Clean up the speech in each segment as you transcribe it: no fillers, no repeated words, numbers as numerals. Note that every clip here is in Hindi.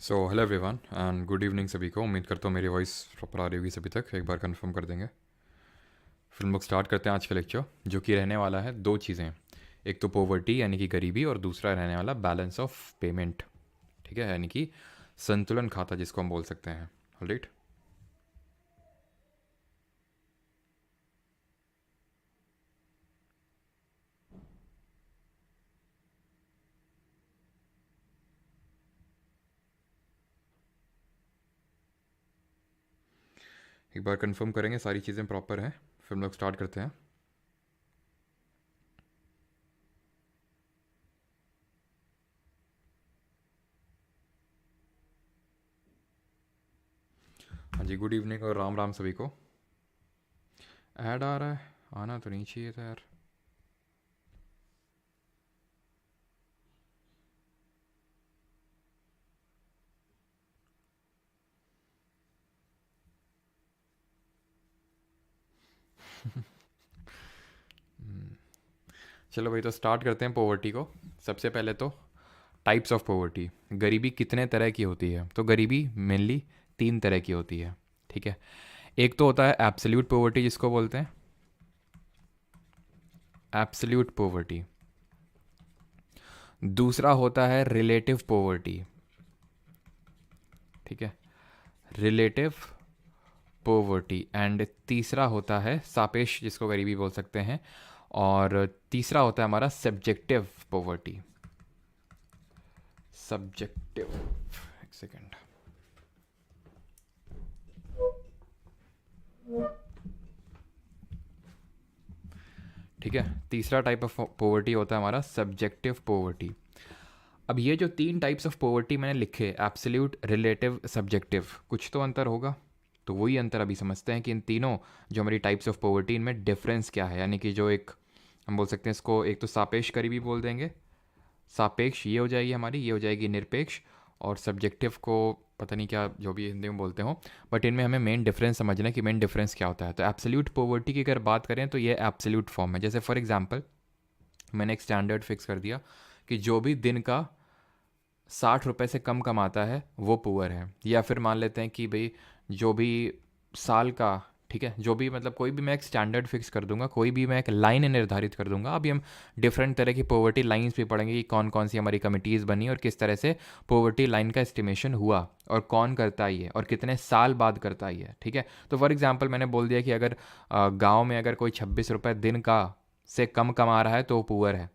So hello everyone and good evening सभी को। उम्मीद करता हूँ मेरी वॉइस प्रॉपर आ रही होगी सभी तक। एक बार कंफर्म कर देंगे। फिर हम लोग स्टार्ट करते हैं आज का लेक्चर, जो कि रहने वाला है दो चीज़ें। एक तो पोवर्टी यानी कि गरीबी, और दूसरा रहने वाला बैलेंस ऑफ पेमेंट। ठीक है, यानी कि संतुलन खाता जिसको हम बोल सकते हैं। ऑलराइट। एक बार कंफर्म करेंगे सारी चीज़ें प्रॉपर हैं, फिर हम लोग स्टार्ट करते हैं। हाँ जी, गुड इवनिंग और राम राम सभी को। ऐड आ रहा है, आना तो नहीं चाहिए था यार। चलो भाई, तो स्टार्ट करते हैं पोवर्टी को। सबसे पहले तो टाइप्स ऑफ पोवर्टी, गरीबी कितने तरह की होती है। तो गरीबी मेनली तीन तरह की होती है। ठीक है, एक तो होता है एब्सोल्यूट पोवर्टी जिसको बोलते हैं एब्सोल्यूट पोवर्टी। दूसरा होता है रिलेटिव पोवर्टी। ठीक है, रिलेटिव पोवर्टी। एंड तीसरा होता है सापेक्ष जिसको गरीबी बोल सकते हैं। और तीसरा होता है हमारा सब्जेक्टिव पोवर्टी। सब्जेक्टिव, एक सेकेंड। ठीक है, तीसरा टाइप ऑफ पोवर्टी होता है हमारा सब्जेक्टिव पोवर्टी। अब ये जो तीन टाइप्स ऑफ पोवर्टी मैंने लिखे, एब्सोल्यूट, रिलेटिव, सब्जेक्टिव, कुछ तो अंतर होगा। तो वही अंतर अभी समझते हैं कि इन तीनों जो हमारी टाइप्स ऑफ पोवर्टी, इनमें डिफरेंस क्या है। यानी कि जो एक हम बोल सकते हैं इसको, एक तो सापेक्ष गरीबी बोल देंगे। सापेक्ष ये हो जाएगी हमारी, ये हो जाएगी निरपेक्ष। और सब्जेक्टिव को पता नहीं क्या जो भी हिंदी में बोलते हो, बट इनमें हमें मेन डिफरेंस समझना है कि मेन डिफरेंस क्या होता है। तो एब्सोल्यूट पोवर्टी की अगर बात करें तो ये एब्सोल्यूट फॉर्म है। जैसे फॉर एग्जांपल मैंने एक स्टैंडर्ड फिक्स कर दिया कि जो भी दिन का 60 रुपये से कम कमाता है वो पुअर है। या फिर मान लेते हैं कि भाई जो भी साल का, ठीक है, जो भी मतलब कोई भी मैं एक स्टैंडर्ड फिक्स कर दूंगा, कोई भी मैं एक लाइन निर्धारित कर दूंगा। अभी हम डिफरेंट तरह की पोवर्टी लाइंस भी पढ़ेंगे कि कौन कौन सी हमारी कमिटीज़ बनी और किस तरह से पोवर्टी लाइन का एस्टिमेशन हुआ और कौन करता ही है और कितने साल बाद करता ही है। ठीक है, तो फॉर एग्जाम्पल मैंने बोल दिया कि अगर गाँव में अगर कोई 26 रुपये दिन का से कम कमा रहा है तो वो पुअर है।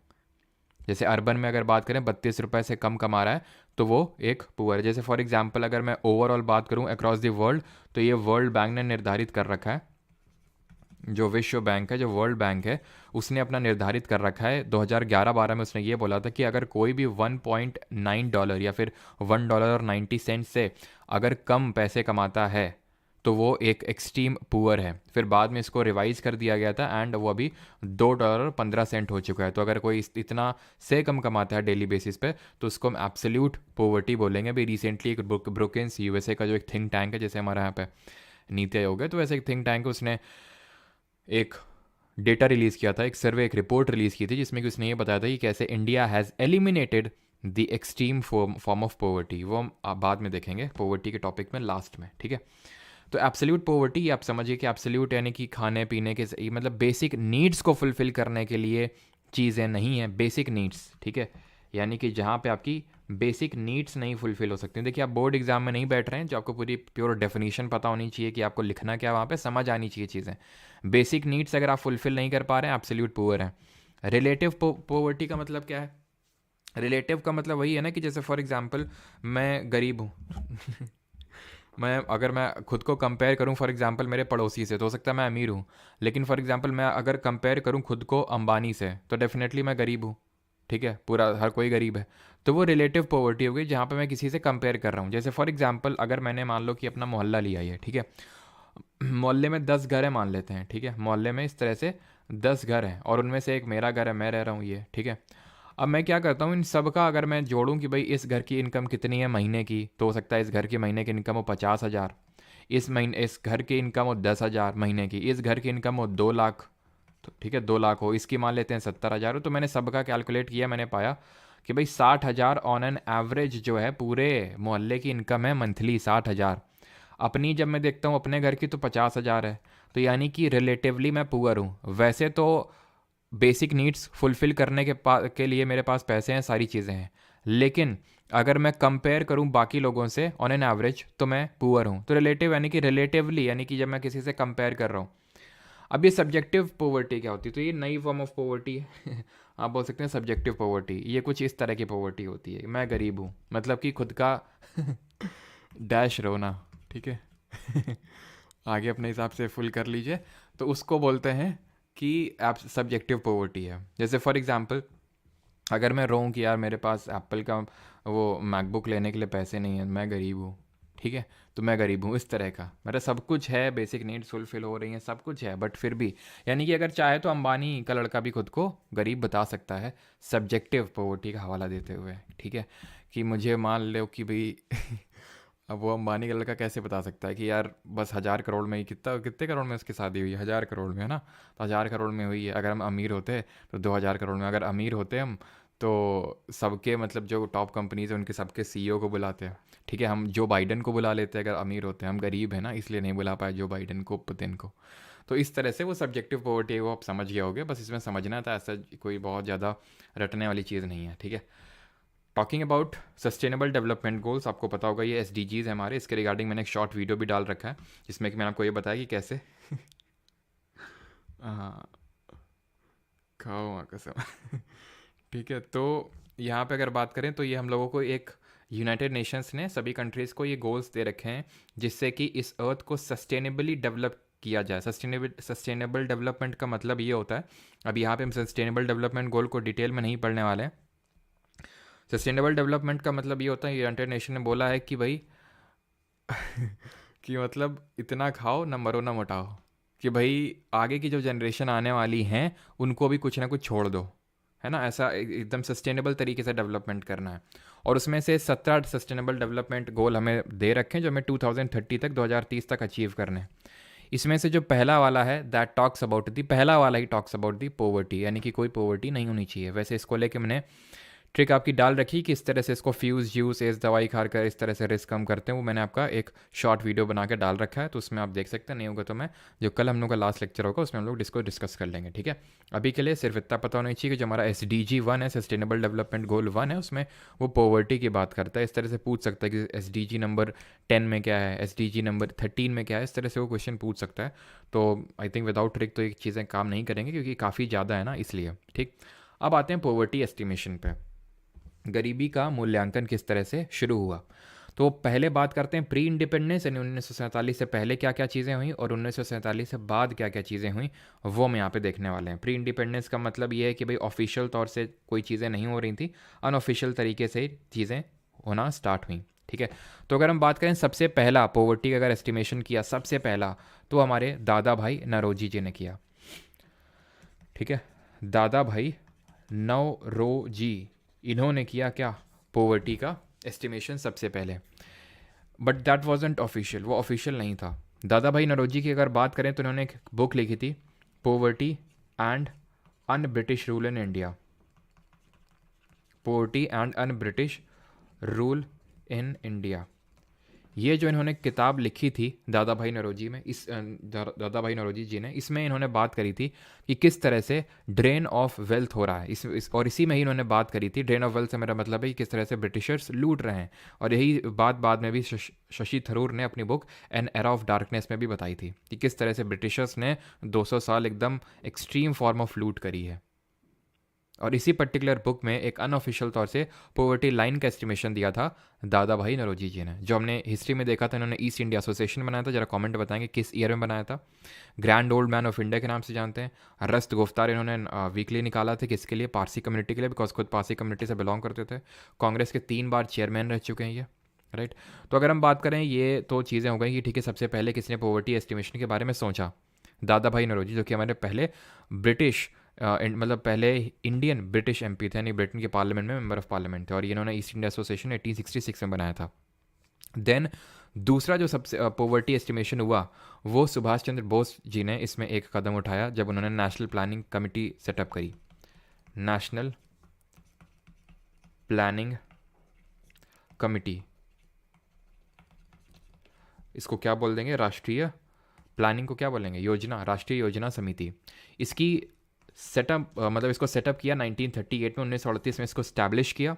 जैसे अर्बन में अगर बात करें 32 रुपये से कम कमा रहा है तो वो एक पुअर है। जैसे फॉर एग्जांपल अगर मैं ओवरऑल बात करूं अक्रॉस द वर्ल्ड, तो ये वर्ल्ड बैंक ने निर्धारित कर रखा है, जो विश्व बैंक है, जो वर्ल्ड बैंक है, उसने अपना निर्धारित कर रखा है 2011-12 में। उसने ये बोला था कि अगर कोई भी $1.9 या फिर $1.90 से अगर कम पैसे कमाता है तो वो एक एक्सट्रीम पुअर है। फिर बाद में इसको रिवाइज कर दिया गया था एंड वो अभी $2.15 हो चुका है। तो अगर कोई इतना से कम कमाता है डेली बेसिस पे तो उसको हम एब्सोल्यूट पोवर्टी बोलेंगे। अभी रिसेंटली एक ब्रुकिंस यूएसए का जो एक थिंक टैंक है, जैसे हमारे यहाँ पे नीति आयोग है, तो वैसे एक थिंक टैंक है, उसने एक डेटा रिलीज़ किया था, एक सर्वे, एक रिपोर्ट रिलीज़ की थी जिसमें कि उसने ये बताया था कि कैसे India has eliminated the extreme form of poverty. वो हम बाद में देखेंगे पोवर्टी के टॉपिक में लास्ट में। ठीक है, तो एब्सोल्यूट पोवर्टी आप समझिए कि एब्सोल्यूट यानी कि खाने पीने के मतलब बेसिक नीड्स को फुलफिल करने के लिए चीज़ें नहीं हैं, बेसिक नीड्स। ठीक है, यानी कि जहाँ पे आपकी बेसिक नीड्स नहीं फुलफिल हो सकती। देखिए, आप बोर्ड एग्जाम में नहीं बैठ रहे हैं जो आपको पूरी प्योर डेफिनेशन पता होनी चाहिए कि आपको लिखना क्या, वहाँ पे समझ आनी चाहिए चीज़ें। बेसिक नीड्स अगर आप फुलफिल नहीं कर पा रहे हैं, एब्सोल्यूट पुअर हैं। रिलेटिव पोवर्टी का मतलब क्या है? रिलेटिव का मतलब वही है ना कि जैसे फॉर एग्जांपल मैं गरीब हूँ मैं अगर मैं खुद को कंपेयर करूं फॉर एग्जांपल मेरे पड़ोसी से, तो हो सकता है मैं अमीर हूं। लेकिन फॉर एग्जांपल मैं अगर कंपेयर करूं खुद को अंबानी से, तो डेफिनेटली मैं गरीब हूं। ठीक है, पूरा हर कोई गरीब है। तो वो रिलेटिव पॉवर्टी हो गई जहाँ पे मैं किसी से कंपेयर कर रहा हूँ। जैसे फॉर एग्जांपल अगर मैंने मान लो कि अपना मोहल्ला लिया है, ठीक है, मोहल्ले में 10 घर है मान लेते हैं। ठीक है, मोहल्ले में इस तरह से 10 घर हैं और उनमें से एक मेरा घर है, मैं रह रहा हूँ ये। ठीक है, अब मैं क्या करता हूँ, इन सब का अगर मैं जोड़ूं कि भाई इस घर की इनकम कितनी है महीने की, तो हो सकता है इस घर की महीने की इनकम हो 50,000, इस महीने इस घर की इनकम हो 10,000 महीने की, इस घर की इनकम हो 2 लाख। तो ठीक है, 2 लाख हो, इसकी मान लेते हैं 70,000 हो। तो मैंने सबका कैलकुलेट किया, मैंने पाया कि भाई 60,000 ऑन एन एवरेज जो है पूरे मोहल्ले की इनकम है मंथली 60,000। अपनी जब मैं देखता हूँ अपने घर की तो 50,000 है। तो यानी कि रिलेटिवली मैं पुअर हूँ। वैसे तो बेसिक नीड्स फुलफ़िल करने के लिए मेरे पास पैसे हैं, सारी चीज़ें हैं, लेकिन अगर मैं कंपेयर करूं बाकी लोगों से ऑन एन एवरेज तो मैं पुअर हूं। तो रिलेटिव यानी कि रिलेटिवली यानी कि जब मैं किसी से कंपेयर कर रहा हूं। अब ये सब्जेक्टिव पॉवर्टी क्या होती है? तो ये नई फॉर्म ऑफ पॉवर्टी है। आप बोल सकते हैं सब्जेक्टिव पॉवर्टी। ये कुछ इस तरह की पॉवर्टी होती है, मैं गरीब हूँ, मतलब कि खुद का डैश रोना, ठीक है। आगे अपने हिसाब से फुल कर लीजिए। तो उसको बोलते हैं कि आप सब्जेक्टिव पॉवर्टी है। जैसे फॉर एग्जांपल अगर मैं रोऊं कि यार मेरे पास एप्पल का वो मैकबुक लेने के लिए पैसे नहीं है, मैं गरीब हूँ, ठीक है, तो मैं गरीब हूँ, इस तरह का। मेरा सब कुछ है, बेसिक नीड्स फुलफिल हो रही हैं, सब कुछ है, बट फिर भी यानी कि अगर चाहे तो अंबानी का लड़का भी खुद को गरीब बता सकता है सब्जेक्टिव पॉवर्टी का हवाला देते हुए, ठीक है। कि मुझे मान लो कि भाई अब वो अंबानी का लड़का कैसे बता सकता है कि यार बस 1,000 करोड़ में ही, कितने करोड़ में उसकी शादी हुई है? 1,000 करोड़ में, है ना। तो 1,000 करोड़ में हुई है। अगर हम अमीर होते तो 2,000 करोड़ में। अगर अमीर होते हम तो सबके मतलब जो टॉप कंपनीज हैं उनके सबके सीईओ को बुलाते हैं, ठीक है। हम जो बाइडन को बुला लेते हैं अगर अमीर होते हैं। हम गरीब हैं ना, इसलिए नहीं बुला पाए जो बाइडन को, पुतिन को। तो इस तरह से वो सब्जेक्टिव पॉवर्टी है, वो आप समझ गए होगे। बस इसमें समझना था, ऐसा कोई बहुत ज़्यादा रटने वाली चीज़ नहीं है, ठीक है। Talking about sustainable development goals, आपको पता होगा ये SDGs है हमारे। इसके रिगार्डिंग मैंने एक शॉर्ट वीडियो भी डाल रखा है जिसमें कि मैंने आपको ये बताया कि कैसे हाँ, खाओ वहाँ कसम। ठीक है, तो यहाँ पे अगर बात करें तो ये हम लोगों को एक यूनाइटेड नेशंस ने सभी कंट्रीज़ को ये गोल्स दे रखे हैं जिससे कि इस अर्थ को सस्टेनेबली डेवलप किया जाए। सस्टेनेबल डेवलपमेंट का मतलब ये होता है, अब यहाँ पे हम सस्टेनेबल डेवलपमेंट गोल को डिटेल में नहीं पढ़ने वाले हैं। सस्टेनेबल डेवलपमेंट का मतलब ये होता है, यूनाइटेड नेशन ने बोला है कि भाई कि मतलब इतना खाओ ना मरो ना मोटाओ, कि भाई आगे की जो जनरेशन आने वाली हैं उनको भी कुछ ना कुछ छोड़ दो, है ना। ऐसा एकदम सस्टेनेबल तरीके से डेवलपमेंट करना है। और उसमें से 17 सस्टेनेबल डेवलपमेंट गोल हमें दे रखे हैं जो हमें 2030 तक 2030 तक अचीव करने हैं। इसमें से जो पहला वाला है दैट टॉक्स अबाउट दी, पहला वाला he talks about the poverty, यानी कि कोई पॉवर्टी नहीं होनी चाहिए। वैसे इसको लेके मैंने ट्रिक आपकी डाल रखी कि इस तरह से इसको फ्यूज़ जूस एज दवाई खाकर इस तरह से रिस्क कम करते हैं, वो मैंने आपका एक शॉर्ट वीडियो बना के डाल रखा है, तो उसमें आप देख सकते हैं। नहीं होगा तो मैं जो कल हम लोग का लास्ट लेक्चर होगा उसमें हम लोग डिस्कस कर लेंगे, ठीक है। अभी के लिए सिर्फ इतना पता होना चाहिए कि जो हमारा SDG 1 है, सस्टेनेबल डेवलपमेंट गोल 1 है, उसमें वो पॉवर्टी की बात करता है। इस तरह से पूछ सकता है कि SDG नंबर 10 में क्या है, SDG नंबर 13 में क्या है, इस तरह से वो क्वेश्चन पूछ सकता है। तो आई थिंक विदाउट ट्रिक तो ये चीज़ें काम नहीं करेंगे क्योंकि काफ़ी ज़्यादा है ना, इसलिए, ठीक। अब आते हैं पॉवर्टी एस्टिमेशन पे, गरीबी का मूल्यांकन किस तरह से शुरू हुआ। तो पहले बात करते हैं प्री इंडिपेंडेंस यानी 1947 से पहले क्या क्या चीज़ें हुई और 1947 से बाद क्या क्या चीज़ें हुई, वो हम यहाँ पे देखने वाले हैं। प्री इंडिपेंडेंस का मतलब ये है कि भाई ऑफिशियल तौर से कोई चीज़ें नहीं हो रही थी, अनऑफिशियल तरीके से चीज़ें होना स्टार्ट हुई, ठीक है। तो अगर हम बात करें सबसे पहला पॉवर्टी का अगर एस्टिमेशन किया सबसे पहला, तो हमारे दादा भाई नौरोजी जी ने किया, ठीक है। दादा भाई नौरोजी, इन्होंने किया क्या, पॉवर्टी का एस्टिमेशन सबसे पहले। बट दैट वाजंट ऑफिशियल, वो ऑफिशियल नहीं था। दादा भाई नौरोजी की अगर बात करें तो इन्होंने एक बुक लिखी थी, poverty and un British rule in India, poverty and un British rule in India. ये जो इन्होंने किताब लिखी थी दादा भाई नौरोजी में, दादा भाई नौरोजी जी ने, इसमें इन्होंने बात करी थी कि किस तरह से ड्रेन ऑफ वेल्थ हो रहा है और इसी में ही इन्होंने बात करी थी, ड्रेन ऑफ वेल्थ से मेरा मतलब है कि किस तरह से ब्रिटिशर्स लूट रहे हैं। और यही बात बाद में भी शशि थरूर ने अपनी book an era of darkness में भी बताई थी कि किस तरह से ब्रिटिशर्स ने 200 साल एकदम एक्सट्रीम फॉर्म ऑफ लूट करी है। और इसी पर्टिकुलर बुक में एक अनऑफिशियल तौर से पॉवर्टी लाइन का एस्टिमेशन दिया था दादा भाई नौरोजी जी ने, जो हमने हिस्ट्री में देखा था। इन्होंने ईस्ट इंडिया एसोसिएशन बनाया था, जरा कमेंट बताएंगे किस ईयर में बनाया था। Grand old man of India के नाम से जानते हैं। रस्त गुफ्तार इन्होंने वीकली निकाला था, किसके लिए, पारसी कम्युनिटी के लिए, बिकॉज खुद पारसी कम्युनिटी से बिलोंग करते थे। कांग्रेस के 3 बार चेयरमैन रह चुके हैं ये, राइट। तो अगर हम बात करें, ये तो चीज़ें हो गई कि ठीक है सबसे पहले किसने पॉवर्टी एस्टिमेशन के बारे में सोचा, दादा भाई नौरोजी, जो कि हमारे पहले ब्रिटिश मतलब पहले इंडियन ब्रिटिश MP थे, यानी ब्रिटेन के पार्लियामेंट में मेंबर ऑफ पार्लियामेंट थे, और इन्होंने ईस्ट इंडिया एसोसिएशन 1866 में बनाया था। देन दूसरा जो सबसे पॉवर्टी एस्टिमेशन हुआ वो सुभाष चंद्र बोस जी ने इसमें एक कदम उठाया जब उन्होंने नेशनल प्लानिंग कमेटी सेटअप करी, नेशनल प्लानिंग कमिटी, इसको क्या बोल देंगे, राष्ट्रीय प्लानिंग को क्या बोलेंगे, योजना, राष्ट्रीय योजना समिति। इसकी सेटअप मतलब इसको सेटअप किया 1938 में, 1938 में इसको स्टैब्लिश किया।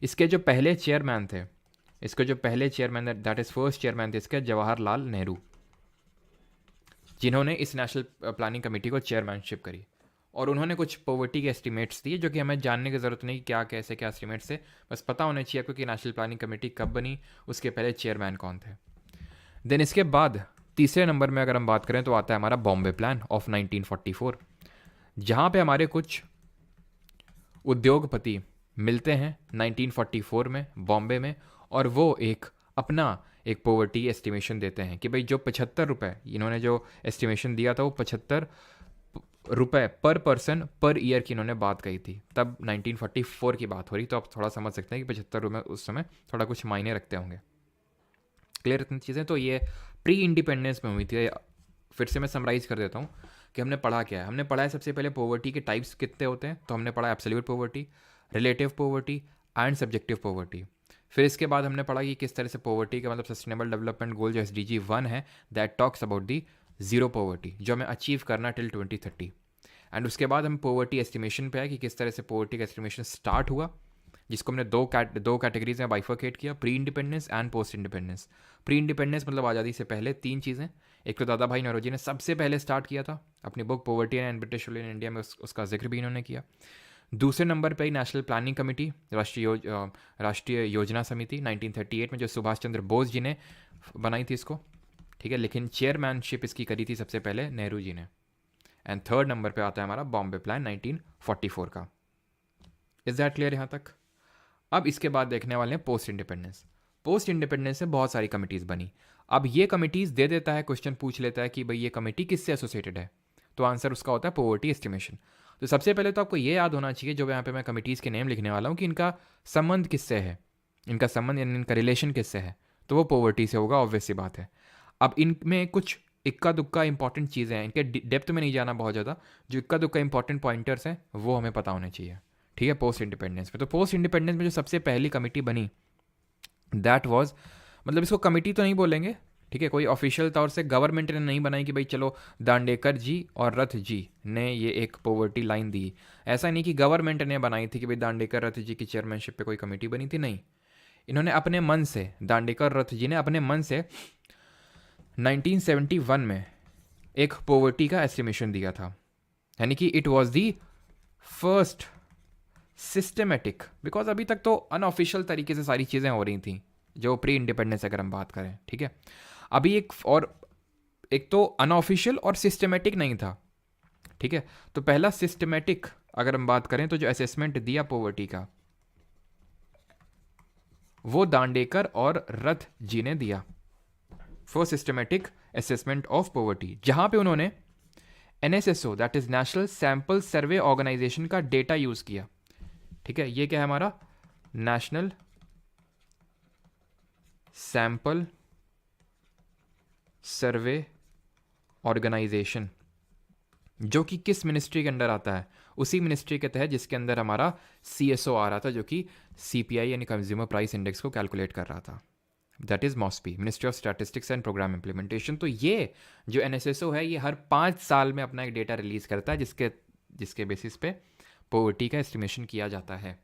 इसके जो पहले चेयरमैन थे, दैट इज़ फर्स्ट चेयरमैन थे इसके जवाहरलाल नेहरू, जिन्होंने इस नेशनल प्लानिंग कमेटी को चेयरमैनशिप करी। और उन्होंने कुछ पॉवर्टी के एस्टिमेट्स दिए, जो कि हमें जानने की ज़रूरत नहीं क्या कैसे क्या एस्टिमेट्स थे, बस पता होना चाहिए आपको कि नेशनल प्लानिंग कमेटी कब बनी, उसके पहले चेयरमैन कौन थे। देन इसके बाद तीसरे नंबर में अगर हम बात करें तो आता है हमारा बॉम्बे प्लान ऑफ 1944, जहाँ पे हमारे कुछ उद्योगपति मिलते हैं 1944 में बॉम्बे में, और वो एक पॉवर्टी एस्टिमेशन देते हैं कि भाई जो 75 रुपये इन्होंने जो एस्टिमेशन दिया था वो 75 रुपये पर पर्सन पर ईयर की इन्होंने बात कही थी, तब 1944 की बात हो रही, तो आप थोड़ा समझ सकते हैं कि 75 रुपये उस समय थोड़ा कुछ मायने रखते होंगे। क्लियर इतनी चीज़ें, तो ये प्री इंडिपेंडेंस में हुई थी। फिर से मैं समराइज कर देता हूँ कि हमने पढ़ा क्या है। हमने पढ़ा है सबसे पहले पॉवर्टी के टाइप्स कितने होते हैं, तो हमने पढ़ा absolute poverty, relative poverty and subjective poverty. फिर इसके बाद हमने पढ़ा कि किस तरह से पॉवर्टी का मतलब सस्टेनेबल डेवलपमेंट गोल जो SDG 1 है, that talks about the zero poverty, जो हमें अचीव करना टिल 2030। एंड उसके बाद हम पॉवर्टी एस्टिमेशन पे आए कि किस तरह से पॉवर्टी का एस्टिमेशन स्टार्ट हुआ, जिसको हमने दो कैटेगरीज में बाइफर्केट किया, pre independence and post independence. Pre independence मतलब आज़ादी से पहले तीन चीज़ें, एक तो दादा भाई नौरोजी ने सबसे पहले स्टार्ट किया था अपनी book poverty and British rule in India में, उसका जिक्र भी इन्होंने किया। दूसरे नंबर पे नेशनल प्लानिंग कमेटी, राष्ट्रीय योजना समिति 1938 में, जो सुभाष चंद्र बोस जी ने बनाई थी इसको, ठीक है, लेकिन चेयरमैनशिप इसकी करी थी सबसे पहले नेहरू जी ने। एंड थर्ड नंबर पे आता है हमारा बॉम्बे प्लान 1944 का। इज दैट क्लियर यहाँ तक? अब इसके बाद देखने वाले हैं पोस्ट इंडिपेंडेंस। पोस्ट इंडिपेंडेंस से बहुत सारी कमिटीज़ बनी। अब ये कमिटीज़ दे देता है, क्वेश्चन पूछ लेता है कि भाई ये कमेटी किससे एसोसिएटेड है, तो आंसर उसका होता है पॉवर्टी एस्टिमेशन। तो सबसे पहले तो आपको ये याद होना चाहिए, जो यहाँ पे मैं कमिटीज़ के नेम लिखने वाला हूँ, कि इनका संबंध किससे है, इनका संबंध यानी इनका रिलेशन किससे है, तो वो पॉवर्टी से होगा, ऑब्वियस सी बात है। अब इनमें कुछ इक्का दुक्का इंपॉर्टेंट चीज़ें हैं, इनके डेप्थ में नहीं जाना बहुत ज़्यादा, जो इक्का दुक्का इंपॉर्टेंट पॉइंटर्स हैं वो हमें पता होने चाहिए, ठीक है। पोस्ट इंडिपेंडेंस में, तो पोस्ट इंडिपेंडेंस में जो सबसे पहली कमेटी बनी, दैट वाज, मतलब इसको कमेटी तो नहीं बोलेंगे, ठीक है, कोई ऑफिशियल तौर से गवर्नमेंट ने नहीं बनाई कि भाई चलो दांडेकर जी और रथ जी ने ये एक पॉवर्टी लाइन दी। ऐसा नहीं कि गवर्नमेंट ने बनाई थी कि भाई दांडेकर रथ जी की चेयरमैनशिप पे कोई कमेटी बनी थी, नहीं। इन्होंने अपने मन से, दांडेकर रथ जी ने अपने मन से 1971 में एक पॉवर्टी का एस्टिमेशन दिया था, यानी कि it was the first systematic, because अभी तक तो अनऑफिशियल तरीके से सारी चीज़ें हो रही थी जो प्री इंडिपेंडेंस अगर हम बात करें, ठीक है। अभी एक तो अनऑफिशियल और सिस्टमेटिक नहीं था, ठीक है। तो पहला सिस्टमेटिक अगर हम बात करें तो जो असेसमेंट दिया पॉवर्टी का, वो दांडेकर और रथ जी ने दिया, first systematic assessment of poverty, जहां पे उन्होंने NSSO that is national sample survey organisation का डेटा यूज किया, ठीक है। ये क्या है हमारा नेशनल सैंपल सर्वे ऑर्गेनाइजेशन, जो कि किस मिनिस्ट्री के अंडर आता है, उसी मिनिस्ट्री के तहत जिसके अंदर हमारा CSO आ रहा था, जो कि CPI यानी कंज्यूमर प्राइस इंडेक्स को कैलकुलेट कर रहा था, that is MOSPI, ministry of statistics and programme implementation. तो ये जो NSSO है, ये हर 5 साल में अपना एक डेटा रिलीज करता है, जिसके बेसिस पे पॉवर्टी का एस्टिमेशन किया जाता है।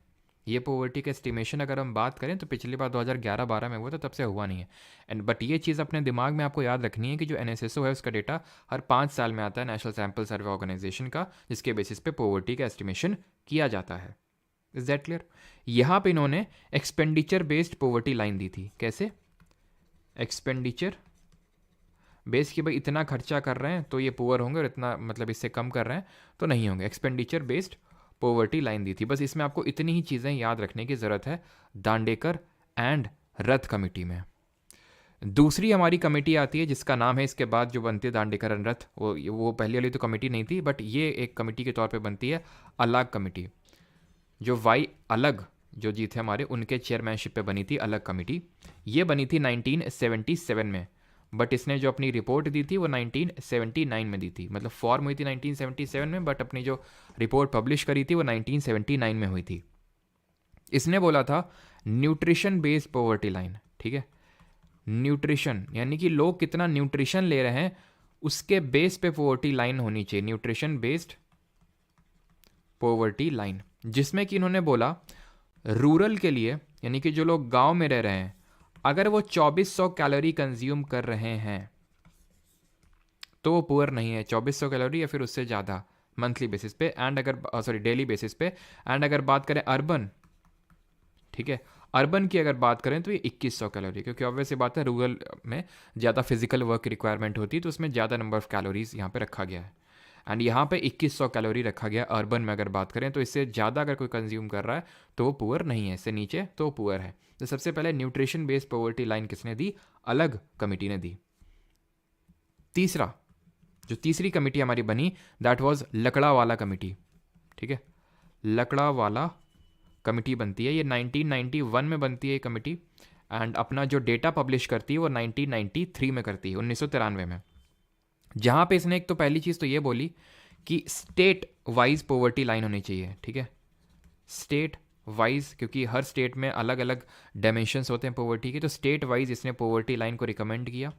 ये पॉवर्टी का एस्टिमेशन अगर हम बात करें तो पिछली बार 2011-12 में हुआ था, तब से हुआ नहीं है। बट ये चीज़ अपने दिमाग में आपको याद रखनी है कि जो NSSO है उसका डेटा हर 5 साल में आता है, नेशनल सैंपल सर्वे ऑर्गेनाइजेशन का, जिसके बेसिस पे पॉवर्टी का एस्टिमेशन किया जाता है। Is that clear? यहाँ पे इन्होंने एक्सपेंडिचर बेस्ड पॉवर्टी लाइन दी थी। कैसे? एक्सपेंडिचर बेस कि भाई इतना खर्चा कर रहे हैं तो ये पुअर होंगे, और इतना मतलब इससे कम कर रहे हैं तो नहीं होंगे। एक्सपेंडिचर बेस्ड पॉवर्टी लाइन दी थी। बस इसमें आपको इतनी ही चीज़ें याद रखने की ज़रूरत है दांडेकर एंड रथ कमेटी में। दूसरी हमारी कमेटी आती है जिसका नाम है, इसके बाद जो बनती है दांडेकर एंड रथ, वो पहली वाली तो कमेटी नहीं थी, बट ये एक कमेटी के तौर पे बनती है अलग कमेटी, जो वाई अलग जो जी थे हमारे, उनके चेयरमैनशिप पे बनी थी अलग कमेटी। ये बनी थी 1977 में, बट इसने जो अपनी रिपोर्ट दी थी वो 1979 में दी थी। मतलब फॉर्म हुई थी 1977 में, बट अपनी जो रिपोर्ट पब्लिश करी थी वो 1979 में हुई थी। इसने बोला था न्यूट्रिशन बेस्ड पॉवर्टी लाइन, ठीक है, न्यूट्रिशन यानी कि लोग कितना न्यूट्रिशन ले रहे हैं उसके बेस पे पॉवर्टी लाइन होनी चाहिए, न्यूट्रिशन बेस्ड पॉवर्टी लाइन, जिसमें कि इन्होंने बोला रूरल के लिए यानी कि जो लोग गांव में रह रहे हैं अगर वो 2400 कैलोरी कंज्यूम कर रहे हैं तो वो पुअर नहीं है, 2400 कैलोरी या फिर उससे ज़्यादा मंथली बेसिस पे, एंड अगर डेली बेसिस पे। एंड अगर बात करें अर्बन, ठीक है, अर्बन की अगर बात करें तो ये 2100 कैलोरी, क्योंकि ऑब्वियस सी बात है रूरल में ज़्यादा फिजिकल वर्क रिक्वायरमेंट होती है तो उसमें ज़्यादा नंबर ऑफ कैलोरीज यहाँ पे रखा गया है, एंड यहाँ पे 2100 कैलोरी रखा गया अर्बन में अगर बात करें। तो इससे ज़्यादा अगर कोई कंज्यूम कर रहा है तो वो पुअर नहीं है, इससे नीचे तो पुअर है। तो सबसे पहले न्यूट्रिशन बेस्ड पॉवर्टी लाइन किसने दी? अलग कमिटी ने दी। तीसरा, जो तीसरी कमिटी हमारी बनी दैट वाज लकड़ावाला कमिटी, ठीक है, लकड़ावाला कमिटी बनती है, ये 1991 में बनती है ये कमिटी, एंड अपना जो डेटा पब्लिश करती है वो 1993 में करती है, 1993 में। जहाँ पे इसने एक तो पहली चीज़ तो ये बोली कि स्टेट वाइज पॉवर्टी लाइन होनी चाहिए, ठीक है, स्टेट वाइज, क्योंकि हर स्टेट में अलग अलग डायमेंशंस होते हैं पॉवर्टी के, तो स्टेट वाइज इसने पॉवर्टी लाइन को रिकमेंड किया।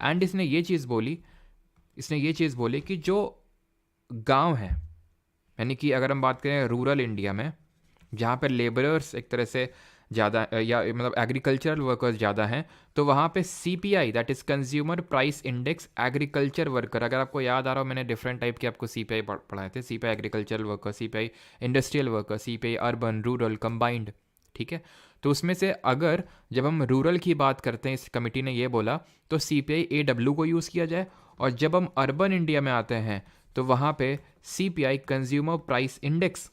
एंड इसने ये चीज़ बोली कि जो गांव है यानी कि अगर हम बात करें रूरल इंडिया में जहाँ पर लेबरर्स एक तरह से ज़्यादा या मतलब एग्रीकल्चरल वर्कर्स ज़्यादा हैं, तो वहाँ पे CPI that is consumer price index agriculture worker, अगर आपको याद आ रहा हो मैंने डिफरेंट टाइप के आपको CPI पढ़ाए थे, CPI agricultural worker, CPI industrial worker, CPI urban rural combined, ठीक है। तो उसमें से अगर जब हम रूरल की बात करते हैं इस कमिटी ने ये बोला तो CPI AW को यूज़ किया जाए, और जब हम अर्बन इंडिया में आते हैं तो वहाँ पे CPI consumer price index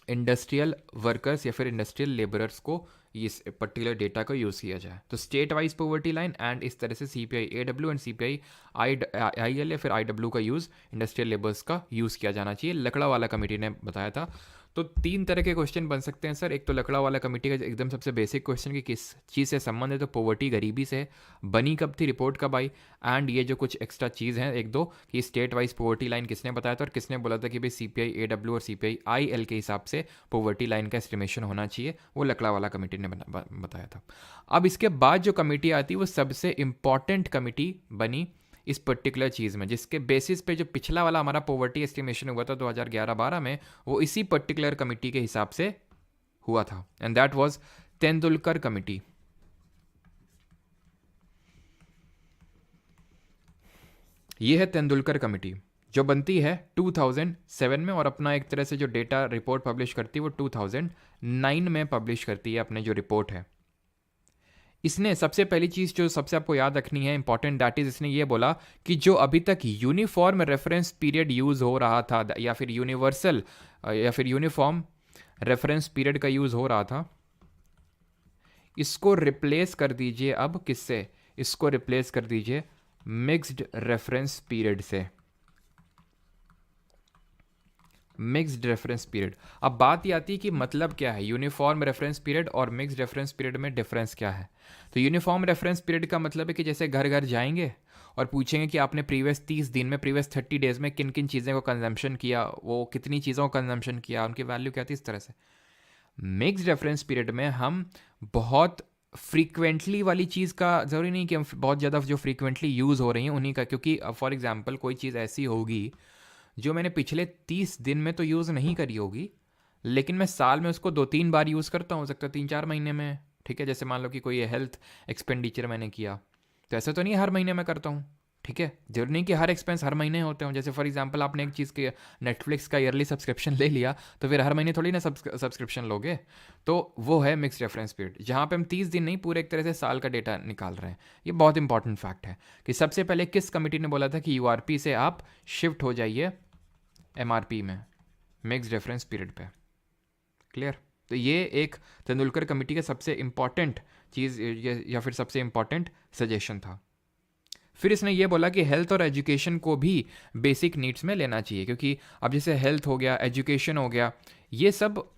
industrial workers या फिर इंडस्ट्रियल लेबरर्स को इस पर्टिकुलर डेटा को यूज़ किया जाए। तो state wise poverty line and इस तरह से CPI AW and CPI IL या फिर IW का यूज़ इंडस्ट्रियल लेबर्स का यूज़ किया जाना चाहिए, लकड़ा वाला कमेटी ने बताया था। तो तीन तरह के क्वेश्चन बन सकते हैं सर। एक तो लकड़ा वाला कमेटी का एकदम सबसे बेसिक क्वेश्चन कि किस चीज़ से संबंध है, तो पॉवर्टी गरीबी से बनी कब थी, रिपोर्ट कब आई, एंड ये जो कुछ एक्स्ट्रा चीज़ हैं एक दो कि स्टेट वाइज पॉवर्टी लाइन किसने बताया था और किसने बोला था कि भाई CPI AW और CPI IL के हिसाब से पॉवर्टी लाइन का एस्टिमेशन होना चाहिए, वो लकड़ा वाला कमेटी ने बताया था। अब इसके बाद जो कमेटी आती है वो सबसे इंपॉर्टेंट कमेटी बनी इस पर्टिकुलर चीज़ में, जिसके बेसिस पे जो पिछला वाला हमारा पॉवर्टी एस्टिमेशन हुआ था 2011-12 में, वो इसी पर्टिकुलर कमेटी के हिसाब से हुआ था, and that was Tendulkar committee. ये है तेंदुलकर कमेटी जो बनती है 2007 में और अपना एक तरह से जो डेटा रिपोर्ट पब्लिश करती है वो 2009 में पब्लिश करती है अपने जो रिपोर्ट है। इसने सबसे पहली चीज़ जो सबसे आपको याद रखनी है इंपॉर्टेंट, दैट इज इसने ये बोला कि जो अभी तक यूनिफॉर्म रेफरेंस पीरियड यूज़ हो रहा था या फिर यूनिवर्सल या फिर यूनिफॉर्म रेफरेंस पीरियड का यूज़ हो रहा था, इसको रिप्लेस कर दीजिए अब किससे, इसको रिप्लेस कर दीजिए मिक्स्ड रेफरेंस पीरियड से, मिक्स्ड रेफरेंस पीरियड। अब बात ये आती है कि मतलब क्या है यूनिफॉर्म रेफरेंस पीरियड और मिक्स्ड रेफरेंस पीरियड में डिफरेंस क्या है। तो यूनिफॉर्म रेफरेंस पीरियड का मतलब है कि जैसे घर घर जाएंगे और पूछेंगे कि आपने प्रीवियस 30 दिन में, प्रीवियस 30 डेज में किन किन चीज़ों को कंजम्पशन किया, वो कितनी चीज़ों को कंजम्पशन किया, उनकी वैल्यू क्या थी, इस तरह से। मिक्स्ड रेफरेंस पीरियड में हम बहुत फ्रीक्वेंटली वाली चीज़ का ज़रूरी नहीं कि हम बहुत ज़्यादा जो फ्रीक्वेंटली यूज़ हो रही हैं उन्हीं का, क्योंकि फॉर एग्जाम्पल कोई चीज़ ऐसी होगी जो मैंने पिछले 30 दिन में तो यूज़ नहीं करी होगी, लेकिन मैं साल में उसको 2-3 बार यूज़ करता हूँ, हो सकता है 3-4 महीने में, ठीक है। जैसे मान लो कि कोई हेल्थ एक्सपेंडिचर मैंने किया, तो ऐसा तो नहीं हर महीने में करता हूँ, ठीक है। जरूरी नहीं कि हर एक्सपेंस हर महीने होते हो। जैसे फॉर एग्जांपल आपने एक चीज़ के नेटफ्लिक्स का ईयरली सब्सक्रिप्शन ले लिया तो फिर हर महीने थोड़ी ना सब्सक्रिप्शन लोगे। तो वो है मिक्स रेफरेंस पीरियड, जहाँ पे हम 30 दिन नहीं पूरे एक तरह से साल का डेटा निकाल रहे हैं। ये बहुत इंपॉर्टेंट फैक्ट है कि सबसे पहले किस कमेटी ने बोला था कि URP से आप शिफ्ट हो जाइए MRP में, मिक्स रेफरेंस पीरियड पे। क्लियर? तो ये एक तेंदुलकर कमेटी का सबसे इंपॉर्टेंट चीज़ या फिर सबसे इंपॉर्टेंट सजेशन था। फिर इसने ये बोला कि हेल्थ और एजुकेशन को भी बेसिक नीड्स में लेना चाहिए, क्योंकि अब जैसे हेल्थ हो गया, एजुकेशन हो गया, ये सब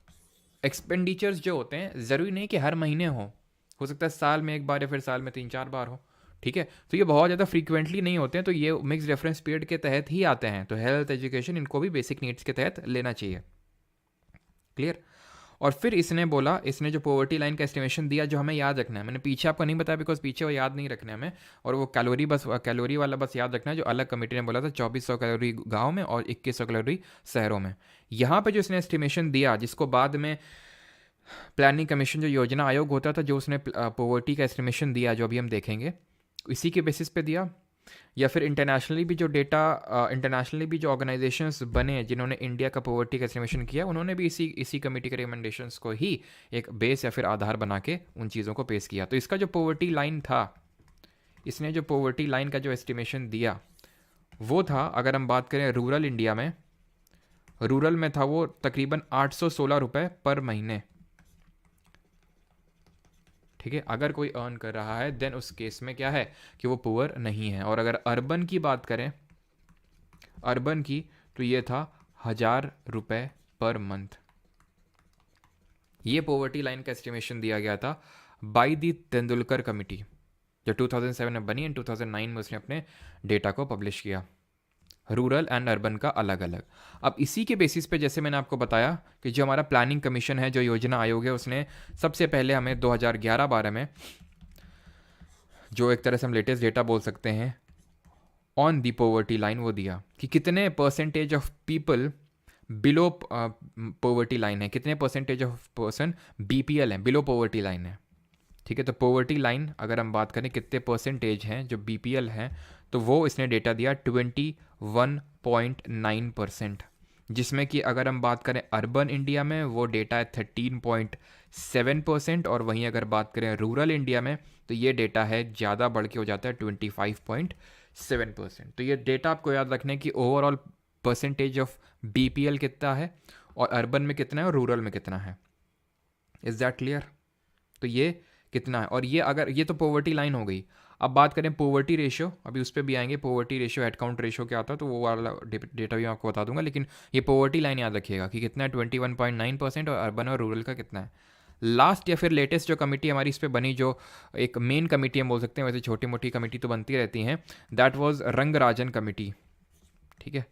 एक्सपेंडिचर्स जो होते हैं ज़रूरी नहीं कि हर महीने हो सकता है साल में एक बार या फिर साल में 3-4 बार हो, ठीक है। तो ये बहुत ज़्यादा फ्रीक्वेंटली नहीं होते हैं, तो ये मिक्स रेफरेंस पीरियड के तहत ही आते हैं। तो हेल्थ एजुकेशन इनको भी बेसिक नीड्स के तहत लेना चाहिए। क्लियर? और फिर इसने बोला, इसने जो पॉवर्टी लाइन का एस्टिमेशन दिया जो हमें याद रखना है, मैंने पीछे आपको नहीं बताया बिकॉज पीछे वो याद नहीं रखना है हमें, और वो कैलोरी वाला बस याद रखना है जो अलग कमेटी ने बोला था, 2400 कैलोरी गाँव में और 2100 कैलोरी शहरों में। यहाँ पे जो इसने एस्टिमेशन दिया, जिसको बाद में प्लानिंग कमीशन जो योजना आयोग होता था, जो उसने पॉवर्टी का एस्टिमेशन दिया जो अभी हम देखेंगे, इसी के बेसिस पे दिया। या फिर इंटरनेशनली भी जो डेटा, इंटरनेशनली भी जो ऑर्गेनाइजेशंस बने जिन्होंने इंडिया का पॉवर्टी का एस्टिमेशन किया, उन्होंने भी इसी कमेटी के रिकमेंडेशंस को ही एक बेस या फिर आधार बना के उन चीज़ों को पेश किया। तो इसका जो पॉवर्टी लाइन था, इसने जो पॉवर्टी लाइन का जो एस्टिमेशन दिया वो था, अगर हम बात करें रूरल इंडिया में, रूरल में था वो तकरीबन 816 रुपये पर महीने। ठीक है, अगर कोई अर्न कर रहा है देन उस केस में क्या है कि वो पुअर नहीं है। और अगर अर्बन की बात करें, अर्बन की, तो ये था 1000 रुपये पर मंथ। ये पॉवर्टी लाइन का एस्टिमेशन दिया गया था बाय दी तेंदुलकर कमेटी, जो 2007 में बनी एंड 2009 में उसने अपने डेटा को पब्लिश किया, रूरल एंड अर्बन का अलग अलग। अब इसी के बेसिस पे जैसे मैंने आपको बताया कि जो हमारा प्लानिंग कमीशन है, जो योजना आयोग है, उसने सबसे पहले हमें 2011-12 में, जो एक तरह से हम लेटेस्ट डेटा बोल सकते हैं ऑन दी पॉवर्टी लाइन, वो दिया कि कितने percentage of people below poverty line है, कितने परसेंटेज ऑफ पर्सन बीपीएल है, बिलो पॉवर्टी लाइन है। ठीक है, तो पॉवर्टी लाइन अगर हम बात करें कितने परसेंटेज हैं जो बीपीएल हैं, तो वो इसने डेटा दिया 21.9%, जिसमें कि अगर हम बात करें अर्बन इंडिया में वो डेटा है 13.7%, और वहीं अगर बात करें रूरल इंडिया में तो ये डेटा है ज़्यादा बढ़ के हो जाता है 25.7%। तो ये डेटा आपको याद रखने की ओवरऑल परसेंटेज ऑफ बीपीएल कितना है और अर्बन में कितना है और रूरल में कितना है। Is that clear? तो ये कितना है, और ये अगर ये तो पॉवर्टी लाइन हो गई। अब बात करें पॉवर्टी रेशियो, अभी उस पर भी आएंगे, poverty ratio head count ratio क्या आता है, तो वो वाला डेटा भी मैं आपको बता दूंगा, लेकिन ये पॉवर्टी लाइन याद रखिएगा कि कितना है 21.9%, और अर्बन और रूरल का कितना है। लास्ट या फिर लेटेस्ट जो कमेटी हमारी इस पर बनी, जो एक मेन कमेटी हम बोल सकते हैं, वैसे छोटी मोटी कमेटी तो बनती रहती हैं, दैट वॉज रंगराजन कमेटी। ठीक है,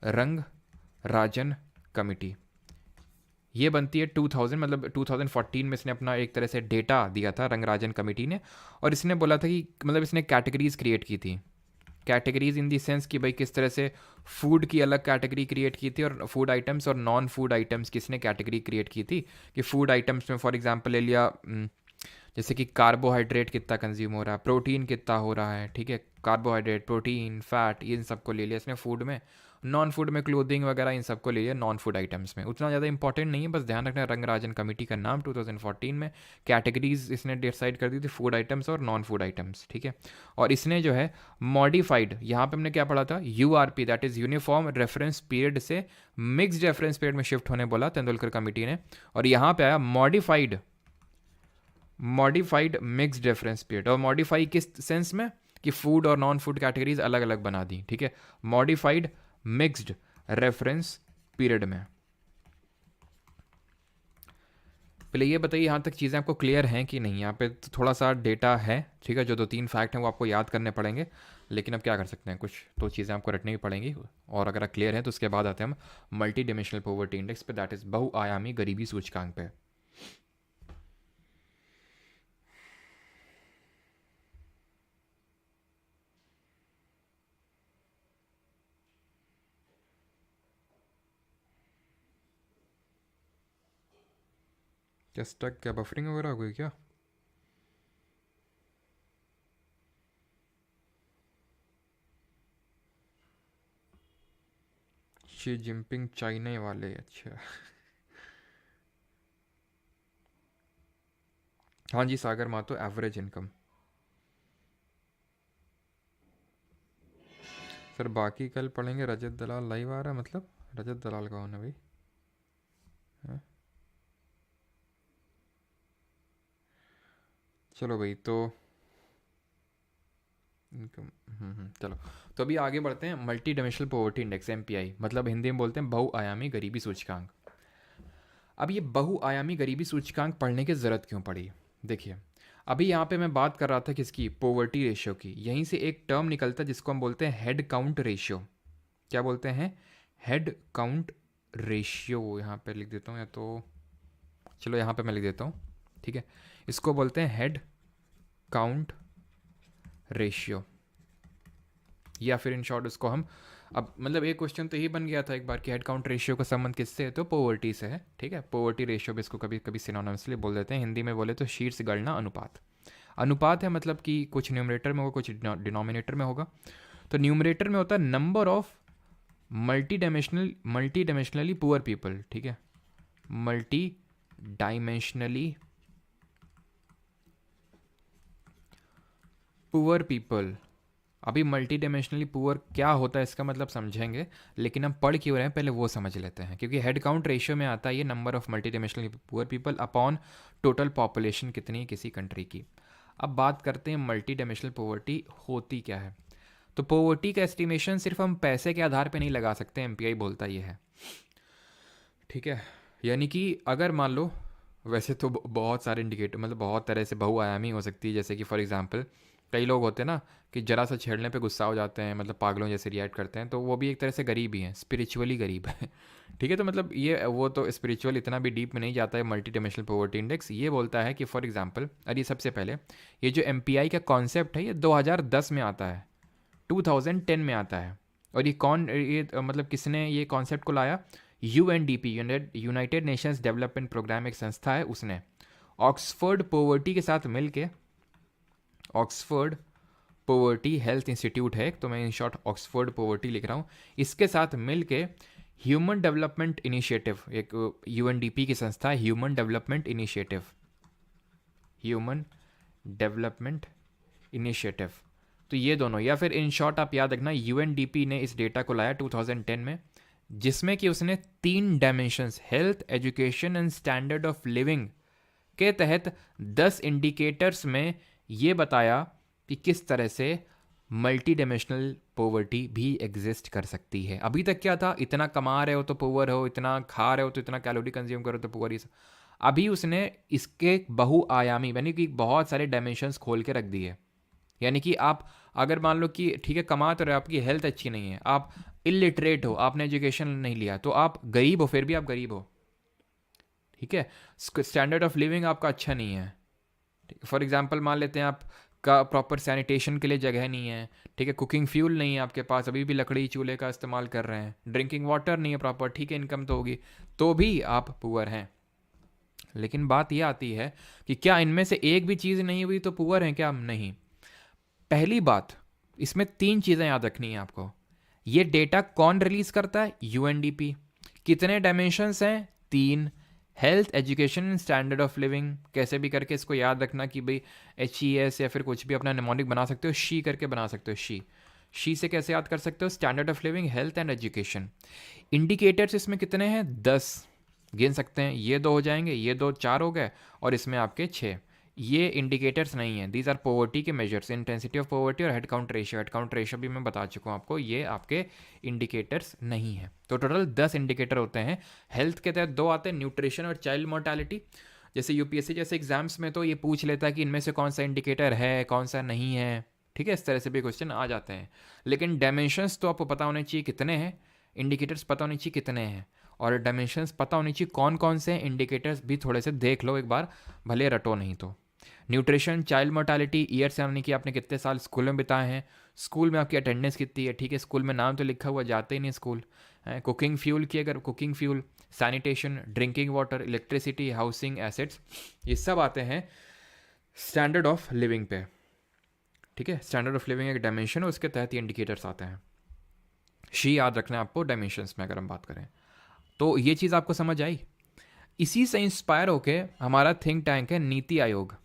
रंगराजन कमेटी ये बनती है 2000, मतलब 2014 में इसने अपना एक तरह से डेटा दिया था रंगराजन कमेटी ने, और इसने बोला था कि मतलब इसने कैटेगरीज क्रिएट की थी, कैटेगरीज इन दी सेंस कि भाई किस तरह से फूड की अलग कैटेगरी क्रिएट की थी, और फूड आइटम्स और नॉन फूड आइटम्स किसने कैटेगरी क्रिएट की थी, कि फूड आइटम्स में फॉर एग्जांपल ले लिया जैसे कि कार्बोहाइड्रेट कितना कंज्यूम हो रहा है, प्रोटीन कितना हो रहा है, ठीक है, कार्बोहाइड्रेट, प्रोटीन, फैट, इन सबको ले लिया इसने फूड में, नॉन फूड में क्लोथिंग वगैरह इन सबको ले लिया नॉन फूड आइटम्स में। उतना ज़्यादा इंपॉर्टेंट नहीं है, बस ध्यान रखना रंगराजन कमेटी का नाम 2014 में कैटेगरीज इसने डिसाइड कर दी थी, फूड आइटम्स और नॉन फूड आइटम्स। ठीक है, और इसने जो है मॉडिफाइड, यहाँ पे हमने क्या पढ़ा था, URP that is uniform reference period से मिक्सड रेफरेंस पीरियड में शिफ्ट होने बोला तेंदुलकर कमेटी ने, और यहाँ पे आया मॉडिफाइड मिक्स्ड रेफरेंस पीरियड। और मॉडिफाई किस सेंस में कि फूड और नॉन फूड कैटेगरीज अलग अलग बना दी। ठीक है, मॉडिफाइड मिक्स्ड रेफरेंस पीरियड में। पहले ये बताइए यहाँ तक चीज़ें आपको क्लियर हैं कि नहीं। यहाँ पे तो थोड़ा सा डेटा है, ठीक है, जो 2-3 फैक्ट हैं वो आपको याद करने पड़ेंगे, लेकिन अब क्या कर सकते हैं, कुछ तो चीज़ें आपको रटनी भी पड़ेंगी। और अगर क्लियर है तो उसके बाद आते हैं हम मल्टी डिमेंशनल पॉवर्टी इंडेक्स पे, दैट इज़ बहुआयामी गरीबी सूचकांक पे। क्या स्टक, क्या बफरिंग वगैरह हो गई क्या? शी जिनपिंग चाइना वाले, अच्छा। हाँ जी, सागर मातो एवरेज इनकम। सर बाकी कल पढ़ेंगे, रजत दलाल लाइव आ रहा है, मतलब रजत दलाल कौन है भाई? हाँ? चलो भाई, तो इनकम, चलो तो अभी आगे बढ़ते हैं। Multi dimensional poverty index MPI, मतलब हिंदी में बोलते हैं बहुआयामी गरीबी सूचकांक। अब ये बहुआयामी गरीबी सूचकांक पढ़ने की ज़रूरत क्यों पड़ी? देखिए, अभी यहाँ पे मैं बात कर रहा था किसकी, पॉवर्टी रेशियो की। यहीं से एक टर्म निकलता है जिसको हम बोलते हैं हेड काउंट रेशियो। क्या बोलते हैं? Head count ratio. यहाँ पे लिख देता हूँ, या तो चलो यहाँ पे मैं लिख देता हूँ, ठीक है। इसको बोलते हैं हेड काउंट रेशियो, या फिर इन शॉर्ट उसको हम, अब मतलब एक क्वेश्चन तो यही बन गया था एक बार कि हेड काउंट रेशियो का संबंध किससे है, तो पोवर्टी से है, ठीक है। पोवर्टी रेशियो भी इसको कभी कभी सिनोनिमसली बोल देते हैं, हिंदी में बोले तो शीर्ष गणना अनुपात। अनुपात है मतलब कि कुछ न्यूमरेटर में होगा, कुछ डिनोमिनेटर में होगा। तो न्यूमरेटर में होता है number of multi dimensionally poor people, ठीक है, मल्टी डायमेंशनली पुअर पीपल। अभी मल्टी डायमेंशनली पुअर क्या होता है इसका मतलब समझेंगे, लेकिन हम पढ़ क्यों रहे हैं पहले वो समझ लेते हैं, क्योंकि हेड काउंट रेशियो में आता है ये number of multi dimensionally poor people upon total population कितनी है किसी कंट्री की। अब बात करते हैं मल्टी डायमेंशनल पॉवर्टी होती क्या है। तो पॉवर्टी का एस्टिमेशन सिर्फ हम पैसे के आधार पे नहीं लगा सकते, एमपीआई बोलता ये है, ठीक है। यानी कि अगर मान लो, वैसे तो बहुत सारे इंडिकेटर मतलब बहुत तरह से बहुआयामी हो सकती है, जैसे कि फॉर एग्जांपल कई लोग होते हैं ना कि जरा सा छेड़ने पे गुस्सा हो जाते हैं, मतलब पागलों जैसे रिएक्ट करते हैं, तो वो भी एक तरह से गरीब ही हैं, स्पिरिचुअली गरीब है ठीक है। तो मतलब ये वो तो स्पिरिचुअल इतना भी डीप में नहीं जाता है। मल्टी डायमेंशनल पॉवर्टी इंडेक्स ये बोलता है कि फॉर एग्जांपल, अरे सबसे पहले ये जो एमपीआई का कॉन्सेप्ट है ये 2010 में आता है, 2010 में आता है। और ये कौन, ये मतलब किसने ये कॉन्सेप्ट को लाया, UNDP, united nations development programme एक संस्था है, उसने ऑक्सफोर्ड पॉवर्टी के साथ मिलके, ऑक्सफोर्ड पॉवर्टी हेल्थ इंस्टीट्यूट है, तो मैं इन शॉर्ट ऑक्सफोर्ड पॉवर्टी लिख रहा हूँ, इसके साथ मिलके ह्यूमन डेवलपमेंट इनिशिएटिव, एक यूएनडीपी की संस्था है, human development initiative, human development initiative. तो ये दोनों, या फिर इन शॉर्ट आप याद रखना यूएनडीपी ने इस डेटा को लाया 2010 में, जिसमें कि उसने 3 dimensions, health, education and standard of living के तहत 10 इंडिकेटर्स में ये बताया कि किस तरह से मल्टी डायमेंशनल पॉवर्टी भी एग्जिस्ट कर सकती है। अभी तक क्या था, इतना कमा रहे हो तो पुअर हो, इतना खा रहे हो तो इतना कैलोरी कंज्यूम करो तो पुअर ही। अभी उसने इसके बहुआयामी यानी कि बहुत सारे डायमेंशंस खोल के रख दिए। यानी कि आप अगर मान लो कि ठीक है कमा तो रहे, आपकी हेल्थ अच्छी नहीं है, आप इलिटरेट हो, आपने एजुकेशन नहीं लिया, तो आप गरीब हो, फिर भी आप गरीब हो, ठीक है। स्टैंडर्ड ऑफ लिविंग आपका अच्छा नहीं है, फॉर एग्जांपल मान लेते हैं आप का प्रॉपर सैनिटेशन के लिए जगह नहीं है, ठीक है, कुकिंग फ्यूल नहीं है आपके पास, अभी भी लकड़ी चूल्हे का इस्तेमाल कर रहे हैं, ड्रिंकिंग वाटर नहीं है प्रॉपर, ठीक है, इनकम तो होगी, तो भी आप पुअर हैं। लेकिन बात यह आती है कि क्या इनमें से एक भी चीज़ नहीं हुई तो पुअर हैं क्या? नहीं। पहली बात, इसमें 3 चीज़ें याद रखनी है आपको। ये डेटा कौन रिलीज करता है? यूएनडीपी। कितने डायमेंशंस हैं? 3, health, education, standard of living. कैसे भी करके इसको याद रखना कि भाई HES या फिर कुछ भी अपना निमोनिक बना सकते हो, शी करके बना सकते हो, शी से कैसे याद कर सकते हो? Standard of living, health and education. Indicators इसमें कितने हैं? 10 गिन सकते हैं, ये 2 हो जाएंगे, ये 2 4 हो गए, और इसमें आपके 6। ये इंडिकेटर्स नहीं हैं, दीज आर पॉवर्टी के मेजर्स, इंटेंसिटी ऑफ पॉवर्टी और head count ratio. Head count ratio भी मैं बता चुका हूँ आपको, ये आपके इंडिकेटर्स नहीं है। तो टोटल 10 इंडिकेटर होते हैं। हेल्थ के तहत 2 आते हैं, न्यूट्रिशन और चाइल्ड मोर्टालिटी। जैसे यूपीएससी जैसे एग्जाम्स में तो ये पूछ लेता है कि इनमें से कौन सा इंडिकेटर है, कौन सा नहीं है, ठीक है, इस तरह से भी क्वेश्चन आ जाते हैं। लेकिन डायमेंशंस तो आपको पता होने चाहिए कितने हैं, इंडिकेटर्स पता होने चाहिए कितने हैं, और डायमेंशंस पता होनी चाहिए कौन कौन से हैं। इंडिकेटर्स भी थोड़े से देख लो एक बार, भले रटो नहीं तो। न्यूट्रिशन, चाइल्ड मोर्टालिटी, ईयर्स यानी कि आपने कितने साल स्कूल में बिताए हैं, स्कूल में आपकी अटेंडेंस कितनी है, ठीक है, स्कूल में नाम तो लिखा हुआ, जाते ही नहीं स्कूल। कुकिंग फ्यूल की, अगर cooking fuel, sanitation, drinking water, electricity, housing assets, ये सब आते हैं स्टैंडर्ड ऑफ लिविंग पे, ठीक है। स्टैंडर्ड ऑफ लिविंग एक डायमेंशन है, उसके तहत ये इंडिकेटर्स आते हैं। शी याद रखना है आपको डायमेंशंस में अगर हम बात करें। तो ये चीज़ आपको समझ आई। इसी से इंस्पायर होके हमारा थिंक टैंक है नीति आयोग,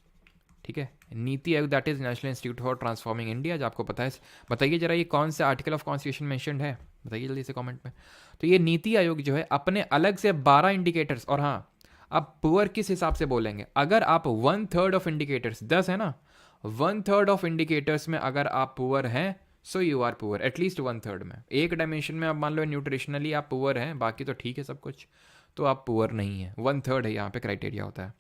ठीक है, NITI Aayog, that is national institute for transforming India. जो आपको पता है, बताइए जरा ये कौन सा आर्टिकल ऑफ कॉन्स्टिट्यूशन मेंशन्ड है, बताइए जल्दी से कमेंट में। तो ये नीति आयोग जो है अपने अलग से 12 इंडिकेटर्स, और हाँ, अब पुअर किस हिसाब से बोलेंगे, अगर आप 1/3 ऑफ इंडिकेटर्स, 10 है ना, 1/3 ऑफ इंडिकेटर्स में अगर आप पुअर हैं, so you are poor, at least 1/3 में। एक डायमेंशन में आप मान लो न्यूट्रिशनली आप पुअर हैं, बाकी तो ठीक है सब कुछ, तो आप पुअर नहीं है, 1/3 है यहाँ पे क्राइटेरिया होता है।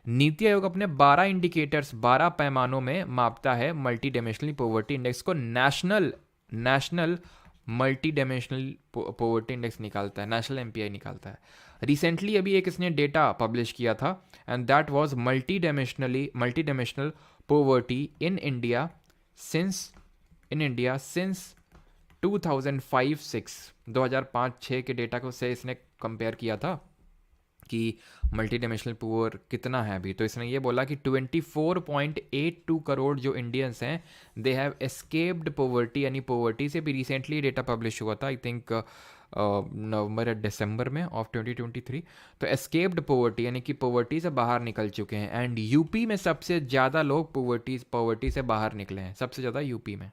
नीति आयोग अपने 12 इंडिकेटर्स, 12 पैमानों में मापता है मल्टी डायमेंशनल पॉवर्टी इंडेक्स को, national multi dimensional poverty index निकालता है, नेशनल एमपीआई निकालता है। रिसेंटली अभी एक इसने डेटा पब्लिश किया था, and that was multi dimensional poverty in India since 2005-6 2005-6 के डेटा को से इसने कंपेयर किया था कि मल्टी डायमेंशनल पुअर कितना है अभी। तो इसने ये बोला कि 24.82 करोड़ जो इंडियंस हैं दे हैव एस्केप्ड पोवर्टी, यानी पोवर्टी से भी रिसेंटली डेटा पब्लिश हुआ था, आई थिंक नवंबर या दिसंबर में ऑफ 2023। तो एस्केप्ड पोवर्टी यानी कि पोवर्टी से बाहर निकल चुके हैं, एंड यूपी में सबसे ज़्यादा लोग पोवर्टी से बाहर निकले हैं, सबसे ज़्यादा यूपी में।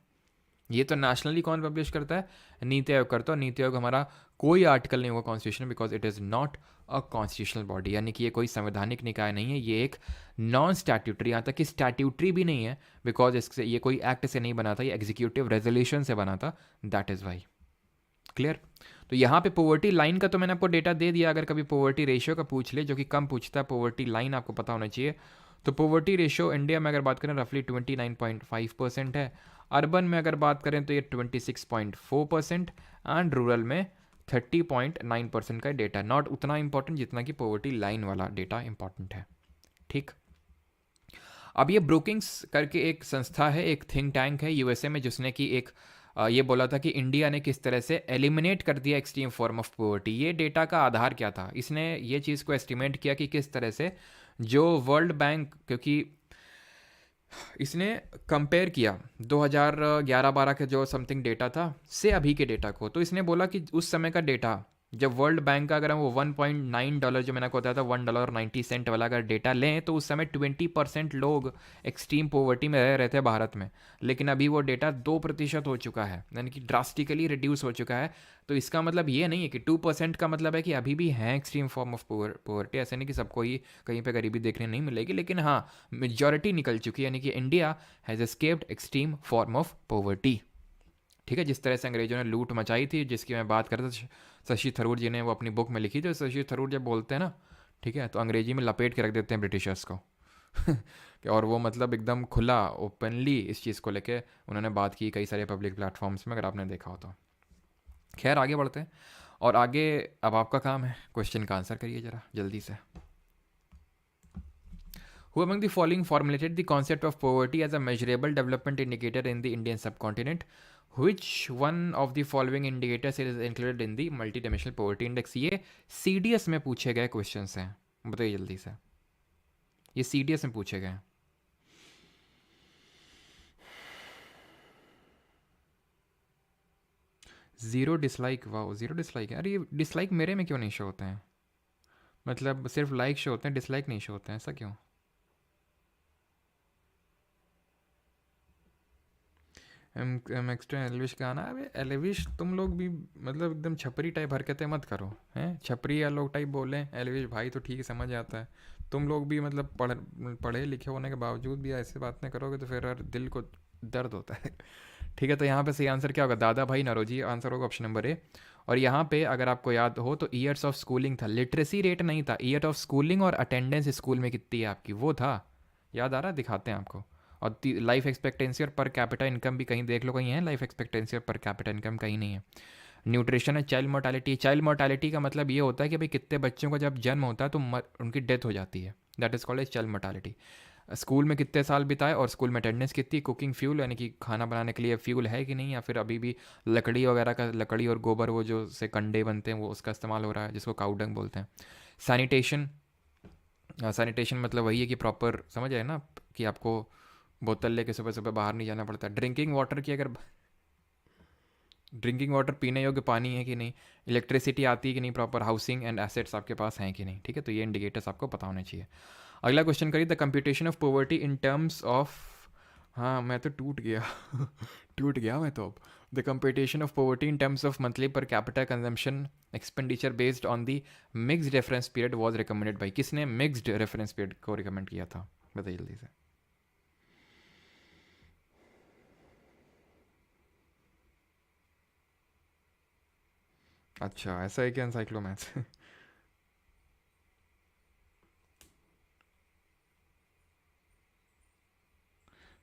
ये तो नेशनली कौन पब्लिश करता है? नीति आयोग करता है। नीति आयोग हमारा कोई आर्टिकल नहीं होगा constitution, because it is not a constitutional body, यानी कि ये कोई संवैधानिक निकाय नहीं है, ये एक नॉन स्टैट्यूटरी, यहाँ तक कि स्टैट्यूटरी भी नहीं है, बिकॉज इससे ये कोई एक्ट से नहीं बना था, ये एग्जीक्यूटिव रेजोल्यूशन से बना था, दैट इज़ वाई। क्लियर? तो यहाँ पे पोवर्टी लाइन का तो मैंने आपको डेटा दे दिया, अगर कभी पोवर्टी रेशियो का पूछ ले, जो कि कम पूछता है, पोवर्टी लाइन आपको पता होना चाहिए। तो पोवर्टी रेशियो इंडिया में अगर बात करें रफली 29.5% है, अर्बन में अगर बात करें तो ये 26.4%, एंड रूरल में 30.9% का डेटा। नॉट उतना इंपॉर्टेंट जितना कि पोवर्टी लाइन वाला डेटा इंपॉर्टेंट है। ठीक, अब ये ब्रोकिंग्स करके एक संस्था है, एक थिंक टैंक है यूएसए में, जिसने कि एक ये बोला था कि इंडिया ने किस तरह से एलिमिनेट कर दिया एक्सट्रीम फॉर्म ऑफ पोवर्टी। ये डेटा का आधार क्या था? इसने ये चीज़ को एस्टिमेट किया कि किस तरह से जो वर्ल्ड बैंक, क्योंकि इसने कंपेयर किया 2011-12 के जो समथिंग डेटा था से अभी के डेटा को। तो इसने बोला कि उस समय का डेटा, जब वर्ल्ड बैंक का अगर हम वो $1.9 जो मैंने आपको बताया था, $1.90 वाला अगर डेटा लें, तो उस समय 20% लोग एक्सट्रीम पॉवर्टी में रह रहे थे भारत में, लेकिन अभी वो डेटा 2% हो चुका है, यानी कि ड्रास्टिकली रिड्यूस हो चुका है। तो इसका मतलब ये नहीं है कि 2% का मतलब है कि अभी भी है एक्सट्रीम फॉर्म ऑफ पॉवर्टी, ऐसे नहीं कि सबको ही कहीं पे गरीबी देखने नहीं मिलेगी, लेकिन हाँ मेजॉरिटी निकल चुकी है, यानी कि India has escaped extreme form of poverty. ठीक है, जिस तरह से अंग्रेजों ने लूट मचाई थी, जिसकी मैं बात करता था, शशि थरूर जी ने वो अपनी बुक में लिखी थी। शशि थरूर जब बोलते हैं ना, ठीक है, तो अंग्रेजी में लपेट के रख देते हैं ब्रिटिशर्स को और वो मतलब एकदम खुला ओपनली इस चीज़ को लेके उन्होंने बात की कई सारे पब्लिक प्लेटफॉर्म्स में, अगर आपने देखा हो तो। खैर आगे बढ़ते हैं, और आगे अब आपका काम है, क्वेश्चन का आंसर करिए ज़रा जल्दी से। Who among the following formulated the concept of poverty as a measurable development indicator in the Indian subcontinent? Which one of the following indicators is included in the multidimensional poverty index? ये CDS में पूछे गए क्वेश्चंस हैं, बताइए जल्दी से, ये CDS में पूछे गए हैं। Zero dislike, wow zero dislike है। अरे ये डिसलाइक मेरे में क्यों नहीं शो होते हैं? मतलब सिर्फ लाइक शो होते हैं, डिसलाइक नहीं शो होते हैं, ऐसा क्यों? एक्स्ट्रा एलविश का आना। अबे एलविश तुम लोग भी मतलब एकदम छपरी टाइप हरकतें मत करो, हैं? छपरी या लोग टाइप बोलें एलविश भाई तो ठीक है, समझ आता है। तुम लोग भी मतलब पढ़े लिखे होने के बावजूद भी ऐसे बातें करोगे तो फिर हर दिल को दर्द होता है ठीक है, तो यहाँ पे सही आंसर क्या होगा? दादा भाई नरोजी आंसर होगा ऑप्शन नंबर ए। और यहाँ पे अगर आपको याद हो तो ईयर्स ऑफ स्कूलिंग था, लिटरेसी रेट नहीं था, ईयर ऑफ स्कूलिंग और अटेंडेंस स्कूल में कितनी है आपकी, वो था। याद आ रहा है? दिखाते हैं आपको। और लाइफ एक्सपेक्टेंसी और पर कैपिटा इनकम भी कहीं देख लो, कहीं है लाइफ एक्सपेक्टेंसी और पर कैपिटा इनकम? कहीं नहीं है। न्यूट्रिशन है, चाइल्ड मोर्टालिटी। चाइल्ड मोर्टालिटी का मतलब ये होता है कि भाई कितने बच्चों का जब जन्म होता है तो उनकी डेथ हो जाती है, that is called as child mortality. School में कितने साल बिताए और स्कूल में अटेंडेंस कितनी, कुकिंग फ्यूल यानी कि खाना बनाने के लिए फ्यूल है कि नहीं, या फिर अभी भी लकड़ी वगैरह का, लकड़ी और गोबर वो जो से कंडे बनते हैं वो उसका इस्तेमाल हो रहा है, जिसको काउडंग बोलते हैं। सैनिटेशन, सैनिटेशन मतलब वही है कि प्रॉपर, समझ आए ना, कि आपको बोतल लेके सुबह सुबह बाहर नहीं जाना पड़ता। ड्रिंकिंग वाटर की, अगर ड्रिंकिंग वाटर पीने योग्य पानी है कि नहीं, इलेक्ट्रिसिटी आती है कि नहीं, प्रॉपर हाउसिंग एंड एसेट्स आपके पास हैं कि नहीं। ठीक है, तो ये इंडिकेटर्स आपको पता होने चाहिए। अगला क्वेश्चन करिए, the computation of poverty in terms of, हाँ मैं तो टूट गया टूट गया मैं तो अब। The computation of poverty in terms of monthly per capita consumption expenditure based on the mixed reference period was recommended by, किसने मिक्स्ड रेफरेंस पीरियड को रिकमेंड किया था? बताइए जल्दी से। अच्छा ऐसा है क्या, एनसाइक्लोमैथ्स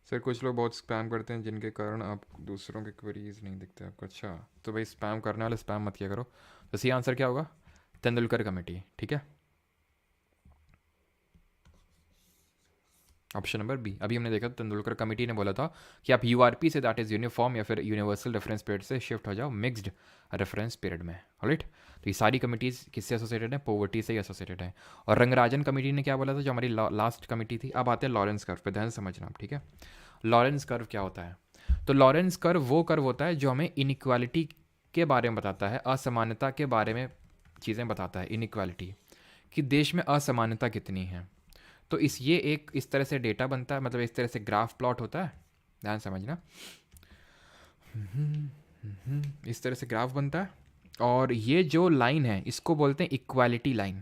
सर कुछ लोग बहुत स्पैम करते हैं जिनके कारण आप दूसरों के क्वेरीज नहीं दिखते आपको। अच्छा, तो भाई स्पैम करने वाले स्पैम मत किया करो। तो सही आंसर क्या होगा? तेंदुलकर कमेटी, ठीक है। Option number B. अभी हमने देखा तेंदुलकर कमेटी ने बोला था कि आप यूआरपी से, दैट इज यूनिफॉर्म या फिर यूनिवर्सल रेफरेंस पीरियड से शिफ्ट हो जाओ मिक्स्ड रेफरेंस पीरियड में। ऑलराइट, तो ये सारी कमिटीज़ किससे एसोसिएटेड है? पॉवर्टी से ही एसोसिएटेड है। और रंगराजन कमेटी ने क्या बोला था, जो हमारी लास्ट कमेटी थी। अब आते हैं लॉरेंस कर्व पे, ध्यान से समझना आप, ठीक है। लॉरेंस कर्व क्या होता है? तो लॉरेंस कर्व वो कर्व होता है जो हमें इनइक्वालिटी के बारे में बताता है, असमानता के बारे में चीज़ें बताता है। इनइक्वालिटी कि देश में असमानता कितनी है। तो ये एक इस तरह से डेटा बनता है, मतलब इस तरह से ग्राफ प्लॉट होता है, ध्यान समझना। इस तरह से ग्राफ बनता है और ये जो लाइन है इसको बोलते हैं equality line,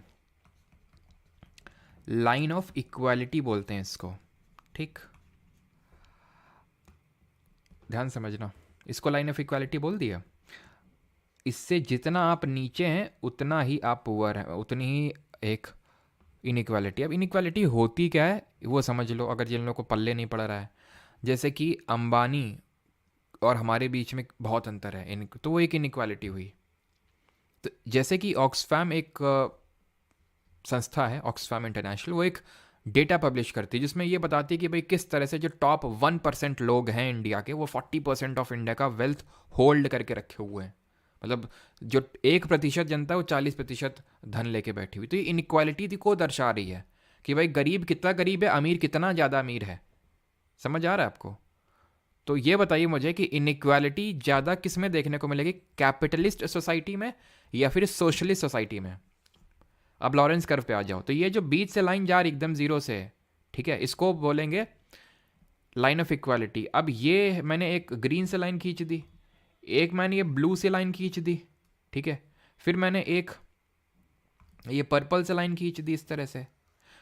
line of equality बोलते हैं इसको, ठीक। ध्यान समझना, इसको लाइन ऑफ इक्वालिटी बोल दिया। इससे जितना आप नीचे हैं उतना ही आप पुअर हैं, उतनी ही एक इनइक्वालिटी। अब इनइक्वालिटी होती क्या है वो समझ लो, अगर जिन लोगों को पल्ले नहीं पड़ रहा है। जैसे कि अंबानी और हमारे बीच में बहुत अंतर है, तो वो एक इनइक्वालिटी हुई। तो जैसे कि ऑक्सफैम एक संस्था है, ऑक्सफैम इंटरनेशनल, वो एक डेटा पब्लिश करती है जिसमें ये बताती है कि भाई किस तरह से जो टॉप 1% लोग हैं इंडिया के, वो 40% ऑफ इंडिया का वेल्थ होल्ड करके रखे हुए हैं। मतलब जो 1% जनता है वो 40% धन लेके बैठी हुई। तो ये इनइक्वालिटी को दर्शा रही है कि भाई गरीब कितना गरीब है, अमीर कितना ज़्यादा अमीर है। समझ आ रहा है आपको? तो ये बताइए मुझे कि इनइक्वालिटी ज़्यादा किस में देखने को मिलेगी, कैपिटलिस्ट सोसाइटी में या फिर सोशलिस्ट सोसाइटी में? अब लॉरेंस कर्व पे आ जाओ, तो ये जो बीच से लाइन जा रही एकदम जीरो से, ठीक है, इसको बोलेंगे लाइन ऑफ इक्वालिटी। अब ये मैंने एक ग्रीन से लाइन खींच दी, एक मैंने ये ब्लू से लाइन खींच दी, ठीक है, फिर मैंने एक ये पर्पल से लाइन खींच दी इस तरह से।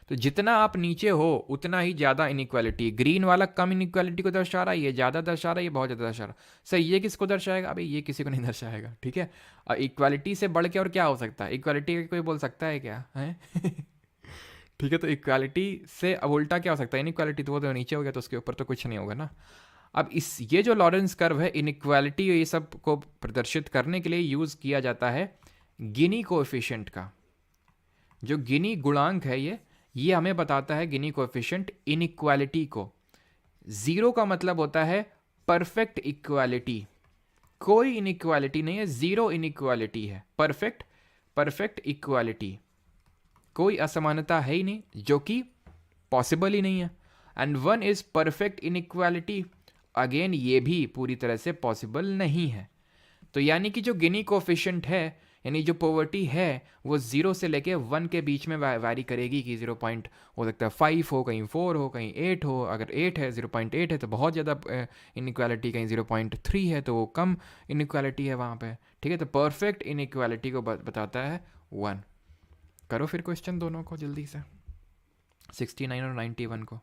तो जितना आप नीचे हो उतना ही ज़्यादा इनइक्वालिटी। ग्रीन वाला कम इनइक्वालिटी को दर्शा रहा है, ये ज़्यादा दर्शा रहा है, ये बहुत ज़्यादा दर्शा रहा है। सर ये किसको दर्शाएगा? अभी ये किसी को नहीं दर्शाएगा, ठीक है। और इक्वालिटी से बढ़ के और क्या हो सकता है? इक्वालिटी कोई बोल सकता है क्या है? ठीक है, तो इक्वालिटी से अब उल्टा क्या हो सकता है? इनइक्वालिटी तो वो तो नीचे हो गया, तो उसके ऊपर तो कुछ नहीं होगा ना। अब ये जो लॉरेंस कर्व है, इनइक्वालिटी ये सब को प्रदर्शित करने के लिए यूज़ किया जाता है गिनी कोएफिशिएंट का। जो गिनी गुणांक है ये हमें बताता है गिनी कोएफिशिएंट इनइक्वालिटी को। ज़ीरो का मतलब होता है परफेक्ट इक्वालिटी, कोई इनइक्वालिटी नहीं है, ज़ीरो इनइक्वालिटी है। परफेक्ट इक्वालिटी, कोई असमानता है ही नहीं, जो कि पॉसिबल ही नहीं है। And one is perfect inequality, again ये भी पूरी तरह से पॉसिबल नहीं है। तो यानी कि जो गिनी कोफिशिएंट है, यानी जो पॉवर्टी है, वो 0 से लेके 1 के बीच में वैरी करेगी कि 0 पॉइंट हो सकता है 5 हो, कहीं 4 हो, कहीं 8 हो। अगर 8 है, 0.8 है तो बहुत ज़्यादा इनइक्वालिटी, कहीं 0.3 है तो वो कम इनइक्वालिटी है वहाँ पे, ठीक है। तो परफेक्ट इनइक्वालिटी को बताता है 1। करो फिर क्वेश्चन दोनों को जल्दी से, 69 और 91 को।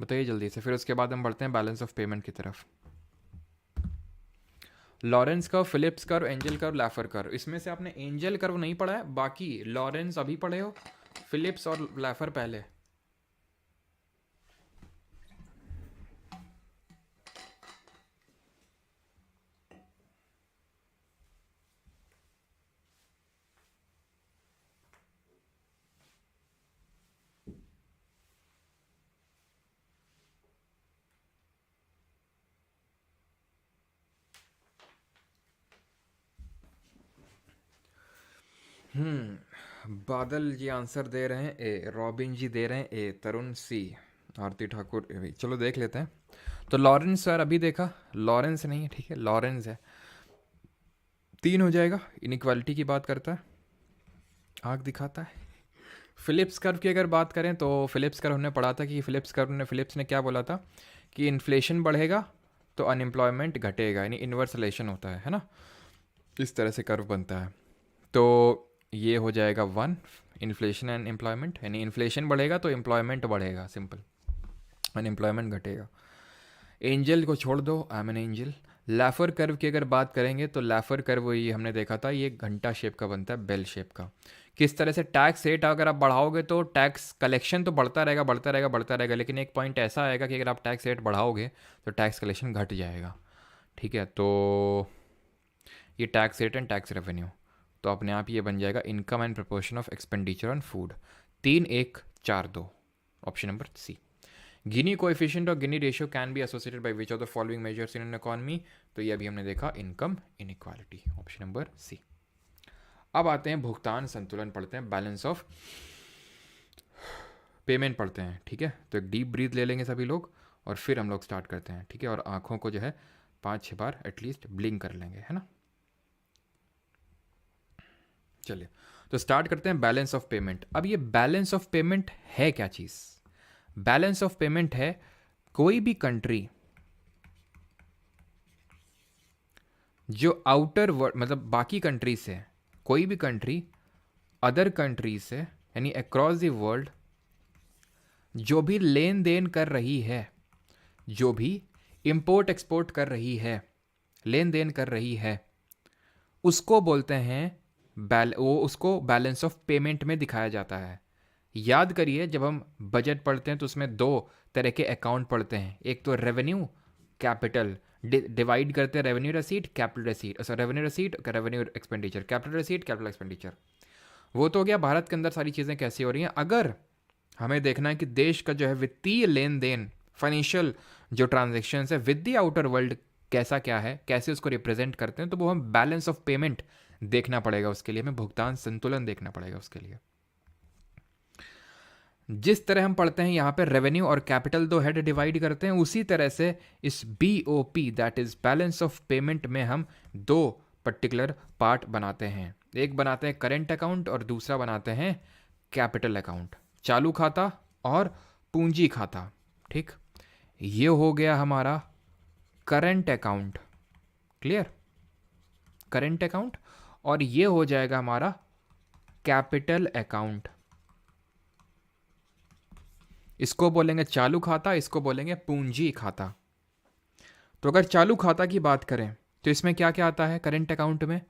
बताइए जल्दी से, फिर उसके बाद हम बढ़ते हैं बैलेंस ऑफ पेमेंट की तरफ। Lorenz curve, Phillips curve, Engel curve, Laffer curve. इसमें से आपने एंजल कर्व नहीं पढ़ा है, बाकी लॉरेंस अभी पढ़े हो, फिलिप्स और लैफर पहले। बादल जी आंसर दे रहे हैं ए, रॉबिन जी दे रहे हैं ए, तरुण सी, आरती ठाकुर ए। चलो देख लेते हैं। तो लॉरेंस सर अभी देखा, लॉरेंस नहीं है, ठीक है, लॉरेंस है। 3 हो जाएगा, इनइक्वालिटी की बात करता है, आँख दिखाता है। फिलिप्स कर्व की अगर बात करें तो फिलिप्स कर्व हमने पढ़ा था कि फिलिप्स ने क्या बोला था कि इन्फ्लेशन बढ़ेगा तो अनएम्प्लॉयमेंट घटेगा, यानी इन्वर्स रिलेशन होता है ना। इस तरह से कर्व बनता है। तो ये हो जाएगा 1, इन्फ्लेशन एंड एम्प्लॉयमेंट, यानी इन्फ्लेशन बढ़ेगा तो एम्प्लॉयमेंट बढ़ेगा, सिंपल, अनएम्प्लॉयमेंट घटेगा। एंजल को छोड़ दो, I am an angel. Laffer curve की अगर बात करेंगे तो लैफर कर्व ये हमने देखा था, ये घंटा शेप का बनता है, बेल शेप का। किस तरह से टैक्स रेट अगर आप बढ़ाओगे तो टैक्स कलेक्शन तो बढ़ता रहेगा बढ़ता रहेगा बढ़ता रहेगा, लेकिन एक पॉइंट ऐसा आएगा कि अगर आप टैक्स रेट बढ़ाओगे तो टैक्स कलेक्शन घट जाएगा। ठीक है, तो ये tax rate and tax revenue, तो अपने आप ये बन जाएगा income and proportion of expenditure on food. 3-1-4-2, option number C. Gini coefficient और Gini ratio can be associated by which of the following measures in an economy, तो ये अभी हमने देखा income inequality, option number C. अब आते हैं भुगतान संतुलन पढ़ते हैं, बैलेंस ऑफ पेमेंट पढ़ते हैं। ठीक है, तो एक डीप ब्रीथ ले लेंगे सभी लोग और फिर हम लोग स्टार्ट करते हैं। ठीक है, और आंखों को जो है 5-6 बार एटलीस्ट ब्लिंक कर लेंगे, है ना। चलिए, तो स्टार्ट करते हैं बैलेंस ऑफ पेमेंट। अब ये बैलेंस ऑफ पेमेंट है क्या चीज़? बैलेंस ऑफ पेमेंट है कोई भी कंट्री जो आउटर वर्ल्ड मतलब बाकी कंट्री से, कोई भी कंट्री अदर कंट्री से यानी अक्रॉस द वर्ल्ड जो भी लेन देन कर रही है, जो भी इंपोर्ट एक्सपोर्ट कर रही है, लेन देन कर रही है, उसको बोलते हैं वो उसको बैलेंस ऑफ पेमेंट में दिखाया जाता है। याद करिए, जब हम बजट पढ़ते हैं तो उसमें 2 तरह के अकाउंट पढ़ते हैं, एक तो रेवेन्यू कैपिटल, डिवाइड करते हैं revenue receipt capital receipt, revenue receipt revenue expenditure, capital receipt capital expenditure. वो तो हो गया भारत के अंदर सारी चीज़ें कैसी हो रही हैं। अगर हमें देखना है कि देश का जो है वित्तीय लेन देन, फाइनेंशियल जो ट्रांजेक्शन है विद द आउटर वर्ल्ड कैसा क्या है, कैसे उसको रिप्रेजेंट करते हैं, तो वो हम बैलेंस ऑफ पेमेंट देखना पड़ेगा। उसके लिए हमें भुगतान संतुलन देखना पड़ेगा। उसके लिए जिस तरह हम पढ़ते हैं यहाँ पे रेवेन्यू और कैपिटल 2 हेड डिवाइड करते हैं, उसी तरह से इस BOP that is balance of payment में हम 2 पर्टिकुलर पार्ट बनाते हैं। एक बनाते हैं करेंट अकाउंट और दूसरा बनाते हैं कैपिटल अकाउंट, चालू खाता और पूंजी खाता। ठीक, ये हो गया हमारा current account, clear, current account, और ये हो जाएगा हमारा कैपिटल अकाउंट। इसको बोलेंगे चालू खाता, इसको बोलेंगे पूंजी खाता। तो अगर चालू खाता की बात करें तो इसमें क्या क्या आता है करंट अकाउंट में?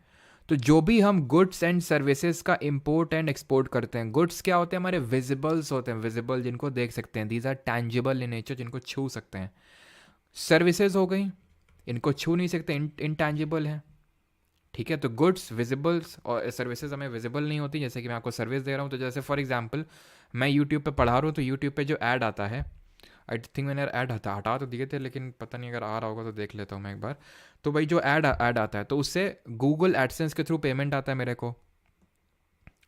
तो जो भी हम गुड्स एंड सर्विसेज का इंपोर्ट एंड एक्सपोर्ट करते हैं, गुड्स क्या होते हैं हमारे, विजिबल्स होते हैं, विजिबल जिनको देख सकते हैं, these are tangible in nature, जिनको छू सकते हैं। सर्विसेज हो गई, इनको छू नहीं सकते, इनटैंजिबल है। ठीक है, तो गुड्स विजिबल्स और सर्विसेज हमें विजिबल नहीं होती। जैसे कि मैं आपको सर्विस दे रहा हूँ, तो जैसे फॉर एग्जांपल मैं यूट्यूब पे पढ़ा रहा हूँ, तो यूट्यूब पे जो ऐड आता है, आई थिंक मैंने ऐड हटा तो दिए थे, लेकिन पता नहीं अगर आ रहा होगा तो देख लेता हूँ मैं एक बार। तो भाई जो ऐड आता है तो उससे गूगल एडसेंस के थ्रू पेमेंट आता है मेरे को,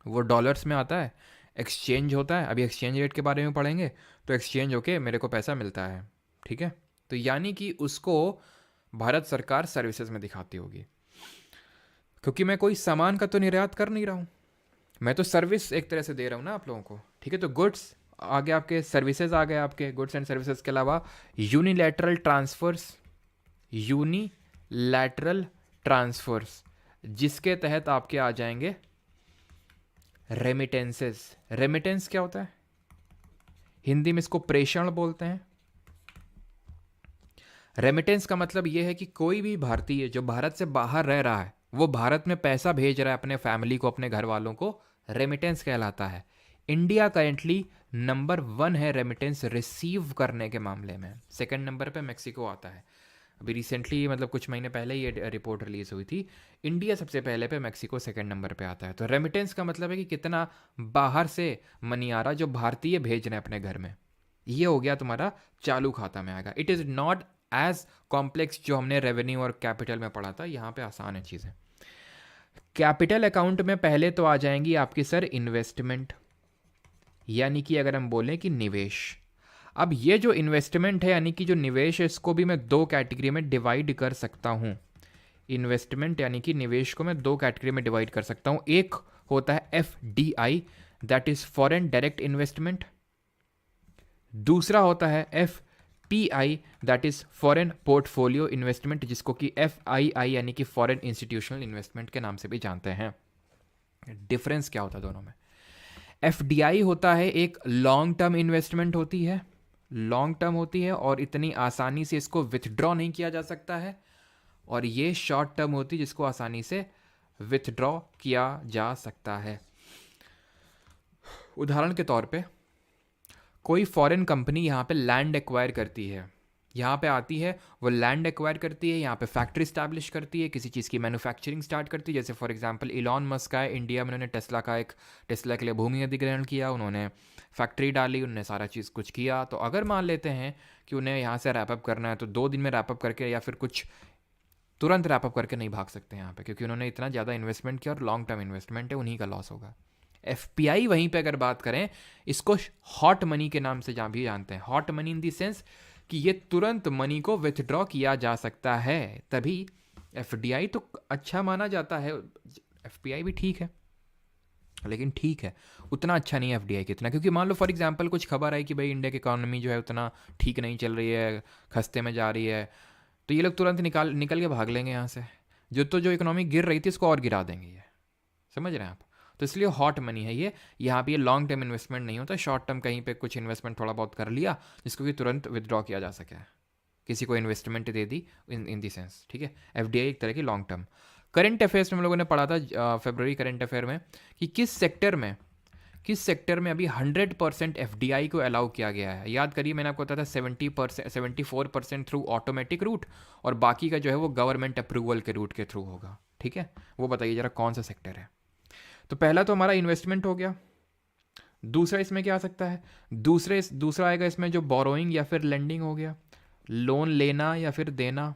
वो डॉलर्स में आता है, एक्सचेंज होता है, अभी एक्सचेंज रेट के बारे में पढ़ेंगे, तो एक्सचेंज होके मेरे को पैसा मिलता है। ठीक है, तो यानी कि उसको भारत सरकार सर्विसेज में दिखाती होगी, क्योंकि मैं कोई सामान का तो निर्यात कर नहीं रहा हूँ, मैं तो सर्विस एक तरह से दे रहा हूँ ना आप लोगों को। ठीक है, तो गुड्स आ गए आपके, सर्विसेज आ गए आपके, गुड्स एंड सर्विसेज के अलावा यूनिलैटरल ट्रांसफर्स, यूनिलैटरल ट्रांसफर्स जिसके तहत आपके आ जाएंगे रेमिटेंसेस। रेमिटेंस क्या होता है? हिंदी में इसको प्रेषण बोलते हैं। रेमिटेंस का मतलब यह है कि कोई भी भारतीय जो भारत से बाहर रह रहा है, वो भारत में पैसा भेज रहा है अपने फैमिली को, अपने घर वालों को, रेमिटेंस कहलाता है। इंडिया करेंटली नंबर 1 है रेमिटेंस रिसीव करने के मामले में, सेकंड नंबर पे मेक्सिको आता है। अभी रिसेंटली मतलब कुछ महीने पहले ये रिपोर्ट रिलीज हुई थी, इंडिया सबसे पहले पे, मेक्सिको सेकंड नंबर पे आता है। तो रेमिटेंस का मतलब है कि कितना बाहर से मनी आ रहा जो भारतीय भेज रहे हैं अपने घर में। ये हो गया तुम्हारा चालू खाता में आएगा। It is not as complex जो हमने रेवेन्यू और कैपिटल में पढ़ा था, यहाँ पे आसान है चीज़ें। कैपिटल अकाउंट में पहले तो आ जाएंगी आपकी सर इन्वेस्टमेंट, यानी कि अगर हम बोलें कि निवेश। अब ये जो इन्वेस्टमेंट है यानी कि जो निवेश है, इसको भी मैं 2 कैटेगरी में डिवाइड कर सकता हूँ। इन्वेस्टमेंट यानी कि निवेश को मैं 2 कैटेगरी में डिवाइड कर सकता हूँ। एक होता है FDI that is foreign direct investment, दूसरा होता है FPI that is foreign portfolio investment, जिसको कि FII यानी कि फॉरेन इंस्टीट्यूशनल इन्वेस्टमेंट के नाम से भी जानते हैं। डिफरेंस क्या होता है दोनों में? FDI होता है एक लॉन्ग टर्म इन्वेस्टमेंट होती है, लॉन्ग टर्म होती है और इतनी आसानी से इसको विथड्रॉ नहीं किया जा सकता है, और ये शॉर्ट टर्म होती है जिसको आसानी से विथड्रॉ किया जा सकता है। उदाहरण के तौर पे कोई फॉरेन कंपनी यहाँ पे लैंड एक्वायर करती है, यहाँ पे आती है, वो लैंड एक्वायर करती है, यहाँ पे फैक्ट्री स्टैब्लिश करती है, किसी चीज़ की मैन्युफैक्चरिंग स्टार्ट करती है। जैसे फॉर एग्जांपल इलॉन मस्क है, इंडिया में उन्होंने टेस्ला के लिए भूमि अधिग्रहण किया, उन्होंने फैक्ट्री डाली, उन्होंने सारा चीज़ कुछ किया। तो अगर मान लेते हैं कि उन्हें यहाँ से रैपअप करना है, तो 2 दिन में रैपअप करके या फिर कुछ तुरंत रैपअप करके नहीं भाग सकते यहाँ पे, क्योंकि उन्होंने इतना ज़्यादा इन्वेस्टमेंट किया और लॉन्ग टर्म इन्वेस्टमेंट है, उन्हीं का लॉस होगा। एफपीआई वहीं पे अगर बात करें, इसको हॉट मनी के नाम से जहाँ भी जानते हैं, hot money in the sense कि ये तुरंत मनी को विथड्रॉ किया जा सकता है, तभी एफडीआई तो अच्छा माना जाता है। एफपीआई भी ठीक है, लेकिन ठीक है उतना अच्छा नहीं है एफडीआई कितना, क्योंकि मान लो फॉर एग्जांपल कुछ खबर आई कि भाई इंडिया की इकोनॉमी जो है उतना ठीक नहीं चल रही है, खस्ते में जा रही है, तो ये लोग तुरंत निकल के भाग लेंगे यहाँ से, जो इकोनॉमी गिर रही थी इसको और गिरा देंगे ये, समझ रहे हैं आप। तो इसलिए हॉट मनी है ये, यहाँ पे ये लॉन्ग टर्म इन्वेस्टमेंट नहीं होता, शॉर्ट टर्म कहीं पे कुछ इन्वेस्टमेंट थोड़ा बहुत कर लिया जिसको कि तुरंत विदड्रॉ किया जा सके, किसी को investment they the in the sense, ठीक है। एफडीआई एक तरह की लॉन्ग टर्म। करंट अफेयर्स में हम लोगों ने पढ़ा था फरवरी करंट अफेयर में कि किस सेक्टर में अभी 100% एफडीआई को अलाउ किया गया है। याद करिए मैंने आपको बताया था 74% थ्रू ऑटोमेटिक रूट, और बाकी का जो है वो गवर्नमेंट अप्रूवल के रूट के थ्रू होगा, ठीक है। वो बताइए जरा कौन सा सेक्टर है। तो पहला तो हमारा इन्वेस्टमेंट हो गया, दूसरा इसमें क्या आ सकता है, दूसरा आएगा इसमें जो बोरोइंग या फिर लेंडिंग हो गया, लोन लेना या फिर देना।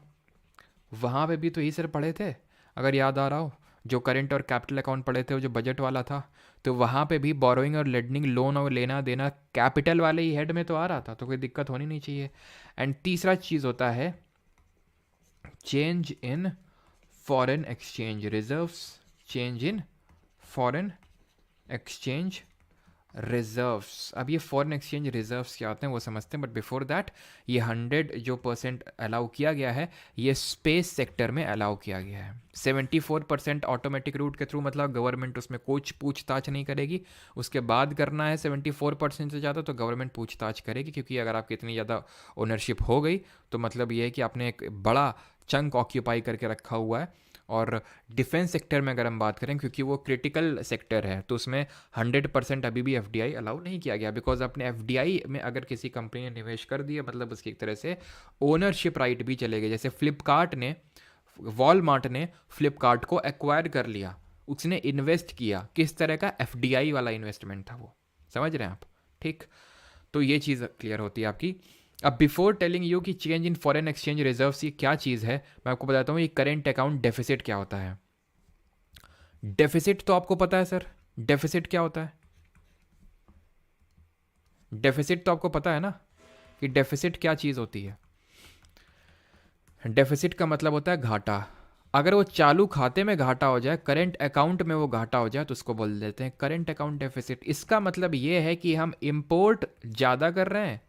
वहाँ पे भी तो यही सर पढ़े थे, अगर याद आ रहा हो, जो करंट और कैपिटल अकाउंट पढ़े थे, वो जो बजट वाला था, तो वहाँ पे भी बोरोइंग और लेंडिंग, लोन और लेना देना कैपिटल वाले ही हेड में तो आ रहा था, तो कोई दिक्कत होनी नहीं चाहिए। एंड तीसरा चीज़ होता है change in foreign exchange reserves, change in foreign exchange reserves. अब ये फॉरेन एक्सचेंज रिजर्व्स क्या होते हैं वो समझते हैं, बट बिफोर दैट ये 100 जो % अलाउ किया गया है, ये स्पेस सेक्टर में अलाउ किया गया है। 74% ऑटोमेटिक रूट के थ्रू, मतलब गवर्नमेंट उसमें कुछ पूछताछ नहीं करेगी, उसके बाद करना है 74% से ज़्यादा तो गवर्नमेंट पूछताछ करेगी, क्योंकि अगर आपकी इतनी ज़्यादा ओनरशिप हो गई तो मतलब ये है कि आपने एक बड़ा चंक ऑक्यूपाई करके रखा हुआ है। और डिफेंस सेक्टर में अगर हम बात करें, क्योंकि वो क्रिटिकल सेक्टर है, तो उसमें 100% अभी भी एफडीआई अलाउ नहीं किया गया, बिकॉज अपने एफडीआई में अगर किसी कंपनी ने निवेश कर दिया मतलब उसकी एक तरह से ओनरशिप राइट भी चले गए। जैसे वॉलमार्ट ने फ्लिपकार्ट को एक्वायर कर लिया, उसने इन्वेस्ट किया, किस तरह का एफडीआई वाला इन्वेस्टमेंट था वो, समझ रहे हैं आप, ठीक। तो ये चीज़ क्लियर होती है आपकी। अब बिफोर टेलिंग यू कि change in foreign exchange reserves ये क्या चीज़ है, मैं आपको बताता हूँ ये करेंट अकाउंट डेफिसिट क्या होता है। डेफिसिट तो आपको पता है सर, डेफिसिट क्या होता है, डेफिसिट तो आपको पता है ना कि डेफिसिट क्या चीज़ होती है। डेफिसिट का मतलब होता है घाटा। अगर वो चालू खाते में घाटा हो जाए, करेंट अकाउंट में वो घाटा हो जाए, तो उसको बोल देते हैं करेंट अकाउंट डेफिसिट। इसका मतलब ये है कि हम इंपोर्ट ज़्यादा कर रहे हैं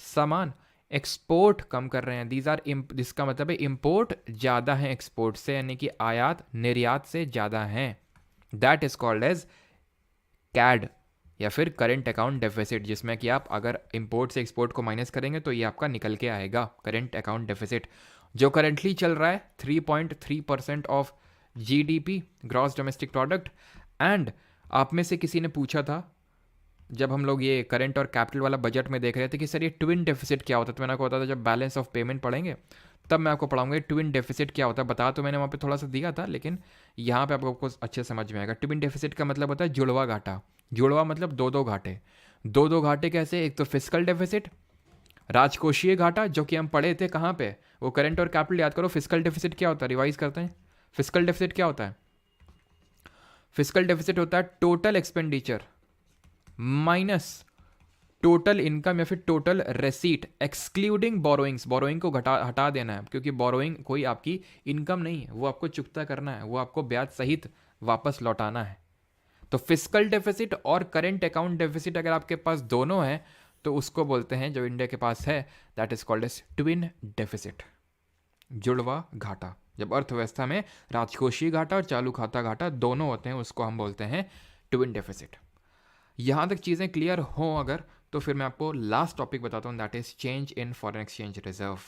सामान, एक्सपोर्ट कम कर रहे हैं। जिसका मतलब है इंपोर्ट ज़्यादा है एक्सपोर्ट से, यानी कि आयात निर्यात से ज़्यादा हैं। That is called as CAD या फिर करेंट अकाउंट डेफिसिट, जिसमें कि आप अगर इंपोर्ट से एक्सपोर्ट को माइनस करेंगे तो ये आपका निकल के आएगा करेंट अकाउंट डेफिसिट, जो करेंटली चल रहा है 3.3% of GDP, gross domestic product. And आप में से किसी ने पूछा था जब हम लोग ये करंट और कैपिटल वाला बजट में देख रहे थे कि सर ये ट्विन डेफिसिट क्या होता है, तो मैंने आपको बताया था जब बैलेंस ऑफ पेमेंट पढ़ेंगे तब मैं आपको पढ़ाऊंगा ट्विन डेफिसिट क्या होता है। बता तो मैंने वहाँ पे थोड़ा सा दिया था, लेकिन यहाँ पे आपको अच्छे समझ में आएगा। ट्विन डेफिसिट का मतलब होता है जुड़वा घाटा। जुड़वा मतलब दो घाटे। दो घाटे कैसे, एक तो फिस्कल डेफिसिट, राजकोषीय घाटा, जो कि हम पढ़े थे कहाँ पे, वो करंट और कैपिटल याद करो। फिस्कल डेफिसिट क्या होता है, रिवाइज करते हैं। फिस्कल डेफिसिट क्या होता है, फिस्कल डेफिसिट होता है total expenditure minus total income या फिर टोटल रेसीट एक्सक्लूडिंग बोरोइंग्स। बोरोइंग को हटा देना है, क्योंकि बोरोइंग कोई आपकी इनकम नहीं है, वो आपको चुकता करना है, वो आपको ब्याज सहित वापस लौटाना है। तो फिस्कल डेफिसिट और करंट अकाउंट डेफिसिट अगर आपके पास दोनों है तो उसको बोलते हैं, जो इंडिया के पास है, that is called as twin deficit, जुड़वा घाटा। जब अर्थव्यवस्था में राजकोषीय घाटा और चालू खाता घाटा दोनों होते हैं, उसको हम बोलते हैं ट्विन डेफिसिट। यहाँ तक चीज़ें क्लियर हों अगर, तो फिर मैं आपको लास्ट टॉपिक बताता हूँ, that is change in foreign exchange reserve.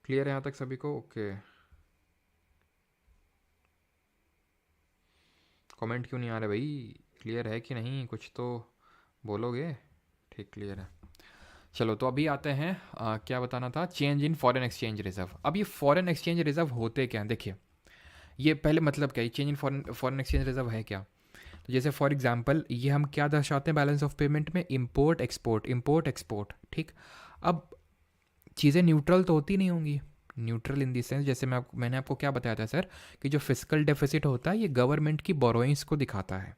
Clear है यहाँ तक सभी को? ओके, कमेंट क्यों नहीं आ रहे भाई? क्लियर है कि नहीं? कुछ तो बोलोगे। ठीक, क्लियर है। चलो, तो अभी आते हैं क्या बताना था, change in foreign exchange reserve. अब ये फॉरेन एक्सचेंज रिजर्व होते क्या हैं, देखिए। ये पहले मतलब क्या है, change in foreign foreign exchange reserve है क्या? तो जैसे फॉर एग्जांपल ये हम क्या दर्शाते हैं बैलेंस ऑफ पेमेंट में, इंपोर्ट एक्सपोर्ट, इंपोर्ट एक्सपोर्ट, ठीक। अब चीज़ें न्यूट्रल तो होती नहीं होंगी। न्यूट्रल इन दी सेंस, जैसे मैंने आपको क्या बताया था सर, कि जो फिजिकल डेफिसिट होता है ये गवर्नमेंट की बोरोइंग्स को दिखाता है।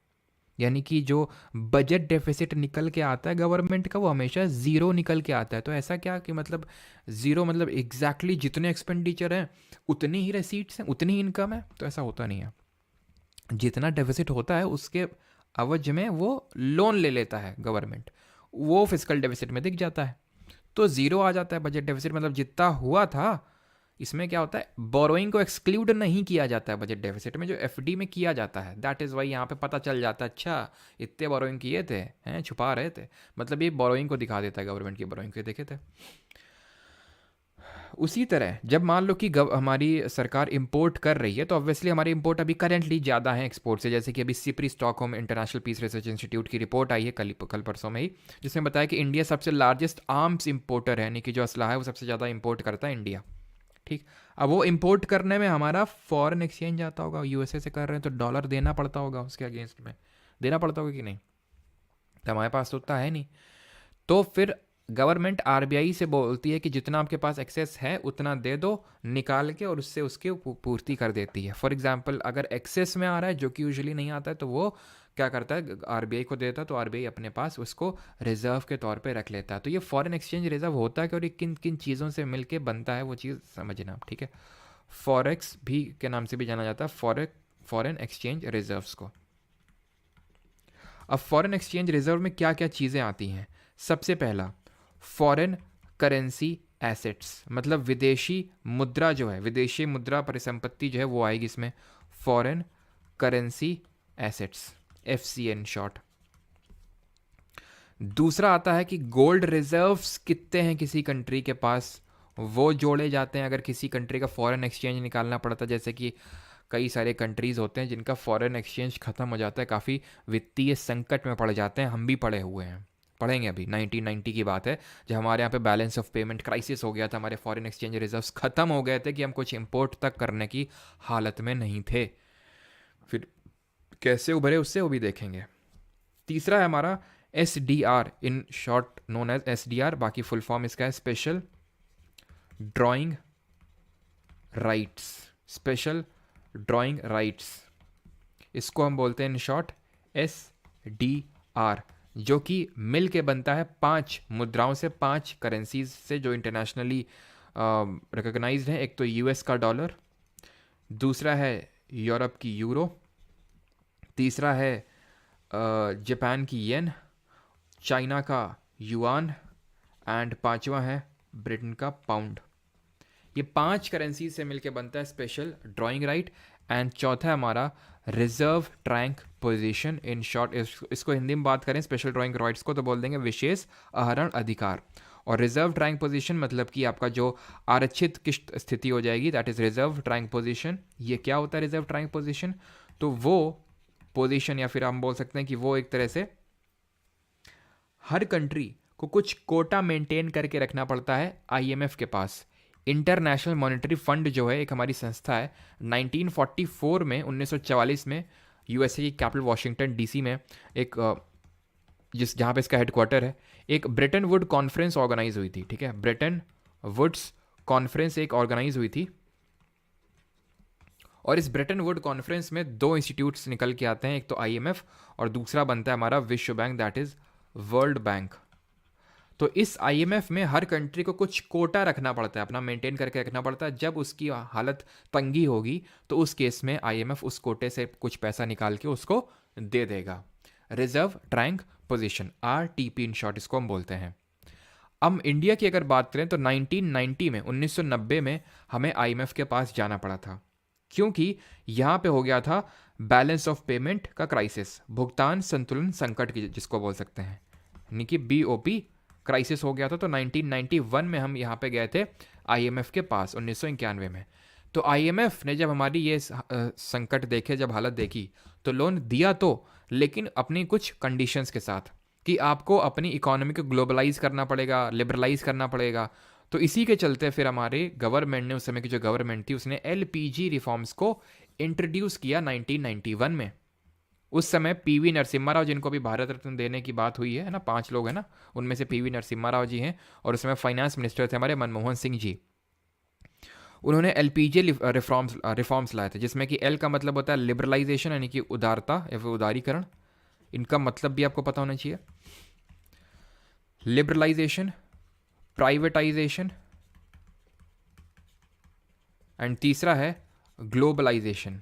यानी कि जो बजट डेफिसिट निकल के आता है गवर्नमेंट का, वो हमेशा ज़ीरो निकल के आता है। तो ऐसा क्या कि मतलब ज़ीरो मतलब एग्जैक्टली जितने एक्सपेंडिचर हैं उतनी ही रिसीट्स हैं, उतनी ही इनकम है? तो ऐसा होता नहीं है। जितना डेफिसिट होता है उसके अवज में वो लोन ले लेता है गवर्नमेंट, वो फिजिकल डेफिसिट में दिख जाता है। तो ज़ीरो आ जाता है बजट डेफिसिट, मतलब जितना हुआ था। इसमें क्या होता है, बोरोइंग को एक्सक्लूड नहीं किया जाता है बजट डेफिसिट में, जो एफडी में किया जाता है। दैट इज़ वाई यहाँ पे पता चल जाता है, अच्छा इतने बोरोइंग किए थे, हैं छुपा रहे थे, मतलब ये बोरोइंग को दिखा देता है, गवर्नमेंट की बोरोइंग के देखे थे। उसी तरह जब मान लो कि हमारी सरकार इंपोर्ट कर रही है, तो ऑब्वियसली हमारी इंपोर्ट अभी करेंटली ज़्यादा है एक्सपोर्ट से। जैसे कि अभी SIPRI Stockholm international peace research institute की रिपोर्ट आई है कल परसों में ही, जिसमें बताया कि इंडिया सबसे लार्जेस्ट आर्म्स इंपोर्टर है, यानी कि जो असला है वो सबसे ज़्यादा इंपोर्ट करता है इंडिया, ठीक। अब वो इंपोर्ट करने में हमारा फॉरेन एक्सचेंज आता होगा, यूएसए से कर रहे हैं तो डॉलर देना पड़ता होगा, उसके अगेंस्ट में देना पड़ता होगा कि नहीं? तो हमारे पास तो उतना है नहीं। तो फिर गवर्नमेंट आरबीआई से बोलती है कि जितना आपके पास एक्सेस है उतना दे दो निकाल के, और उससे उसकी पूर्ति कर देती है। फॉर एग्जांपल अगर एक्सेस में आ रहा है, जो कि यूजुअली नहीं आता है, तो वो क्या करता है, आरबीआई को देता है, तो आरबीआई अपने पास उसको रिजर्व के तौर पे रख लेता है। तो ये फॉरेन एक्सचेंज रिजर्व होता है कि, और ये किन किन चीज़ों से मिलके बनता है वो चीज़ समझना आप, ठीक है। फॉरेक्स भी के नाम से भी जाना जाता है, फॉरेन एक्सचेंज रिजर्व्स को। अब फॉरेन एक्सचेंज रिजर्व में क्या क्या चीज़ें आती हैं? सबसे पहला, फॉरेन करेंसी एसेट्स, मतलब विदेशी मुद्रा जो है, विदेशी मुद्रा परिसंपत्ति जो है वो आएगी इसमें, foreign currency assets, FCA in short. दूसरा आता है कि गोल्ड रिजर्व्स कितने हैं किसी कंट्री के पास, वो जोड़े जाते हैं अगर किसी कंट्री का फॉरेन एक्सचेंज निकालना पड़ता है। जैसे कि कई सारे कंट्रीज़ होते हैं जिनका फॉरेन एक्सचेंज ख़त्म हो जाता है, काफ़ी वित्तीय संकट में पड़ जाते हैं, हम भी पड़े हुए हैं, पढ़ेंगे अभी। 1990 की बात है जब हमारे यहाँ पे बैलेंस ऑफ पेमेंट क्राइसिस हो गया था, हमारे फॉरेन एक्सचेंज रिजर्व्स ख़त्म हो गए थे कि हम कुछ इंपोर्ट तक करने की हालत में नहीं थे। फिर कैसे उभरे उससे वो भी देखेंगे। तीसरा है हमारा S D R, in short known as S D R, बाकी फुल फॉर्म इसका है special drawing rights, special drawing rights, इसको हम बोलते हैं in short S D R, जो कि मिल के बनता है 5 मुद्राओं से, 5 करेंसीज से जो इंटरनेशनली रिकॉग्नाइज्ड है। एक तो यूएस का डॉलर, दूसरा है यूरोप की यूरो, तीसरा है जापान की येन, चाइना का युआन, एंड पांचवा है ब्रिटेन का पाउंड। ये 5 करेंसी से मिलके बनता है स्पेशल ड्राइंग राइट। एंड चौथा है हमारा reserve trunk position, in short इसको हिंदी में बात करें स्पेशल ड्राइंग राइट्स को तो बोल देंगे विशेष आहरण अधिकार। और रिजर्व ट्रैंक पोजीशन मतलब कि आपका जो आरक्षित किस्त स्थिति हो जाएगी, that is reserve trunk position. ये क्या होता है रिजर्व ट्रैंक पोजीशन? तो वो पोजीशन, या फिर हम बोल सकते हैं कि वो एक तरह से हर कंट्री को कुछ कोटा मेंटेन करके रखना पड़ता है आईएमएफ के पास। इंटरनेशनल मॉनेटरी फंड जो है एक हमारी संस्था है, 1944 में 1944 में यूएसए की कैपिटल वॉशिंगटन डीसी में एक जहाँ पे इसका हेडक्वार्टर है, एक ब्रेटन वुड कॉन्फ्रेंस ऑर्गेनाइज हुई थी, ठीक है। ब्रेटन वुड्स कॉन्फ्रेंस एक ऑर्गेनाइज हुई थी, और इस ब्रेटन वुड कॉन्फ्रेंस में 2 इंस्टीट्यूट्स निकल के आते हैं, एक तो आईएमएफ और दूसरा बनता है हमारा विश्व bank, that is world bank. तो इस आईएमएफ में हर कंट्री को कुछ कोटा रखना पड़ता है, अपना मेंटेन करके रखना पड़ता है। जब उसकी हालत तंगी होगी तो उस केस में आईएमएफ उस कोटे से कुछ पैसा निकाल के उसको दे देगा। Reserve trunk position, RTP in short इसको हम बोलते हैं। अब इंडिया की अगर बात करें तो 1990 में 1990 में हमें आईएमएफ के पास जाना पड़ा था, क्योंकि यहाँ पे हो गया था बैलेंस ऑफ पेमेंट का क्राइसिस, भुगतान संतुलन संकट की जिसको बोल सकते हैं, यानी कि बीओपी क्राइसिस हो गया था। तो 1991 में हम यहाँ पे गए थे आईएमएफ के पास 1991 में। तो आईएमएफ ने जब हमारी ये संकट देखे, जब हालत देखी, तो लोन दिया तो, लेकिन अपनी कुछ कंडीशंस के साथ कि आपको अपनी इकोनॉमी को ग्लोबलाइज करना पड़ेगा, लिबरलाइज करना पड़ेगा। तो इसी के चलते फिर हमारे गवर्नमेंट ने, उस समय की जो गवर्नमेंट थी, उसने एलपीजी रिफॉर्म्स को इंट्रोड्यूस किया 1991 में। उस समय पीवी नरसिम्हा राव, जिनको भी भारत रत्न देने की बात हुई है ना, 5 लोग हैं ना, उनमें से पीवी नरसिम्हा राव जी हैं, और उस समय फाइनेंस मिनिस्टर थे हमारे मनमोहन सिंह जी। उन्होंने एलपीजी रिफॉर्म्स लाए थे, जिसमें कि एल का मतलब होता है लिबरलाइजेशन, यानी कि उदारता या फिर उदारीकरण। इनका मतलब भी आपको पता होना चाहिए। लिबरलाइजेशन, प्राइवेटाइजेशन, एंड तीसरा है ग्लोबलाइजेशन।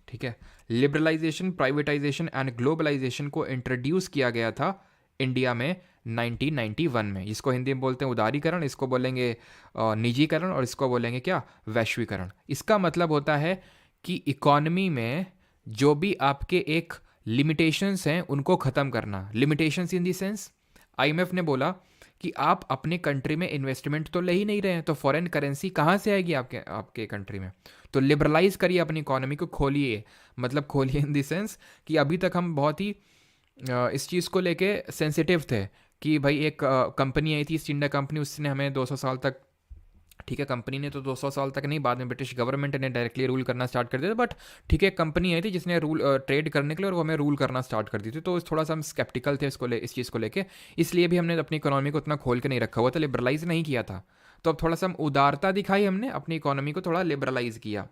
ठीक है, लिबरलाइजेशन, प्राइवेटाइजेशन एंड ग्लोबलाइजेशन को इंट्रोड्यूस किया गया था इंडिया में 1991 में। इसको हिंदी में बोलते हैं उदारीकरण, इसको बोलेंगे निजीकरण, और इसको बोलेंगे क्या, वैश्वीकरण। इसका मतलब होता है कि इकोनॉमी में जो भी आपके एक लिमिटेशंस हैं उनको ख़त्म करना। Limitations in the sense, IMF ने बोला कि आप अपने कंट्री में इन्वेस्टमेंट तो ले ही नहीं रहे हैं, तो फॉरेन करेंसी कहाँ से आएगी आपके आपके कंट्री में। तो लिबरलाइज करिए अपनी इकोनॉमी को, खोलिए, मतलब खोलिए इन दी सेंस कि अभी तक हम बहुत ही इस चीज़ को लेके सेंसिटिव थे कि भाई एक कंपनी आई थी ईस्ट इंडिया कंपनी, उसने हमें 200 साल तक, ठीक है कंपनी ने तो 200 साल तक नहीं, बाद में ब्रिटिश गवर्नमेंट ने डायरेक्टली रूल करना स्टार्ट कर दिया था, बट ठीक है कंपनी आई थी जिसने रूल ट्रेड करने के लिए और वो हमें रूल करना स्टार्ट कर दी थी। तो थोड़ा सा हम स्केप्टिकल थे इस चीज़ को लेके, इसलिए भी हमने अपनी इकोनॉमी को उतना खोल के नहीं रखा हुआ था, लिबरलाइज नहीं किया था। तो अब थोड़ा सा हम उदारता दिखाई, हमने अपनी इकोनॉमी को थोड़ा लिबरलाइज किया।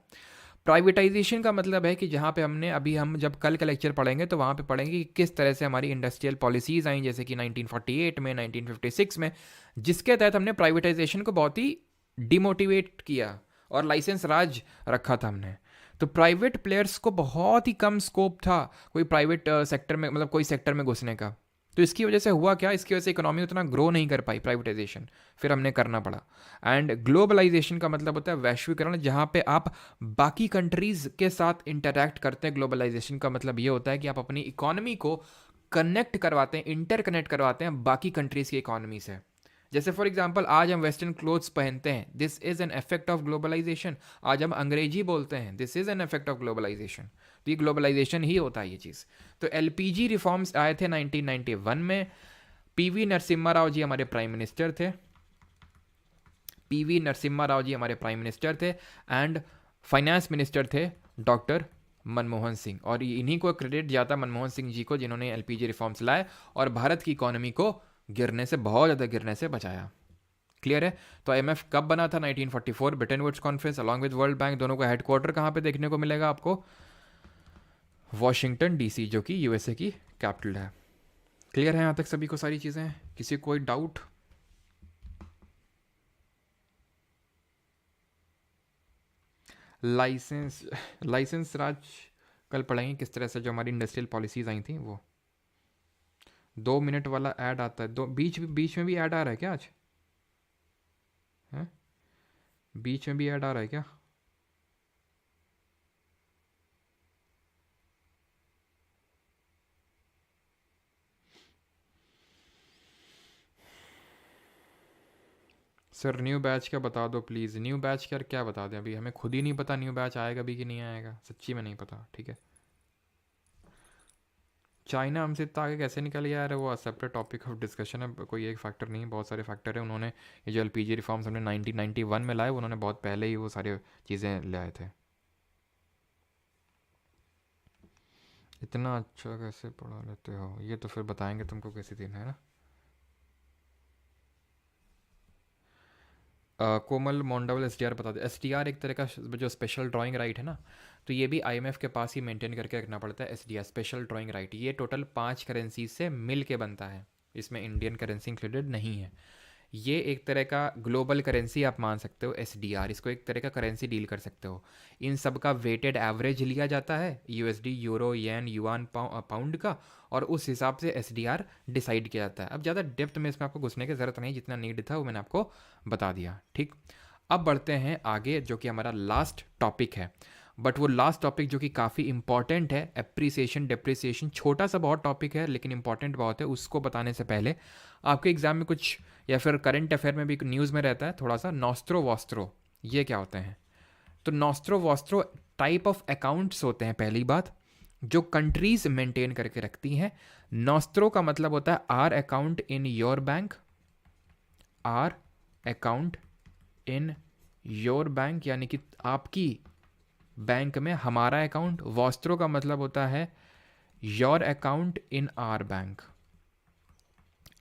प्राइवेटाइजेशन का मतलब है कि जहाँ पे हमने अभी, हम जब कल का लेक्चर पढ़ेंगे तो वहाँ पे पढ़ेंगे कि किस तरह से हमारी इंडस्ट्रियल पॉलिसीज़ आई, जैसे कि 1948 में, 1956 में, जिसके तहत हमने प्राइवेटाइजेशन को बहुत ही डिमोटिवेट किया और लाइसेंस राज रखा था हमने। तो प्राइवेट प्लेयर्स को बहुत ही कम स्कोप था कोई प्राइवेट सेक्टर में, मतलब कोई सेक्टर में घुसने का। तो इसकी वजह से हुआ क्या, इसकी वजह से इकोनॉमी उतना ग्रो नहीं कर पाई, प्राइवेटाइजेशन फिर हमने करना पड़ा। एंड ग्लोबलाइजेशन का मतलब होता है वैश्वीकरण, जहाँ पे आप बाकी कंट्रीज के साथ इंटरैक्ट करते हैं। ग्लोबलाइजेशन का मतलब ये होता है कि आप अपनी इकोनॉमी को कनेक्ट करवाते हैं, इंटरकनेक्ट करवाते हैं बाकी कंट्रीज की इकोनॉमी से। जैसे फॉर एग्जाम्पल आज हम वेस्टर्न क्लोथ्स पहनते हैं, this is an effect of globalisation. आज हम अंग्रेजी बोलते हैं, this is an effect of globalisation. तो ये ग्लोबलाइजेशन ही होता है ये चीज़। तो एलपीजी रिफॉर्म्स आए थे 1991 में। पीवी नरसिम्हा राव जी हमारे प्राइम मिनिस्टर थे, पीवी नरसिम्हा राव जी हमारे प्राइम मिनिस्टर थे, एंड फाइनेंस मिनिस्टर थे डॉक्टर मनमोहन सिंह। और इन्हीं को क्रेडिट जाता मनमोहन सिंह जी को, जिन्होंने एलपीजी रिफॉर्म्स लाए और भारत की इकोनॉमी को गिरने से, बहुत ज़्यादा गिरने से बचाया। क्लियर है। तो आईएमएफ कब बना था, 1944, Bretton Woods conference along with World Bank. दोनों का हेडक्वार्टर कहाँ पे देखने को मिलेगा आपको, वॉशिंगटन डीसी, जो कि यूएसए की कैपिटल है। क्लियर है यहाँ तक सभी को सारी चीज़ें, किसी को कोई डाउट? लाइसेंस राज कल पढ़ेंगे किस तरह से, जो हमारी इंडस्ट्रियल पॉलिसीज आई थी वो। 2 मिनट वाला ऐड आता है, दो बीच में भी ऐड आ रहा है क्या आज है? बीच में भी ऐड आ रहा है क्या? सर न्यू बैच का बता दो प्लीज़। न्यू बैच का क्या बता दें, अभी हमें खुद ही नहीं पता न्यू बैच आएगा भी कि नहीं आएगा, सच्ची में नहीं पता। ठीक है, चाइना हमसे इतना आगे कैसे निकल गया यार, वो सेपरेट टॉपिक ऑफ डिस्कशन है, कोई एक फैक्टर नहीं, बहुत सारे फैक्टर है। उन्होंने ये जो एलपीजी रिफॉर्म्स हमने 1991 में लाए, उन्होंने बहुत पहले ही वो सारी चीज़ें ले आए थे। इतना अच्छा कैसे पढ़ा लेते हो, ये तो फिर बताएंगे तुमको किसी दिन, है ना। कोमल मोंडावल एसडीआर बता दे। एसडीआर एक तरह का जो स्पेशल ड्राइंग राइट है ना, तो ये भी आईएमएफ के पास ही मेंटेन करके रखना पड़ता है। एसडीआर स्पेशल ड्राइंग राइट, ये टोटल 5 करेंसी से मिल के बनता है, इसमें इंडियन करेंसी इंक्लूडेड नहीं है। ये एक तरह का ग्लोबल करेंसी आप मान सकते हो एसडीआर, इसको एक तरह का करेंसी डील कर सकते हो। इन सब का वेटेड एवरेज लिया जाता है यूएसडी, यूरो, येन, युआन, पाउंड का, और उस हिसाब से एसडीआर डिसाइड किया जाता है। अब ज़्यादा डेप्थ में इसमें आपको घुसने की ज़रूरत नहीं, जितना नीड था वो मैंने आपको बता दिया, ठीक। अब बढ़ते हैं आगे, जो कि हमारा लास्ट टॉपिक है। बट वो लास्ट टॉपिक जो कि काफ़ी इंपॉर्टेंट है, एप्रिसिएशन डेप्रिसिएशन, छोटा सा बहुत टॉपिक है लेकिन इंपॉर्टेंट बहुत है। उसको बताने से पहले आपके एग्जाम में कुछ, या फिर करंट अफेयर में भी न्यूज़ में रहता है थोड़ा सा, नॉस्ट्रो वॉस्ट्रो, ये क्या होते हैं? तो nostro Vostro type of accounts होते हैं, पहली बात, जो कंट्रीज मेंटेन करके रखती हैं। नॉस्ट्रो का मतलब होता है our account in your bank, our account in your bank, यानी कि आपकी बैंक में हमारा अकाउंट। वॉस्ट्रो का मतलब होता है your account in are bank,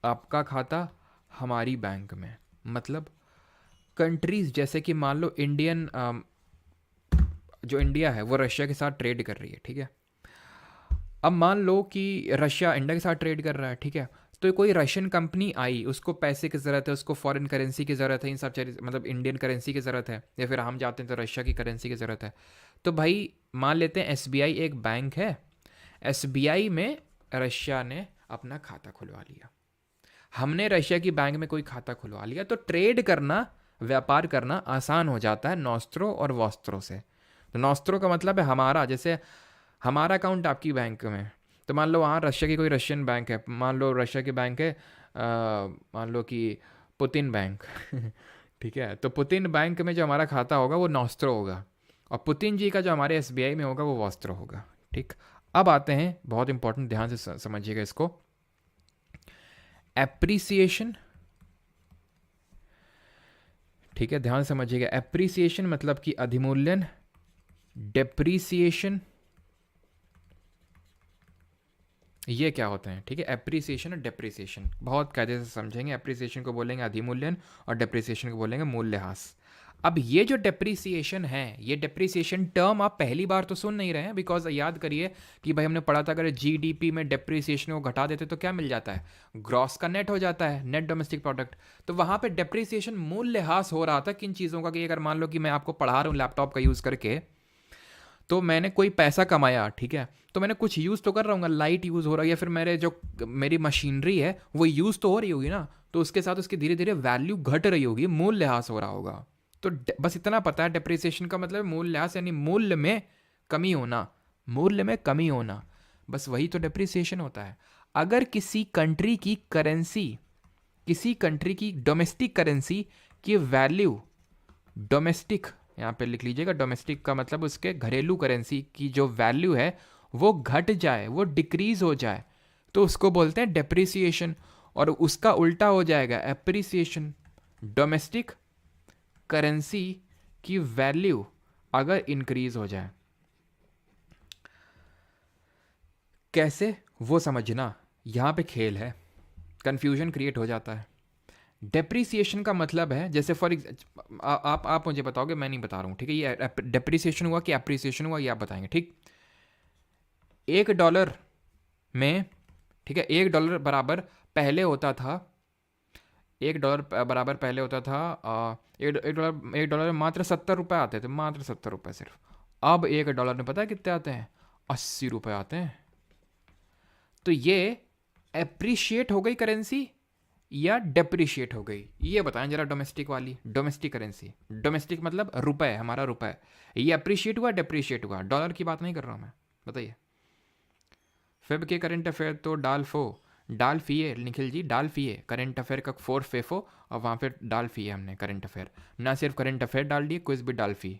आपका खाता हमारी बैंक में। मतलब कंट्रीज, जैसे कि मान लो इंडियन, जो इंडिया है वो रशिया के साथ ट्रेड कर रही है, ठीक है। अब मान लो कि रशिया इंडिया के साथ ट्रेड कर रहा है, ठीक है। तो कोई रशियन कंपनी आई, उसको पैसे की ज़रूरत है, उसको फॉरेन करेंसी की ज़रूरत है, इन सब चीज़, मतलब इंडियन करेंसी की ज़रूरत है, या फिर हम जाते हैं तो रशिया की करेंसी की ज़रूरत है। तो भाई मान लेते हैं एसबीआई एक बैंक है, एसबीआई में रशिया ने अपना खाता खुलवा लिया, हमने रशिया की बैंक में कोई खाता खुलवा लिया, तो ट्रेड करना, व्यापार करना आसान हो जाता है नॉस्ट्रो और वॉस्ट्रो से। तो नॉस्ट्रो का मतलब है हमारा, जैसे हमारा अकाउंट आपकी बैंक में, तो मान लो वहाँ रशिया की कोई रशियन बैंक है, मान लो रशिया की बैंक है, मान लो कि पुतिन बैंक ठीक है, तो पुतिन बैंक में जो हमारा खाता होगा वो नॉस्ट्रो होगा, और पुतिन जी का जो हमारे एसबीआई में होगा वो वॉस्ट्रो होगा, ठीक। अब आते हैं, बहुत इंपॉर्टेंट, ध्यान से समझिएगा इसको, एप्रिसिएशन, ठीक है, ध्यान से समझिएगा। एप्रिसिएशन मतलब कि अधिमूल्यन, डेप्रिसिएशन, ये क्या होते हैं, ठीक है। एप्रिसिएशन और डेप्रिसिएशन बहुत कायदे से समझेंगे। एप्रिसिएशन को बोलेंगे अधिमूल्यन और डेप्रिसिएशन को बोलेंगे मूल्यह्रास। अब ये जो डेप्रिसिएशन है, ये डेप्रिसिएशन टर्म आप पहली बार तो सुन नहीं रहे हैं, बिकॉज याद करिए कि भाई हमने पढ़ा था, अगर जीडीपी में डेप्रिसिएशन को घटा देते तो क्या मिल जाता है, ग्रॉस का नेट हो जाता है, नेट डोमेस्टिक प्रोडक्ट। तो वहाँ पे डेप्रिसिएशन मूल्यह्रास हो रहा था किन चीज़ों का, कि अगर मान लो कि मैं आपको पढ़ा रहा हूँ लैपटॉप का यूज़ करके, तो मैंने कोई पैसा कमाया, ठीक है, तो मैंने कुछ यूज़ तो कर रहा हूँ, लाइट यूज़ हो रहा है, या फिर मेरी मशीनरी है वो यूज़ तो हो रही होगी ना, तो उसके साथ उसकी धीरे धीरे वैल्यू घट रही होगी, मूल्यह्रास हो रहा होगा। तो बस इतना पता है, डेप्रिसिएशन का मतलब मूल्यह्रास, यानी मूल्य में कमी होना, मूल्य में कमी होना, बस वही तो डेप्रिसिएशन होता है। अगर किसी कंट्री की करेंसी, किसी कंट्री की डोमेस्टिक करेंसी की वैल्यू, डोमेस्टिक यहाँ पे लिख लीजिएगा, डोमेस्टिक का मतलब उसके घरेलू करेंसी की जो वैल्यू है वो घट जाए, वो डिक्रीज हो जाए, तो उसको बोलते हैं डेप्रिसिएशन। और उसका उल्टा हो जाएगा एप्रिसिएशन। डोमेस्टिक करेंसी की वैल्यू अगर इंक्रीज हो जाए, कैसे वो समझना, यहाँ पे खेल है, कंफ्यूजन क्रिएट हो जाता है। डेप्रिसिएशन का मतलब है, जैसे फॉर आप मुझे बताओगे, मैं नहीं बता रहा हूँ, ठीक है, ये डेप्रिसिएशन हुआ कि एप्रिसिएशन हुआ ये आप बताएंगे, ठीक। $1 में, ठीक है, $1 बराबर पहले होता था, $1 बराबर पहले होता था, $1 में मात्र 70 रुपये आते थे, मात्र 70 रुपये सिर्फ। अब $1 में पता है कितने आते हैं, 80 रुपये आते हैं। तो ये एप्रिशिएट हो गई करेंसी या डेप्रिशिएट हो गई, ये बताएं जरा। डोमेस्टिक वाली, डोमेस्टिक करेंसी, डोमेस्टिक मतलब रुपए, हमारा रुपए, ये अप्रिशिएट हुआ डेप्रिशिएट हुआ, डॉलर की बात नहीं कर रहा हूँ मैं, बताइए। फेब के करंट अफेयर तो डाल फीए निखिल जी, डाल फीए करंट अफेयर का 4 फेफो, और वहाँ पे डाल फीए हमने करंट अफेयर, ना सिर्फ करंट अफेयर डाल दिए, क्विज भी डाल फी,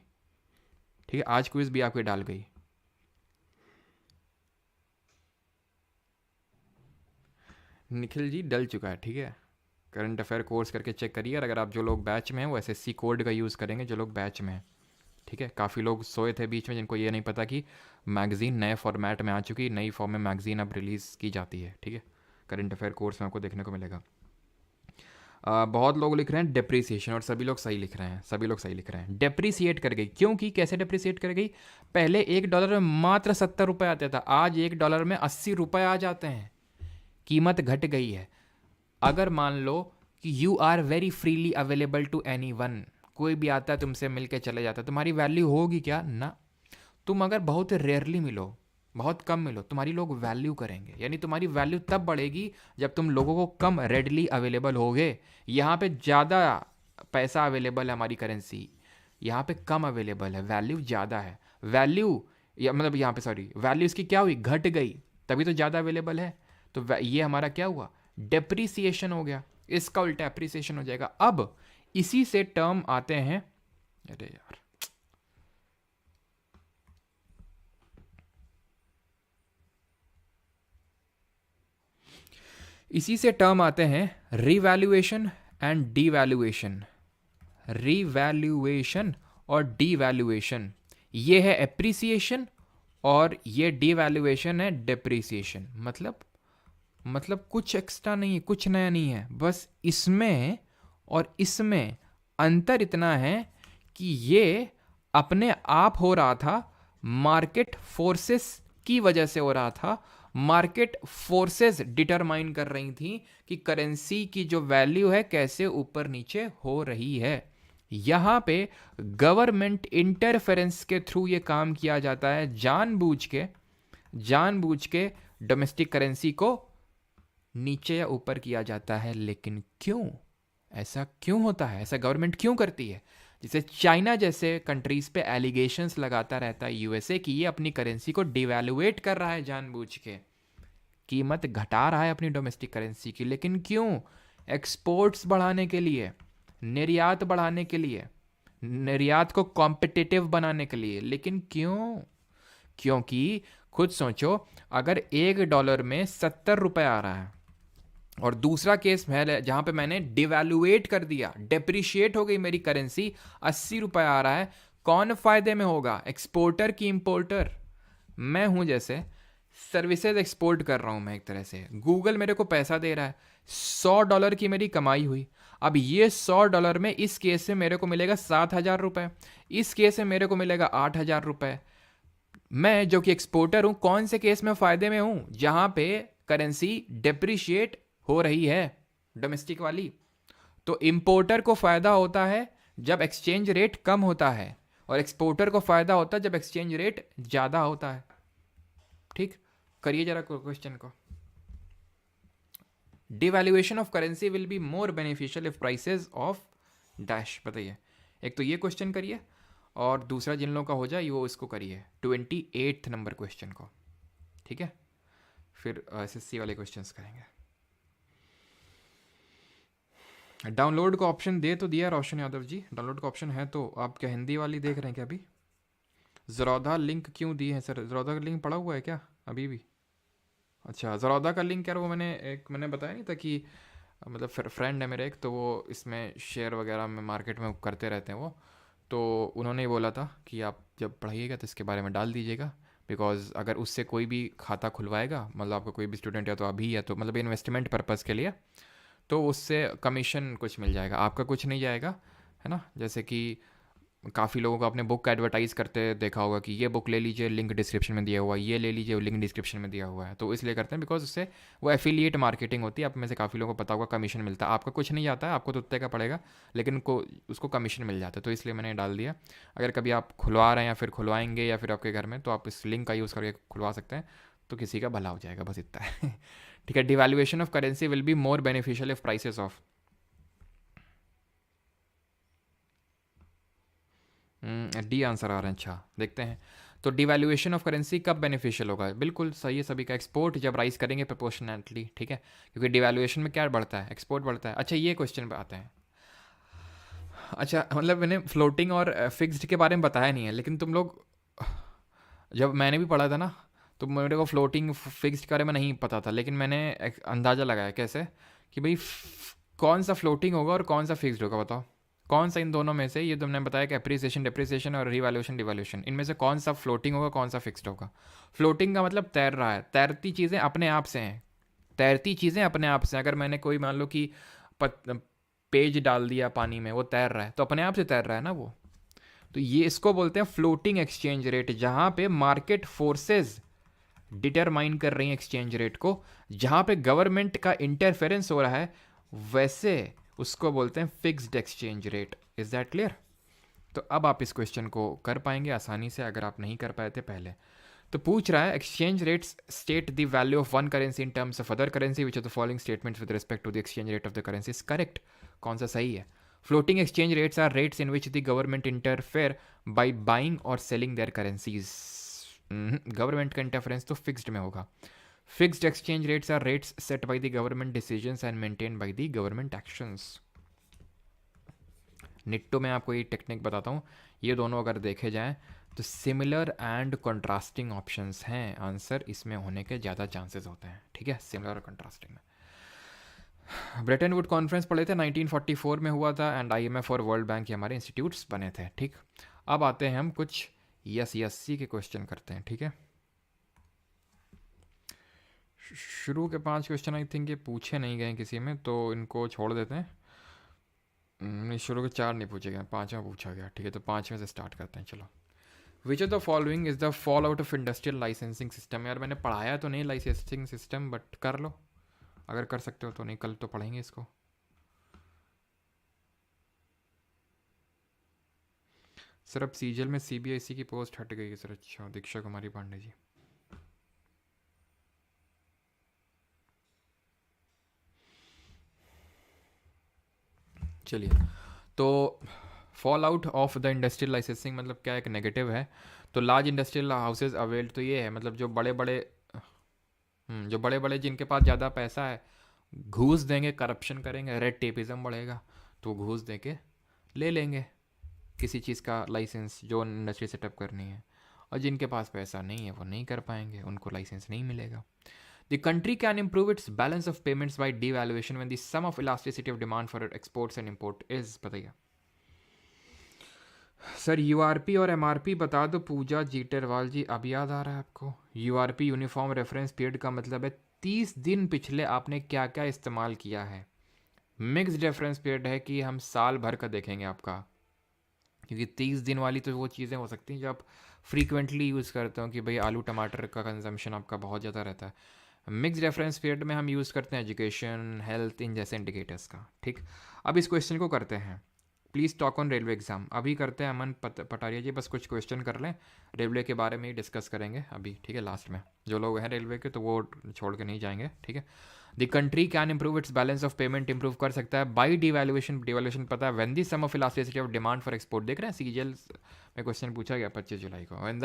ठीक है, आज क्विज भी आपके डाल गई। निखिल जी डल चुका है, ठीक है, करंट अफेयर कोर्स करके चेक करिए। और अगर आप जो लोग बैच में हैं वो एसएससी कोड का यूज़ करेंगे, जो लोग बैच में हैं, ठीक है। काफ़ी लोग सोए थे बीच में जिनको ये नहीं पता कि मैगज़ीन नए फॉर्मेट में आ चुकी, नई फॉर्म में मैगज़ीन अब रिलीज़ की जाती है, ठीक है। करंट अफेयर कोर्स में आपको देखने को मिलेगा। बहुत लोग लिख रहे हैं डेप्रिसिएशन, और सभी लोग सही लिख रहे हैं, सभी लोग सही लिख रहे हैं। डेप्रिसिएट कर गई, क्योंकि कैसे डेप्रिसिएट कर गई? पहले $1 में मात्र 70 रुपये आते था, आज $1 में 80 रुपये आ जाते हैं, कीमत घट गई है। अगर मान लो कि you are very freely available to any one, कोई भी आता है तुमसे मिल के चले जाता है, तुम्हारी वैल्यू होगी क्या? ना। तुम अगर बहुत रेयरली मिलो, बहुत कम मिलो, तुम्हारी लोग वैल्यू करेंगे, यानी तुम्हारी वैल्यू तब बढ़ेगी जब तुम लोगों को कम रेडली अवेलेबल होगे। यहाँ पे ज़्यादा पैसा अवेलेबल है, हमारी करेंसी यहाँ पे कम अवेलेबल है, वैल्यू ज़्यादा है। वैल्यू या मतलब यहाँ पे सॉरी, वैल्यू इसकी क्या हुई? घट गई, तभी तो ज़्यादा अवेलेबल है। तो ये हमारा क्या हुआ? डेप्रीसिएशन हो गया, इसका उल्टा एप्रिसिएशन हो जाएगा। अब इसी से टर्म आते हैं, अरे यार, इसी से टर्म आते हैं रिवैल्यूएशन एंड डीवैल्यूएशन। रिवैल्यूएशन और डीवैल्यूएशन, ये है एप्रिसिएशन, और ये डीवैल्यूएशन है डेप्रिसिएशन। मतलब कुछ एक्स्ट्रा नहीं है, कुछ नया नहीं है, बस इसमें और इसमें अंतर इतना है कि ये अपने आप हो रहा था, मार्केट फोर्सेस की वजह से हो रहा था। मार्केट फोर्सेस डिटरमाइन कर रही थी कि करेंसी की जो वैल्यू है कैसे ऊपर नीचे हो रही है। यहाँ पे गवर्नमेंट इंटरफेरेंस के थ्रू ये काम किया जाता है, जानबूझ के डोमेस्टिक करेंसी को नीचे या ऊपर किया जाता है। लेकिन क्यों? ऐसा क्यों होता है? ऐसा गवर्नमेंट क्यों करती है? जिसे चाइना जैसे कंट्रीज पे एलिगेशंस लगाता रहता है यूएसए कि ये अपनी करेंसी को डिवैल्यूएट कर रहा है, जानबूझ के कीमत घटा रहा है अपनी डोमेस्टिक करेंसी की। लेकिन क्यों? एक्सपोर्ट्स बढ़ाने के लिए, निर्यात बढ़ाने के लिए, निर्यात को कॉम्पिटिटिव बनाने के लिए। लेकिन क्यों? क्योंकि खुद सोचो, अगर $1 में 70 रुपये आ रहा है, और दूसरा केस है जहां पे मैंने डिवैल्यूएट कर दिया, डेप्रिशिएट हो गई मेरी करेंसी, 80 रुपये आ रहा है, कौन फायदे में होगा? एक्सपोर्टर की इंपोर्टर? मैं हूं, जैसे सर्विसेज एक्सपोर्ट कर रहा हूं मैं, एक तरह से गूगल मेरे को पैसा दे रहा है, $100 की मेरी कमाई हुई। अब ये $100 में इस केस से मेरे को मिलेगा 7,000 रुपये, इस केस से मेरे को मिलेगा 8,000 रुपये। मैं जो कि एक्सपोर्टर हूं, कौन से केस में फ़ायदे में हूं? जहां पे करेंसी डेप्रिशिएट हो रही है, डोमेस्टिक वाली। तो इंपोर्टर को फ़ायदा होता है जब एक्सचेंज रेट कम होता है, और एक्सपोर्टर को फ़ायदा होता है जब एक्सचेंज रेट ज़्यादा होता है। ठीक, करिए जरा क्वेश्चन को। Devaluation of currency will be more beneficial if prices of dash, बताइए। एक तो ये क्वेश्चन करिए, और दूसरा जिन लोगों का हो जाए वो इसको करिए, 28 नंबर क्वेश्चन को। ठीक है, फिर एसएससी वाले क्वेश्चंस करेंगे। डाउनलोड का ऑप्शन दे तो दिया रोशन यादव जी, डाउनलोड का ऑप्शन है तो। आप क्या हिंदी वाली देख रहे हैं क्या अभी? ज़रौदा लिंक क्यों दिए हैं सर? ज़रौदा का लिंक पड़ा हुआ है क्या अभी भी? अच्छा, ज़रौदा का लिंक यार, वो मैंने बताया नहीं था कि मतलब फ्रेंड है मेरे एक, तो वो इसमें शेयर वगैरह में मार्केट में करते रहते हैं वो, तो उन्होंने ही बोला था कि आप जब पढ़ाइएगा तो इसके बारे में डाल दीजिएगा, बिकॉज अगर उससे कोई भी खाता खुलवाएगा, मतलब आपका कोई भी स्टूडेंट या तो अभी, या तो मतलब इन्वेस्टमेंट पर्पज़ के लिए, तो उससे कमीशन कुछ मिल जाएगा, आपका कुछ नहीं जाएगा, है ना। जैसे कि काफ़ी लोगों को आपने बुक का एडवर्टाइज़ करते देखा होगा कि ये बुक ले लीजिए, लिंक डिस्क्रिप्शन में दिया हुआ है, ये ले लीजिए, लिंक डिस्क्रिप्शन में दिया हुआ है, तो इसलिए करते हैं बिकॉज उससे वो एफिलिएट मार्केटिंग होती है। आप में से काफ़ी लोगों को पता होगा कमीशन मिलता है, आपका कुछ नहीं जाता है, आपको तो उतने का पड़ेगा, लेकिन उसको कमीशन मिल जाता है, तो इसलिए मैंने डाल दिया। अगर कभी आप खुलवा रहे हैं या फिर खुलवाएंगे या फिर आपके घर में, तो आप इस लिंक का यूज़ करके खुलवा सकते हैं, तो किसी का भला हो जाएगा, बस इतना है। ठीक है, devaluation of currency will be more beneficial if prices of, D answer आ रहे हैं। अच्छा, देखते हैं। तो डिवैल्यूएशन ऑफ करेंसी कब बेनिफिशियल होगा? बिल्कुल सही है सभी का, एक्सपोर्ट जब राइज करेंगे प्रोपोर्शनेटली, ठीक है, क्योंकि डिवैल्यूएशन में क्या बढ़ता है? एक्सपोर्ट बढ़ता है। अच्छा, ये क्वेश्चन पे आते हैं। अच्छा, मतलब मैंने फ्लोटिंग और फिक्स्ड के बारे में बताया नहीं है, लेकिन तुम लोग, जब मैंने भी पढ़ा था ना, तो मेरे को फ्लोटिंग फिक्स्ड के बारे में नहीं पता था, लेकिन मैंने अंदाज़ा लगाया कैसे कि भाई कौन सा फ्लोटिंग होगा और कौन सा फिक्स्ड होगा, बताओ कौन सा इन दोनों में से, ये तुमने बताया कि एप्रिसिएशन, डेप्रिसिएशन और रिवैल्यूएशन, डिवैल्यूएशन, इनमें से कौन सा फ्लोटिंग होगा, कौन सा फिक्स्ड होगा? फ्लोटिंग का मतलब तैर रहा है, तैरती चीज़ें अपने आप से हैं, तैरती चीज़ें अपने आप से। अगर मैंने कोई मान लो कि पेज डाल दिया पानी में, वो तैर रहा है, तो अपने आप से तैर रहा है ना वो। तो ये इसको बोलते हैं फ्लोटिंग एक्सचेंज रेट, जहाँ पे मार्केट फोर्सेस डिटरमाइन कर रही हैं एक्सचेंज रेट को, जहाँ पे गवर्नमेंट का इंटरफेरेंस हो रहा है, वैसे उसको बोलते हैं fixed exchange rate. Is that clear? तो अब आप इस क्वेश्चन को कर पाएंगे आसानी से, अगर आप नहीं कर पाए थे पहले। तो पूछ रहा है exchange rates state the value of one currency in terms of other currency which are the following statements with respect to the exchange rate of the currency is correct. कौन सा सही है? Floating exchange rates are rates in which the government interfere by buying और सेलिंग देयर करेंसीज। गवर्नमेंट का इंटरफेरेंस तो फिक्स्ड में होगा। Fixed exchange rates are rates set by the government decisions and maintained by the government actions. Nitto में आपको ये टेक्निक बताता हूँ, ये दोनों अगर देखे जाएं तो सिमिलर एंड कंट्रास्टिंग ऑप्शंस हैं, आंसर इसमें होने के ज़्यादा चांसेस होते हैं। ठीक है, सिमिलर और कंट्रास्टिंग में। ब्रेटन वुड कॉन्फ्रेंस पढ़े थे, 1944 में हुआ था, एंड IMF और वर्ल्ड बैंक के हमारे इंस्टीट्यूट्स बने थे। ठीक, अब आते हैं हम कुछ यस के क्वेश्चन करते हैं। ठीक है, शुरू के 5 क्वेश्चन आई थिंक ये पूछे नहीं गए किसी में, तो इनको छोड़ देते हैं। नहीं, शुरू के 4 नहीं पूछे गए, 5वां पूछा गया। ठीक है, तो 5वें से स्टार्ट करते हैं। चलो, विच of the following is the fall out of industrial licensing system. यार मैंने पढ़ाया तो नहीं लाइसेंसिंग सिस्टम, बट कर लो अगर कर सकते हो तो, नहीं कल तो पढ़ेंगे इसको। सर अब सीजीएल में CBIC की पोस्ट हट गई है सर। अच्छा, दीक्षा कुमारी पांडे जी। चलिए, तो fall out of the industrial licensing मतलब क्या, एक नेगेटिव है। तो लार्ज इंडस्ट्रियल हाउसेज अवेल्ड, तो ये है मतलब जो बड़े बड़े जिनके पास ज़्यादा पैसा है, घूस देंगे, करप्शन करेंगे, रेड टेपिज्म बढ़ेगा, तो घूस दे के ले लेंगे किसी चीज़ का लाइसेंस जो इंडस्ट्री सेटअप करनी है। और जिनके पास पैसा नहीं है वो नहीं कर पाएंगे, उनको लाइसेंस नहीं मिलेगा। The country can improve its balance of payments by devaluation when the sum of elasticity of demand for exports and import is, बताइए सर। URP और MRP बता दो पूजा जीटेरवाल जी। अब याद आ रहा है आपको? URP यूनिफॉर्म रेफरेंस पीरियड का मतलब है 30 दिन पिछले आपने क्या क्या इस्तेमाल किया है। मिक्स्ड रेफरेंस पीरियड है कि हम साल भर का देखेंगे आपका, क्योंकि 30 दिन वाली तो वो चीज़ें हो सकती हैं जो आप फ्रीक्वेंटली यूज़ करते हो कि भाई आलू टमाटर का कंजम्पशन आपका बहुत ज़्यादा रहता है। मिक्स रेफरेंस पीरियड में हम यूज़ करते हैं एजुकेशन, हेल्थ, इन जैसे इंडिकेटर्स का। ठीक, अब इस क्वेश्चन को करते हैं। Please talk on railway exam अभी करते हैं। अमन पटारिया जी बस कुछ क्वेश्चन कर लें, रेलवे के बारे में ही डिस्कस करेंगे अभी। ठीक है, लास्ट में जो लोग हैं रेलवे के तो वो छोड़ के नहीं जाएंगे। ठीक है, the country can improve its balance of payment, improve कर सकता है बाई डिवैल्यूएशन। डिवैल्यूएशन पता है, when the sum of elasticity of demand for export. देख रहे हैं सीजीएल में क्वेश्चन पूछा गया 25 जुलाई को, when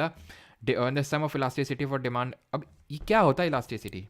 the sum of elasticity for demand. अब ये क्या होता है इलास्टिसिटी?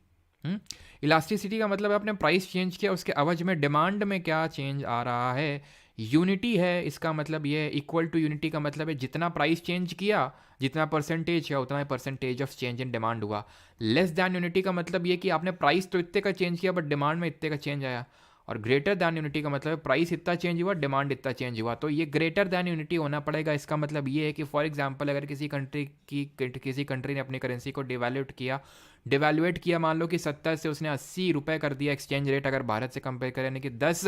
इलास्टिसिटी का मतलब आपने प्राइस चेंज किया, उसके अवज में डिमांड में क्या चेंज आ रहा है। यूनिटी है इसका मतलब ये, इक्वल टू यूनिटी का मतलब है जितना प्राइस चेंज किया, जितना परसेंटेज है उतना percentage of change in demand हुआ। लेस दैन यूनिटी का मतलब ये कि आपने प्राइस तो इतने का चेंज किया बट डिमांड में इतने का चेंज आया। और ग्रेटर दैन यूनिटी का मतलब प्राइस इतना चेंज हुआ, डिमांड इतना चेंज हुआ, तो ये ग्रेटर दैन यूनिटी होना पड़ेगा। इसका मतलब ये है कि फॉर एग्जांपल अगर किसी कंट्री ने अपनी करेंसी को डिवैल्यूएट किया, मान लो कि 70 से उसने 80 रुपये कर दिया एक्सचेंज रेट, अगर भारत से कंपेयर करें, यानी कि 10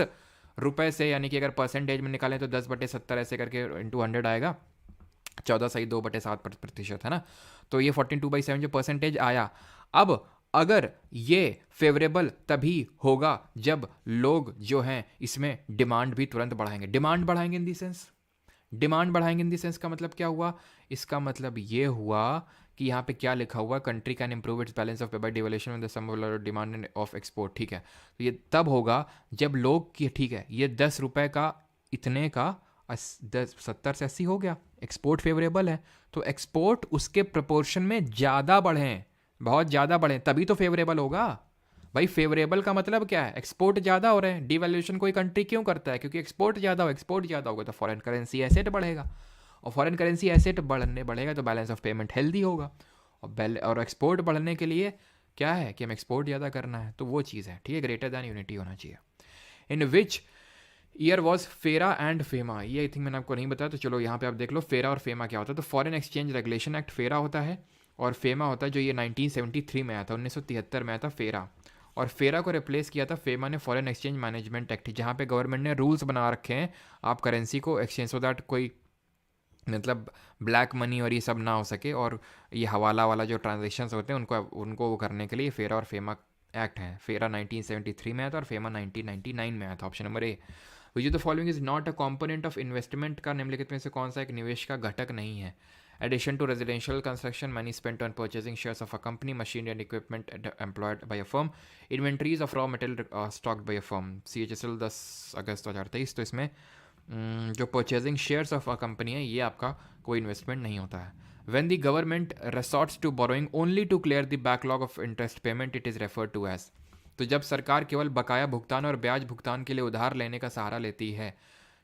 रुपये से, यानी कि अगर परसेंटेज में निकालें तो 10/70 ऐसे करके इंटू 100 आएगा, 14 सही 2/7% है ना। तो ये 14/7 जो परसेंटेज आया। अब अगर ये फेवरेबल तभी होगा जब लोग जो हैं इसमें डिमांड भी तुरंत बढ़ाएंगे। डिमांड बढ़ाएंगे इन दी सेंस का मतलब क्या हुआ? इसका मतलब ये हुआ कि यहाँ पे क्या लिखा हुआ, country can improve its balance of by devaluation with the sum of demand of export. ठीक है, तो ये तब होगा जब लोग की, ठीक है, ये 10 रुपये का इतने का 70 से 80 हो गया, एक्सपोर्ट फेवरेबल है, तो एक्सपोर्ट उसके प्रपोर्शन में ज़्यादा बढ़ें, बहुत ज़्यादा बढ़ें, तभी तो फेवरेबल होगा। भाई फेवरेबल का मतलब क्या है? एक्सपोर्ट ज़्यादा हो रहे हैं। डिवैल्यूएशन कोई कंट्री क्यों करता है? क्योंकि एक्सपोर्ट ज़्यादा होगा तो फॉरेन करेंसी एसेट बढ़ेगा, और फॉरेन करेंसी एसेट बढ़ेगा तो बैलेंस ऑफ पेमेंट हेल्दी होगा। और एक्सपोर्ट बढ़ने के लिए क्या है कि हम एक्सपोर्ट ज़्यादा करना है, तो वो चीज़ है। ठीक है, ग्रेटर दैन यूनिटी होना चाहिए। इन विच ईयर वॉज फेरा एंड फेमा, ये आई थिंक मैंने आपको नहीं बताया, तो चलो यहाँ पे आप देख लो फेरा और फेमा क्या होता है। तो फॉरेन एक्सचेंज रेगुलेशन एक्ट फेरा होता है, और फेमा होता है जो ये 1973 में आया था, 1973 में आया था फेरा। और फेरा को रिप्लेस किया था फेमा ने फॉरेन एक्सचेंज मैनेजमेंट एक्ट, जहाँ पे गवर्नमेंट ने रूल्स बना रखे हैं आप करेंसी को एक्सचेंज, सो दैट कोई मतलब ब्लैक मनी और ये सब ना हो सके, और ये हवाला वाला जो ट्रांजेक्शन्स होते हैं उनको वो करने के लिए फेरा और फेमा एक्ट है। फेरा 1973 में आया था और फेमा 1999 में आया था। Option number A, which of the following is not a component of investment का निम्नलिखित में से कौन सा एक निवेश का घटक नहीं है? Addition to residential construction, money spent on purchasing shares of a company, machine and equipment employed by a firm, inventories of raw material stocked by a firm. CHSL 10 अगस्त 2023। तो इसमें जो purchasing shares of a company है ये आपका कोई इन्वेस्टमेंट नहीं होता है। When the government resorts to borrowing only to clear the backlog of interest payment, it is referred to as. तो जब सरकार केवल बकाया भुगतान और ब्याज भुगतान के लिए उधार लेने का सहारा लेती है,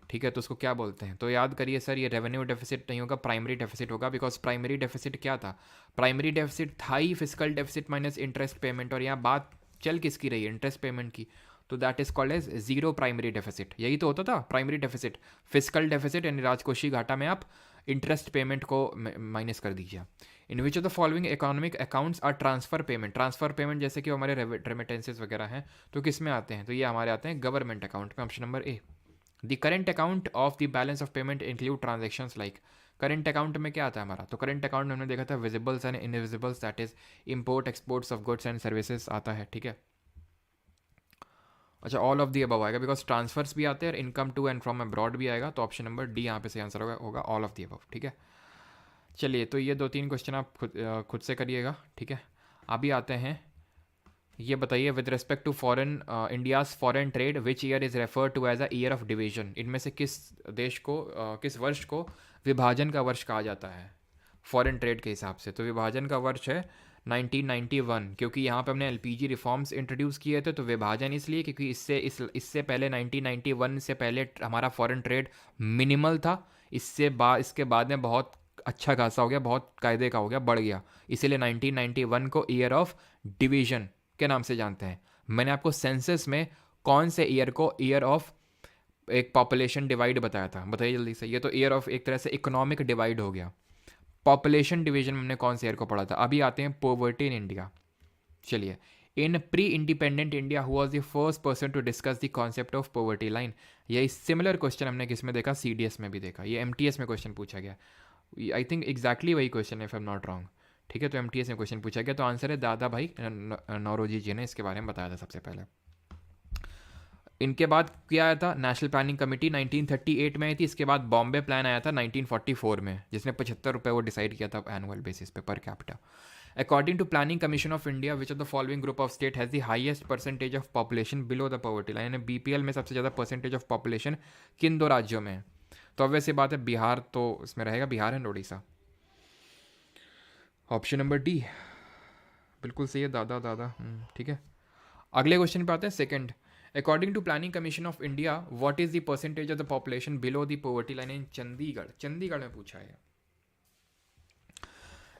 ठीक है, तो उसको क्या बोलते हैं? तो याद करिए सर, ये रेवेन्यू डेफिसिट नहीं होगा, प्राइमरी डेफिसिट होगा। बिकॉज प्राइमरी डेफिसिट क्या था? प्राइमरी डेफिसिट था ही physical deficit minus interest payment, और यहाँ बात चल किसकी रही है? इंटरेस्ट पेमेंट की। तो that is called as zero primary deficit. यही तो होता था प्राइमरी डेफिसिट, फिजिकल डेफिसिट यानी राजकोषीय घाटा में आप इंटरेस्ट पेमेंट को माइनस कर दीजिए। In which of the following economic accounts are transfer payment? Transfer payment जैसे कि हमारे रेमिटेंसेज वगैरह हैं, तो किस में आते हैं? तो ये हमारे आते हैं गवर्नमेंट अकाउंट में। Option number A. The current account of the balance of payment include transactions like. Current account में क्या आता है हमारा? तो करेंट अकाउंट में हमने देखा था visibles and invisibles, that is import exports of goods and services आता है, ठीक है। अच्छा, ऑल ऑफ दी अबव आएगा बिकॉज ट्रांसफर्स भी आते हैं और income to and from abroad भी आएगा। तो ऑप्शन नंबर डी यहाँ पे सही आंसर होगा ऑल ऑफ दी अबव, ठीक है। चलिए, तो ये 2-3 क्वेश्चन आप खुद से करिएगा, ठीक है। अभी आते हैं, ये बताइए with respect to foreign India's foreign trade which year is refer to as a year of division? इनमें से किस देश को किस वर्ष को विभाजन का वर्ष कहा जाता है फॉरेन ट्रेड के हिसाब से? तो विभाजन का वर्ष है 1991, क्योंकि यहाँ पे हमने LPG रिफॉर्म्स इंट्रोड्यूस किए थे। तो विभाजन इसलिए क्योंकि इससे पहले 1991 से पहले हमारा फॉरेन ट्रेड मिनिमल था। इसके बाद में बहुत अच्छा खासा हो गया, बहुत कायदे का हो गया, बढ़ गया। इसीलिए 1991 को ईयर ऑफ डिवीजन के नाम से जानते हैं। मैंने आपको सेंसस में कौन से ईयर को ईयर ऑफ एक पॉपुलेशन डिवाइड बताया था? बताइए जल्दी से। ये तो ईयर ऑफ एक तरह से इकोनॉमिक डिवाइड हो गया। पॉपुलेशन डिवीजन में हमने कौन से ईयर को पढ़ा था? अभी आते हैं पॉवर्टी इन इंडिया। चलिए, in pre independent India who was the first person to discuss the concept of poverty line? यही सिमिलर क्वेश्चन हमने किस में देखा? CDS में भी देखा। ये MTS में क्वेश्चन पूछा गया। आई थिंक एग्जैक्टली वही क्वेश्चन है, if I am not wrong, ठीक है। तो MTS में क्वेश्चन पूछा गया, तो आंसर है दादा भाई नौरोजी जी ने इसके बारे में बताया था सबसे पहले। इनके बाद क्या आया था? नेशनल प्लानिंग कमेटी 1938 में आई थी। इसके बाद बॉम्बे प्लान आया था 1944 में, जिसने 75 रुपये वो डिसाइड किया था एनुअल बेसिस पे per capita. According to planning commission of India which of the following group of state has the highest percentage of population below the poverty line? यानी BPL में सबसे ज़्यादा परसेंटेज ऑफ पॉपुलेशन किन 2 राज्यों में है? तो अब वैसे बात है, बिहार तो इसमें रहेगा, Bihar and Orissa. Option number D बिल्कुल सही है दादा, ठीक है। अगले क्वेश्चन पे आते हैं, second. According to planning commission of India what is the percentage of the population below the poverty line in Chandigarh? Chandigarh में पूछा है,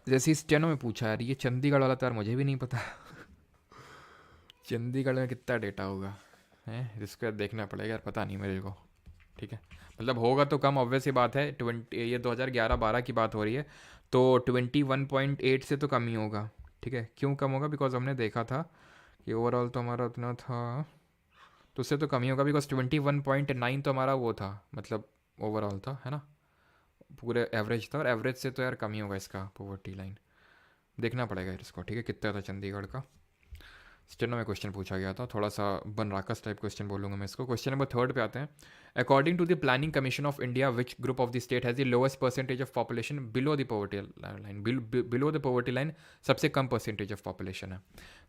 जैसे इस स्टेनो में पूछा है। ये चंडीगढ़ वाला तो यार मुझे भी नहीं पता चंडीगढ़ में कितना डेटा होगा है, इसको देखना पड़ेगा यार, पता नहीं मेरे को, ठीक है। मतलब होगा तो कम, ऑब्वियस ही बात है। 20 ये 2011-12 की बात हो रही है, तो 21.8 से तो कम ही होगा, ठीक है। क्यों कम होगा? बिकॉज हमने देखा था कि ओवरऑल तो हमारा उतना था, तो उससे तो कम ही होगा। बिकॉज 21.9 तो हमारा वो था, मतलब ओवरऑल था, है ना, पूरे एवरेज था, और एवरेज से तो यार कम ही होगा इसका पॉवर्टी लाइन। देखना पड़ेगा यार इसको, ठीक है, कितना था चंडीगढ़ का। स्टेनो में क्वेश्चन पूछा गया था, थोड़ा सा बनराकस टाइप क्वेश्चन बोलूँगा मैं इसको। क्वेश्चन नंबर 3 पे आते हैं। According to the planning commission of India which group of the state has the lowest percentage of population below the poverty line? Below the poverty line सबसे कम परसेंटेज ऑफ पॉपुलेशन है।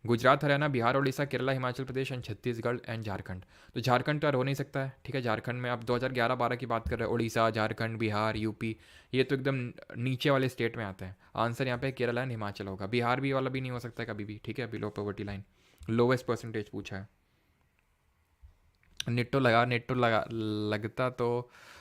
Gujarat, Haryana, Bihar, Orissa, Kerala, Himachal Pradesh and Chhattisgarh and Jharkhand. तो झारखंड तो यार हो नहीं सकता है, ठीक है। झारखंड में आप 2011-12 की बात कर रहे हैं। उड़ीसा, झारखंड, बिहार, यूपी, ये तो एकदम नीचे वाले स्टेट में आते हैं। आंसर यहाँ पे केरला एंड हिमाचल होगा। बिहार भी वाला भी नहीं हो सकता है कभी भी, ठीक है, below poverty line. Lowest percentage पूछा है। नेटो लगा लगता तो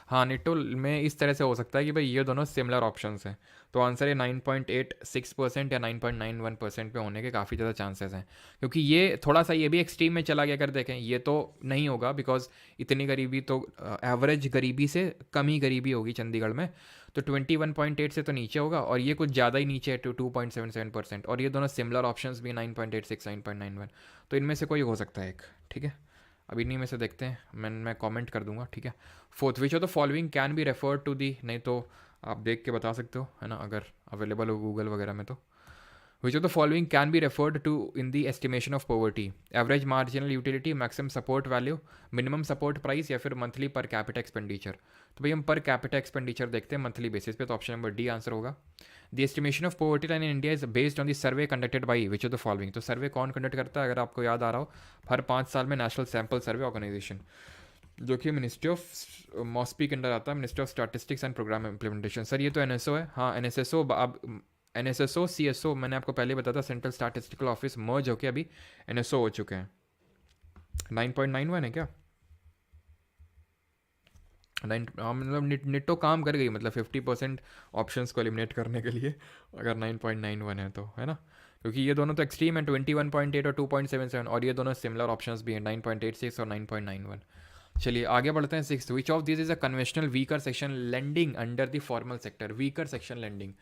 हाँ, निटो में इस तरह से हो सकता है कि भाई ये दोनों सिमिलर ऑप्शंस हैं, तो आंसर ये 9.86% या 9.91% पे होने के काफ़ी ज़्यादा चांसेस हैं, क्योंकि ये थोड़ा सा ये भी एक्सट्रीम में चला गया। अगर देखें ये तो नहीं होगा, बिकॉज इतनी गरीबी तो एवरेज गरीबी से कम ही गरीबी होगी चंडीगढ़ में, तो 21.8 से तो नीचे होगा, और ये कुछ ज़्यादा ही नीचे है, 2.77%, और ये दोनों सिमिलर ऑप्शंस भी 9.86 9.91, तो इनमें से कोई हो सकता है एक। ठीक है, अब इन्हीं में से देखते हैं, मैं कमेंट कर दूंगा। ठीक है, fourth, which of the following can be referred to the, नहीं तो आप देख के बता सकते हो, है ना, अगर अवेलेबल हो गूगल वगैरह में तो। Which of the following can be referred to in the estimation of poverty? Average marginal utility, maximum support value, minimum support price, या फिर मंथली पर कैपिटा एक्सपेंडिचर? तो भाई हम पर कैपिटा एक्सपेंडिचर देखते हैं मंथली बेसिस पे, तो ऑप्शन नंबर डी आंसर होगा। The estimation of poverty line in India is based on the survey conducted by which of the following? तो सर्वे कौन कंडक्ट करता है, अगर आपको याद आ रहा हो, हर 5 साल में नेशनल सैम्पल सर्वे ऑर्गेनाइजेशन, जो कि मिनिस्ट्री ऑफ मॉस्पी के अंडर आता है, ministry of statistics and programme implementation. Sir ये तो एनएसओ है। हाँ, एनएसएसओ, अब एनएसएसओ सीएसओ मैंने आपको पहले बताया था, सेंट्रल स्टैटिस्टिकल ऑफिस मर्ज होकर अभी एनएसओ हो चुके हैं। 9.91 है क्या? मतलब निटो काम कर गई, मतलब 50% ऑप्शंस को एलिमिनेट करने के लिए, अगर 9.91 है तो, है ना, क्योंकि ये दोनों तो एक्सट्रीम है, 21.8 और 2.77, और ये दोनों सिमिलर ऑप्शंस भी हैं, 9.86 और 9.91। चलिए आगे बढ़ते हैं। Six, which of this is a conventional weaker section lending under the formal sector? Weaker section lending,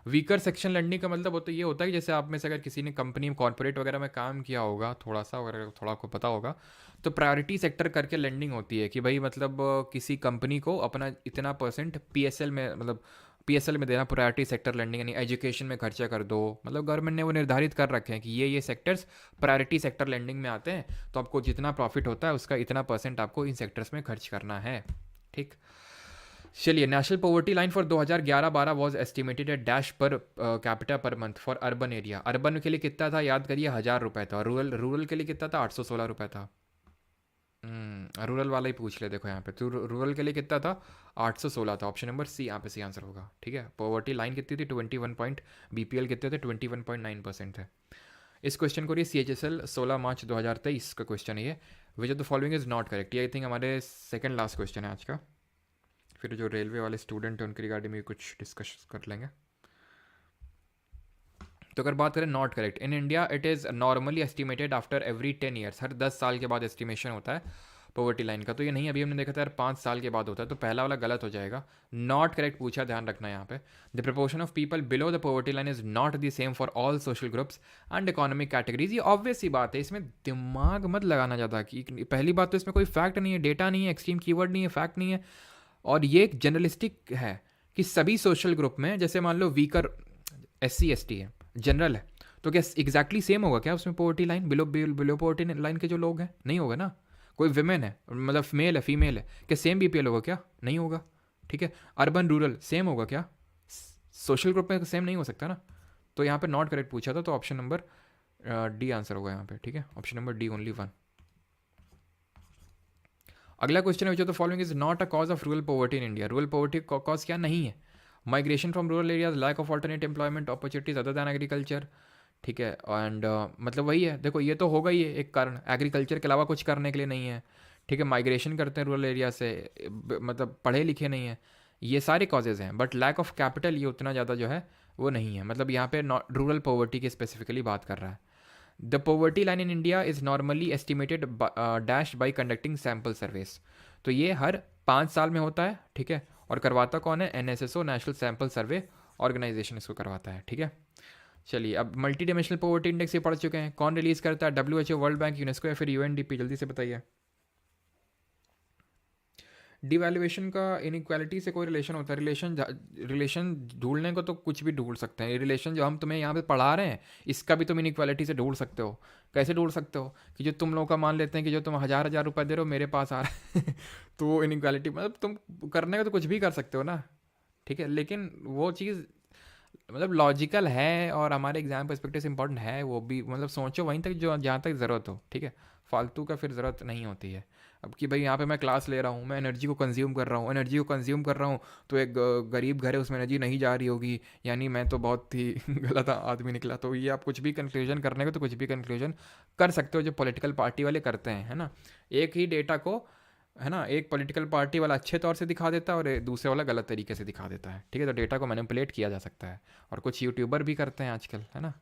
weaker section lending का मतलब होता है, ये होता है कि जैसे आप में से अगर किसी ने कंपनी कॉर्पोरेट वगैरह में काम किया होगा थोड़ा सा, अगर थोड़ा आपको पता होगा, तो प्रायोरिटी सेक्टर करके लेंडिंग होती है कि भाई मतलब किसी कंपनी को अपना इतना परसेंट पीएसएल में, मतलब पीएसएल में देना, प्रायोरिटी सेक्टर लेंडिंग, यानी एजुकेशन में खर्चा कर दो, मतलब गवर्नमेंट ने वो निर्धारित कर रखे हैं कि ये सेक्टर्स प्रायोरिटी सेक्टर लेंडिंग में आते हैं, तो आपको जितना प्रॉफिट होता है उसका इतना परसेंट आपको इन सेक्टर्स में खर्च करना है। ठीक, चलिए, national poverty line for 2011-12 was estimated at dash per capita per month for urban area. Urban के लिए कितना था, याद करिए, 1000 रुपये था। रूरल के लिए कितना था, 816 रुपये था। रूरल वाला ही पूछ ले, देखो यहाँ पे तो रूरल के लिए कितना था, 816 था। ऑप्शन नंबर सी यहाँ पे सी आंसर होगा। ठीक है, पॉवर्टी लाइन कितनी थी, 21 पॉइंट, बीपीएल कितने थे, 21.9% थे। इस क्वेश्चन को, CHSL 16 मार्च 2023 का क्वेश्चन है ये। विच of the following is not correct? ये आई थिंक हमारे सेकंड लास्ट क्वेश्चन है आज का, फिर जो रेलवे वाले स्टूडेंट हैं उनकी रिगार्डिंग में कुछ डिस्कस कर लेंगे। तो अगर बात करें not correct, in India it is normally estimated after every 10 years, हर 10 साल के बाद एस्टिमेशन होता है पॉवर्टी लाइन का। तो ये नहीं, अभी हमने देखा था यार 5 साल के बाद होता है, तो पहला वाला गलत हो जाएगा। नॉट करेक्ट पूछा, ध्यान रखना यहाँ पे। The proportion of people below the poverty line is not the same for all social groups and economic categories. ये ऑब्वियस सी बात है, इसमें दिमाग मत लगाना ज़्यादा, कि पहली बात तो इसमें कोई फैक्ट नहीं है, डेटा नहीं है, एक्सट्रीम कीवर्ड नहीं है, फैक्ट नहीं है, और ये एक जनरलिस्टिक है कि सभी सोशल ग्रुप में, जैसे मान लो वीकर SC ST है, जनरल है, तो क्या एग्जैक्टली सेम होगा क्या उसमें poverty line, below below poverty line के जो लोग हैं? नहीं होगा ना। कोई विमेन है, मतलब मेल है, फीमेल है, क्या सेम BPL होगा क्या? नहीं होगा। ठीक है, अर्बन रूरल सेम होगा क्या? सोशल ग्रुप में सेम नहीं हो सकता ना। तो यहाँ पे नॉट करेक्ट पूछा था, तो ऑप्शन नंबर डी आंसर होगा यहाँ पे। ठीक है, ऑप्शन नंबर डी, ओनली 1। अगला क्वेश्चन है, which of the following is not a cause of rural poverty in India? Rural poverty cause क्या नहीं है? Migration from rural areas, lack of alternate employment opportunities other than agriculture. ठीक है, एंड मतलब वही है, देखो ये तो होगा ही है एक कारण, एग्रीकल्चर के अलावा कुछ करने के लिए नहीं है। ठीक है, माइग्रेशन करते हैं रूरल एरिया से, मतलब पढ़े लिखे नहीं है, ये सारे कॉजेज़ हैं, बट लैक ऑफ कैपिटल ये उतना ज़्यादा जो है वो नहीं है। मतलब यहाँ पे रूरल पॉवर्टी की स्पेसिफिकली बात कर रहा है। The poverty line in India is normally estimated dash by conducting sample surveys. तो ये हर 5 साल में होता है। ठीक है, और करवाता कौन है? NSSO, नेशनल सैम्पल सर्वे ऑर्गेनाइजेशन इसको करवाता है। ठीक है, चलिए अब मल्टी डायमेंशनल पॉवर्टी इंडेक्स ये पढ़ चुके हैं, कौन रिलीज करता है? WHO, वर्ल्ड बैंक, यूनेस्को, या फिर UNDP? जल्दी से बताइए। डिवैल्यूएशन का इनइक्वालिटी से कोई रिलेशन होता है? रिलेशन ढूंढने को तो कुछ भी ढूंढ सकते हैं। रिलेशन जो हम तुम्हें यहाँ पे पढ़ा रहे हैं, इसका भी तुम इनइक्वालिटी से ढूंढ सकते हो। कैसे ढूंढ सकते हो? कि जो तुम लोगों का मान लेते हैं कि जो तुम 1000 रुपये दे रहे हो मेरे पास आ रहा है तो वो इनइक्वालिटी, मतलब तुम करने को तो कुछ भी कर सकते हो ना। ठीक है, लेकिन वो चीज़ मतलब लॉजिकल है और हमारे एग्जाम पर्सपेक्टिव से इंपॉर्टेंट है वो भी, मतलब सोचो वहीं तक जो जहाँ तक ज़रूरत हो। ठीक है, फालतू का फिर ज़रूरत नहीं होती है। अब कि भाई यहाँ पे मैं क्लास ले रहा हूँ, मैं एनर्जी को कंज्यूम कर रहा हूँ, तो एक गरीब घर है उसमें एनर्जी नहीं जा रही होगी, यानी मैं तो बहुत ही गलत आदमी निकला। तो ये आप कुछ भी कंक्लूजन करने को तो कुछ भी कंक्लूजन कर सकते हो, जो पॉलिटिकल पार्टी वाले करते हैं, है ना। एक ही डेटा को है ना, एक पॉलिटिकल पार्टी वाला अच्छे तौर से दिखा देता है और दूसरे वाला गलत तरीके से दिखा देता है, ठीक है। तो डेटा को मैनिपुलेट किया जा सकता है, और कुछ यूट्यूबर भी करते हैं आजकल, है ना,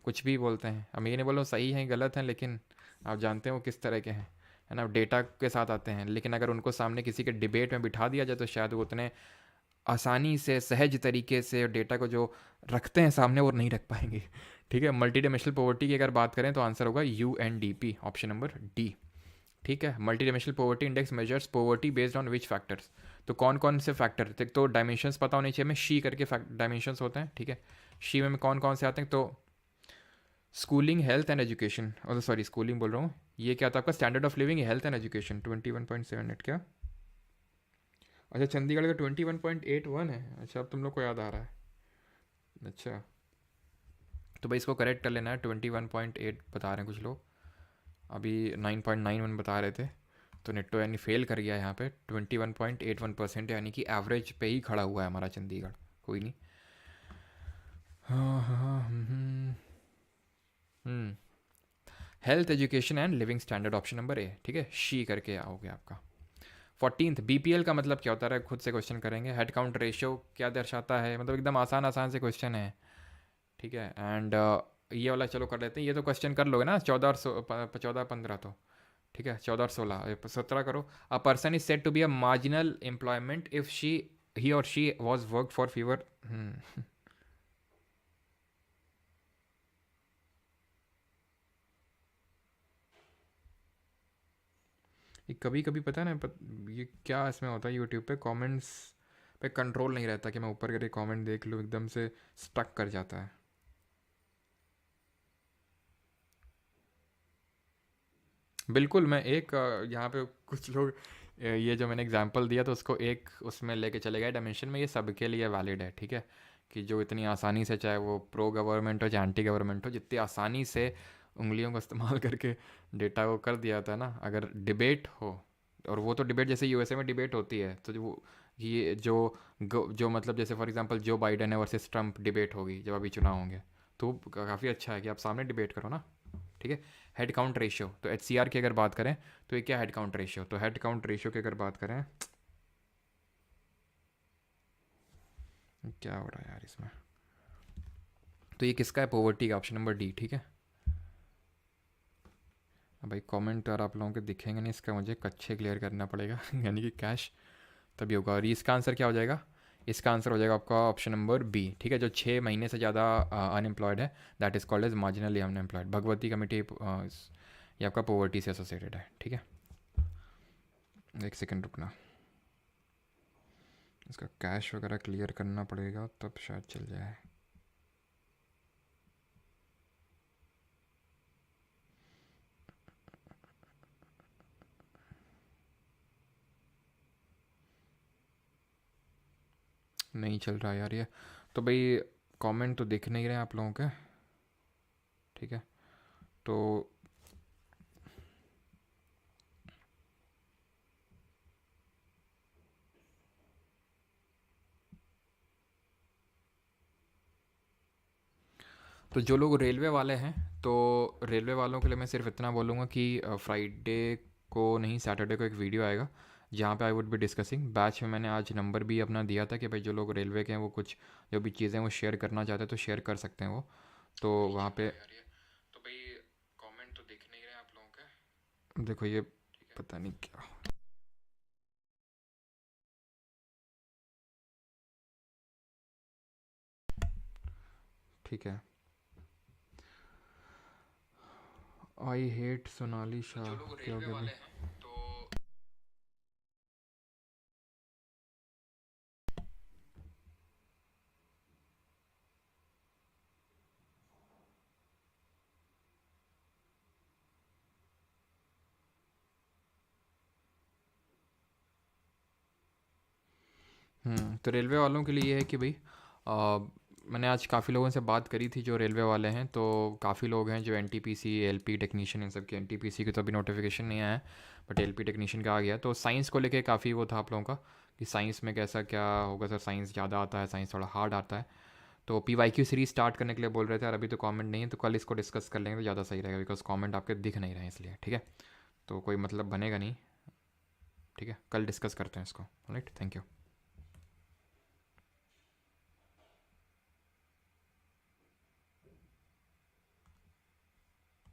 कुछ भी बोलते हैं। अब ये नहीं बोलो सही है गलत है, लेकिन आप जानते हैं वो किस तरह के हैं, है ना, डेटा के साथ आते हैं। लेकिन अगर उनको सामने किसी के डिबेट में बिठा दिया जाए तो शायद वो उतने आसानी से सहज तरीके से डेटा को जो रखते हैं सामने वो नहीं रख पाएंगे। ठीक है, मल्टी डायमेंशनल पॉवर्टी की अगर बात करें तो आंसर होगा UNDP, ऑप्शन नंबर डी। ठीक है, multi dimensional poverty index measures poverty based on which factors. तो कौन कौन से फैक्टर, तो डायमेंशंस पता होने चाहिए हमें, शी करके डायमेंशंस होते हैं, ठीक है। शी में कौन कौन से आते हैं, तो स्कूलिंग, हेल्थ एंड एजुकेशन, और सॉरी स्कूलिंग बोल रहा हूँ, ये क्या था आपका, standard of living, health and education 21.78 क्या, अच्छा चंडीगढ़ का 21.81 है, अच्छा अब तुम लोग को याद आ रहा है, अच्छा। तो भाई इसको करेक्ट कर लेना है, 21.8 बता रहे हैं कुछ लोग, अभी 9.91 बता रहे थे। तो नेट्टो यानी फेल कर गया यहाँ पे, 21.81%, यानी कि एवरेज पे ही खड़ा हुआ है हमारा चंडीगढ़। कोई नहीं। हाँ हाँ हाँ, health education and living standard, option number A, ठीक है, शी करके आओगे आपका। 14th, BPL का मतलब क्या होता है, खुद से क्वेश्चन करेंगे। हेड काउंट रेशियो क्या दर्शाता है, मतलब एकदम आसान आसान से क्वेश्चन है, ठीक है। एंड ये वाला चलो कर लेते हैं, ये तो क्वेश्चन कर लोगे ना, 14 और 14 15 तो, ठीक है, 14 और 16, 17 करो। A person is said to be a marginal employment if she he और she was work for fever. ये कभी कभी पता है ना, ये क्या इसमें होता है, यूट्यूब पे कमेंट्स पे कंट्रोल नहीं रहता कि मैं ऊपर करके कमेंट देख लूँ, एकदम से स्टक कर जाता है। बिल्कुल, मैं एक यहाँ पे कुछ लोग ये जो मैंने एग्जांपल दिया तो उसको एक उसमें लेके चले गए डायमेंशन में, ये सबके लिए वैलिड है, ठीक है। कि जो इतनी आसानी से, चाहे वो प्रो गवर्नमेंट हो चाहे एंटी गवर्नमेंट हो, जितनी आसानी से उंगलियों का इस्तेमाल करके डेटा को कर दिया था ना, अगर डिबेट हो, और वो तो डिबेट जैसे USA में डिबेट होती है, तो वो ये जो मतलब जैसे फॉर एग्जांपल जो बाइडन है वर्सेस ट्रम्प डिबेट होगी जब अभी चुनाव होंगे, तो काफ़ी अच्छा है कि आप सामने डिबेट करो ना, ठीक है। हेड काउंट रेशियो, तो HCR की अगर बात करें तो ये क्या हेड काउंट रेशियो, तो हेड काउंट रेशियो की अगर बात करें, क्या हो रहा है यार इसमें, तो ये किसका है, पॉवर्टी का, ऑप्शन नंबर डी, ठीक है। अब भाई कमेंट यार आप लोगों के दिखेंगे नहीं, इसका मुझे कच्चे क्लियर करना पड़ेगा यानी कि कैश, तभी होगा। और इसका आंसर क्या हो जाएगा, इसका आंसर हो जाएगा आपका ऑप्शन नंबर बी, ठीक है। जो 6 महीने से ज़्यादा अनएम्प्लॉयड है, that is called as marginally unemployed. Bhagwati committee ये आपका पॉवर्टी से एसोसिएटेड है, ठीक है। एक सेकेंड रुकना, इसका कैश वगैरह क्लियर करना पड़ेगा तब शायद चल जाए। नहीं चल रहा यार ये, तो भाई कमेंट तो दिख नहीं रहे आप लोगों के, ठीक है। तो जो लोग रेलवे वाले हैं, तो रेलवे वालों के लिए मैं सिर्फ इतना बोलूँगा कि फ्राइडे को नहीं, सैटरडे को एक वीडियो आएगा जहाँ पे I would be discussing. Batch में मैंने आज नंबर भी अपना दिया था कि भाई जो लोग रेलवे के हैं वो कुछ जो भी चीज़ें वो शेयर करना चाहते हैं तो शेयर कर सकते हैं वो, तो वहाँ पे। तो भाई कमेंट तो दिख नहीं रहे आप लोगों के, देखो ये पता नहीं क्या, ठीक है। आई हेट सोनाली शाह, जो लोग क्या हो गया भाई, तो रेलवे वालों के लिए ये है कि भाई मैंने आज काफ़ी लोगों से बात करी थी जो रेलवे वाले हैं, तो काफ़ी लोग हैं जो NTPC LP टेक्नीशियन इन सब के, NTPC की तो अभी नोटिफिकेशन नहीं आया है, बट LP टेक्नीशियन का आ गया। तो साइंस को लेके काफ़ी वो था आप लोगों का कि साइंस में कैसा क्या होगा सर, साइंस ज़्यादा आता है, साइंस थोड़ा हार्ड आता है। तो PYQ सीरीज स्टार्ट करने के लिए बोल रहे थे, और अभी तो कमेंट नहीं है, तो कल इसको डिस्कस कर लेंगे तो ज़्यादा सही रहेगा, बिकॉज कमेंट आपके दिख नहीं रहे हैं इसलिए, ठीक है। तो कोई मतलब बनेगा नहीं। ठीक है, कल डिस्कस करते हैं इसको। Right, thank you.